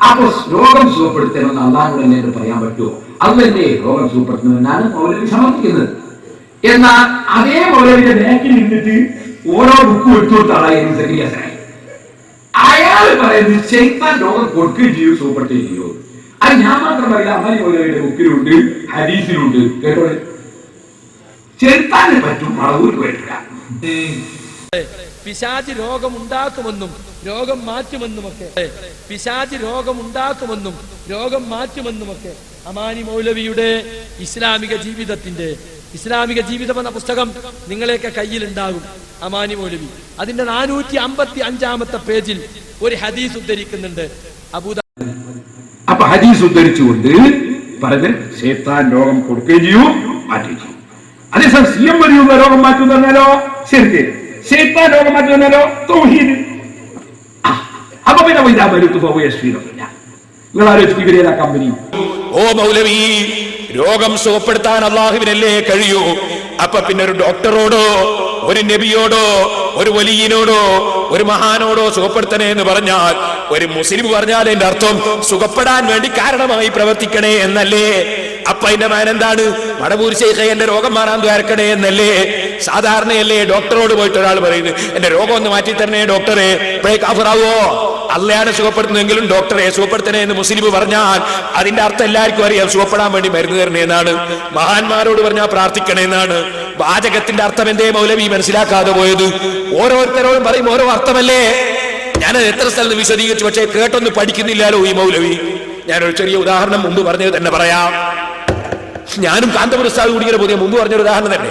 അപ്പൊ രോഗം സുഖപ്പെടുത്തണമെന്ന് അള്ളാഹിനോട് പറയാൻ പറ്റുമോ? അതല്ലേ രോഗം സുഖപ്പെടുത്തുന്നതിനാണ് മൗലവി സമർപ്പിക്കുന്നത്. എന്നാൽ അതേ മൗലവിന്റെ ബാക്കിൽ നിന്നിട്ട് ഓരോ ബുക്കും എടുത്തു കൊടുത്ത ആളായിരുന്നു സക്കരിയ സലാഹി. അയാൾ പറയുന്നത് ശൈത്താൻ രോഗം കൊടുക്കുകയും ചെയ്യൂ, സുഖപ്പെടുത്തുകയും ചെയ്യൂ. അത് ഞാൻ മാത്രം പറയില്ല, അമ്മാനി മൗലവിയുടെ ബുക്കിലുണ്ട്, ഹദീസിലുണ്ട്. കേട്ടോളെ, ശൈത്താന് പറ്റും, മടവൂർക്ക് പറ്റില്ല. പിശാചി രോഗമുണ്ടാക്കുമെന്നും രോഗം മാറ്റുമെന്നുമൊക്കെ രോഗം മാറ്റുമെന്നുമൊക്കെ അമാനി മൗലവിയുടെ ഇസ്ലാമിക ജീവിതം എന്ന പുസ്തകം നിങ്ങളെയൊക്കെ കയ്യിലുണ്ടാകും. അമാനി മൗലവി അതിന്റെ 455-ാമത്തെ പേജിൽ ഒരു ഹദീസ് ഉദ്ധരിക്കുന്നുണ്ട്. അപ്പൊ ഹദീസ് ഉദ്ധരിച്ചുകൊണ്ട് പറഞ്ഞ് ശൈത്താൻ രോഗം കൊടുക്കുകയും ചെയ്യും, മാറ്റുകയും ചെയ്യും. അതേസമയം സിയം വരിയുള്ള രോഗം മാറ്റുന്നോ ശരിക്ക്, ശൈത്താൻ രോഗം മാറ്റുന്നോ തൗഹീദ്. അപ്പൊ പിന്നെ നിങ്ങൾ ആലോചിച്ച് ഇവരേതാ കമ്പനി? ഓ മൗലവി, രോഗം സുഖപ്പെടുത്താൻ അള്ളാഹുവിനല്ലേ കഴിയൂ. അപ്പൊ പിന്നെ ഒരു ഡോക്ടറോടോ ഒരു നബിയോടോ ഒരു വലിയനോടോ ഒരു മഹാനോടോ സുഖപ്പെടുത്തണേ എന്ന് പറഞ്ഞാൽ, ഒരു മുസ്ലിം പറഞ്ഞാൽ അതിന്റെ അർത്ഥം സുഖപ്പെടാൻ വേണ്ടി കാരണമായി പ്രവർത്തിക്കണേ എന്നല്ലേ? അപ്പൊ അതിന്റെ മാൻ എന്താണ്? മടവൂർ ശൈഖേ എന്റെ രോഗം മാറാൻ ദ്വാരക്കണേ എന്നല്ലേ? സാധാരണയല്ലേ ഡോക്ടറോട് പോയിട്ട് ഒരാൾ പറയുന്നത് എന്റെ രോഗം ഒന്ന് മാറ്റി തരണേ ഡോക്ടറെ, ഇപ്പോഴേ കാഫിറാവോ? അള്ളയാണ് സുഖപ്പെടുത്തുന്നെങ്കിലും ഡോക്ടറെ സുഖപ്പെടുത്തണേ എന്ന് മുസ്ലിം പറഞ്ഞാൽ അതിന്റെ അർത്ഥം എല്ലാവർക്കും അറിയാം, സുഖപ്പെടാൻ വേണ്ടി മരുന്ന് തരണേ എന്നാണ്. മഹാന്മാരോട് പറഞ്ഞാൽ പ്രാർത്ഥിക്കണേ എന്നാണ്. വാചകത്തിന്റെ അർത്ഥം എന്തേ മൗലവി മനസ്സിലാക്കാതെ പോയത്? ഓരോരുത്തരോടും പറയും ഓരോ അർത്ഥമല്ലേ? ഞാനത് എത്ര സ്ഥലത്ത് വിശദീകരിച്ചു, പക്ഷേ കേട്ടൊന്നും പഠിക്കുന്നില്ലല്ലോ ഈ മൗലവി. ഞാനൊരു ചെറിയ ഉദാഹരണം മുമ്പ് പറഞ്ഞത് തന്നെ പറയാം. ഞാനും കാന്തപുരം ഉസ്താദ് കൂടിങ്ങനെ പോയി, മുമ്പ് പറഞ്ഞൊരു ഉദാഹരണം തന്നെ.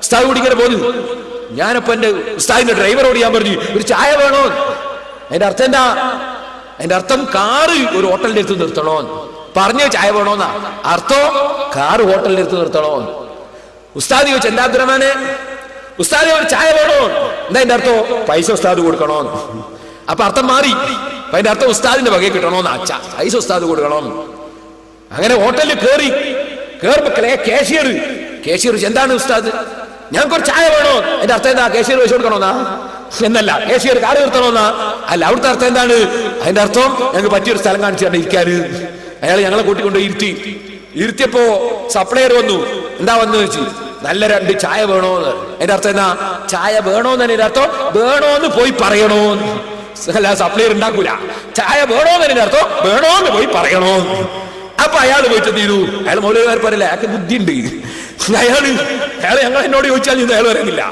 ഉസ്താദ് കൂടിങ്ങനെ പോന്നു, ഞാനപ്പോ എന്റെ ഉസ്താദിന്റെ ഡ്രൈവറോട് ഞാൻ പറഞ്ഞു ഒരു ചായ വേണോ? അതിന്റെ അർത്ഥം എന്താ? അതിന്റെ അർത്ഥം കാറ് ഒരു ഹോട്ടലിന്റെ അടുത്ത് നിർത്തണോ പറഞ്ഞു. ചായ വേണോന്നാ അർത്ഥം, കാറ് ഹോട്ടലിന്റെ അടുത്ത് നിർത്തണോ? ഉസ്താദ് ചോദിച്ചു എന്താ അബ്ദുറഹ്മാനെ? ഉസ്താദ് ഒരു ചായ വേണോ? എന്താ അതിന്റെ അർത്ഥം? പൈസ ഉസ്താദ് കൊടുക്കണോ? അപ്പൊ അർത്ഥം മാറി. അപ്പൊ അതിന്റെ അർത്ഥം ഉസ്താദിന്റെ വകയെ കിട്ടണോന്ന്. അച്ഛാ പൈസ ഉസ്താദ് കൊടുക്കണം. അങ്ങനെ ഹോട്ടലിൽ കേറുമ്പോ കേഷ്യർ എന്താണ് ഉസ്താദ് ഞങ്ങൾക്ക് ഒരു ചായ വേണോ? അതിന്റെ അർത്ഥം എന്താ? കേഷ്യർ പൈസ കൊടുക്കണോന്നാ? എന്നല്ല. കേഷ്യർ കാറ് നിർത്തണോന്നാ? അല്ല. അവിടുത്തെ അർത്ഥം എന്താണ്? അതിന്റെ അർത്ഥം ഞങ്ങൾക്ക് പറ്റിയൊരു സ്ഥലം കാണിച്ചു തന്നെ ഇരിക്കാറ്. അയാൾ ഞങ്ങളെ കൂട്ടിക്കൊണ്ട് ഇരുത്തിയപ്പോ സപ്ലയർ വന്നു. എന്താ വന്നു വെച്ച് നല്ല 2 ചായ വേണോന്ന്. അതിന്റെ അർത്ഥം എന്താ? ചായ വേണോന്ന് തന്നെ അർത്ഥം വേണോന്ന് പോയി പറയണോന്ന്. അല്ല, സപ്ലയർ ഉണ്ടാക്കൂല. ചായ വേണോന്ന് അർത്ഥം വേണോന്ന് പോയി പറയണോ. അപ്പൊ അയാൾ പോയിട്ട് എന്ത് ചെയ്തു? അയാൾ മൗലവിമാർ പറയില്ല, അയാൾക്ക് ബുദ്ധിയുണ്ട്. അയാള് ഞങ്ങൾ എന്നോട് ചോദിച്ചാൽ അയാൾ പറയുന്നില്ല,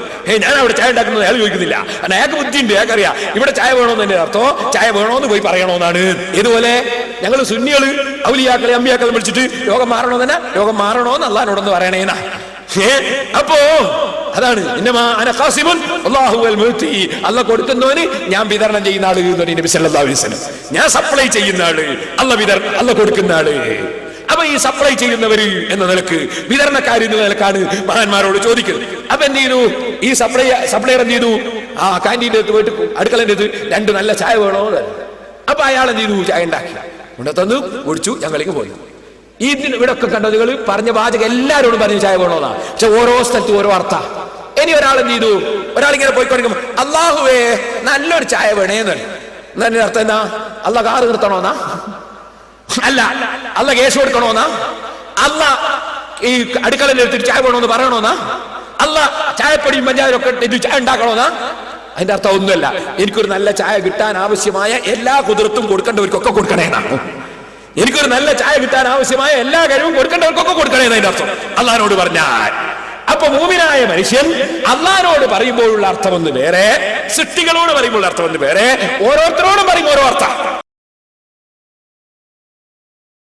ഞാൻ അവിടെ ചായ ഉണ്ടാക്കുന്നത് അയാൾ ചോദിക്കുന്നില്ല. കാരണം അയാൾക്ക് ബുദ്ധിയുണ്ട്, അയാൾക്കറിയാം ഇവിടെ ചായ വേണോന്ന് തന്നെ അർത്ഥം ചായ വേണോന്ന് പോയി പറയണോന്നാണ്. ഇതുപോലെ ഞങ്ങൾ സുന്നികള് ഔലിയാക്കളെ അമ്പിയാക്കളെ വിളിച്ചിട്ട് രോഗം മാറണോ തന്നെ, രോഗം മാറണോന്ന് അള്ളാഹിനോടൊന്ന് പറയണേനാ. അപ്പോ അതാണ് അള്ള കൊടുക്കുന്നവന് ഞാൻ വിതരണം ചെയ്യുന്ന ആള് നബി സല്ലല്ലാഹു അലൈഹി വസല്ലം. ഞാൻ സപ്ലൈ ചെയ്യുന്ന ആള്, അള്ള കൊടുക്കുന്ന ആള്. അപ്പൊ ഈ സപ്ലൈ ചെയ്യുന്നവര് എന്ന നിലക്ക്, വിതരണക്കാരി എന്ന നിലക്കാണ് മഹാന്മാരോട് ചോദിക്കുന്നത്. അപ്പൊ എന്ത് ചെയ്തു? ഈ സപ്ലൈയർ എന്ത് ചെയ്തു? ആ കാന്റീൻ്റെ അടുത്ത് പോയിട്ട് അടുക്കളൻ്റെ അടുത്ത് 2 നല്ല ചായ വേണോ? അപ്പൊ അയാൾ എന്ത് ചെയ്തു? ചായ ഉണ്ടാക്കി കൊണ്ടുതന്നു, കുടിച്ചു, ഞങ്ങളിലേക്ക് പോയി. ഇവിടെ ഒക്കെ കണ്ടോ നിങ്ങൾ? പറഞ്ഞ വാചകം എല്ലാവരോടും പറഞ്ഞ ചായ വേണോന്നാ. പക്ഷെ ഓരോ സ്ഥലത്തും ഓരോ അർത്ഥ. ഇനി ഒരാൾ എന്ത് ചെയ്തു? ഒരാളിങ്ങനെ പോയിക്കൊണ്ടിരിക്കും, അള്ളാഹുവേ നല്ലൊരു ചായ വേണേന്ന്. എന്നതിന്റെ അർത്ഥം എന്താ? അള്ള കാറ് നിർത്തണോന്നാ? അല്ല. അള്ള കേസ് കൊടുക്കണോന്നാ? അല്ല ഈ അടുക്കളയിൽ എടുത്തിട്ട് ചായ വേണോന്ന് പറയണോന്നാ? അല്ല ചായപ്പൊടിയും പഞ്ചായത്തൊക്കെ ഇത് ചായ ഉണ്ടാക്കണോന്നാ? അതിന്റെ അർത്ഥം ഒന്നുമല്ല. എനിക്കൊരു നല്ല ചായ കിട്ടാൻ ആവശ്യമായ എല്ലാ കുതിർത്തും കൊടുക്കേണ്ടവർക്കൊക്കെ കൊടുക്കണേന്നാണ്. എനിക്കൊരു നല്ല ചായ കിട്ടാൻ ആവശ്യമായ എല്ലാ കാര്യവും കൊടുക്കേണ്ടവർക്കൊക്കെ കൊടുക്കണേന്ന് അതിന്റെ അർത്ഥം അള്ളാഹിനോട് പറഞ്ഞാൽ. അപ്പൊ മൂമിനായ മനുഷ്യൻ അള്ളാഹിനോട് പറയുമ്പോഴുള്ള അർത്ഥം ഒന്ന് വേറെ, സൃഷ്ടികളോട് പറയുമ്പോഴുള്ള അർത്ഥം ഒന്ന് വേറെ, ഓരോരുത്തരോടും പറയുമ്പോൾ ഓരോ അർത്ഥം.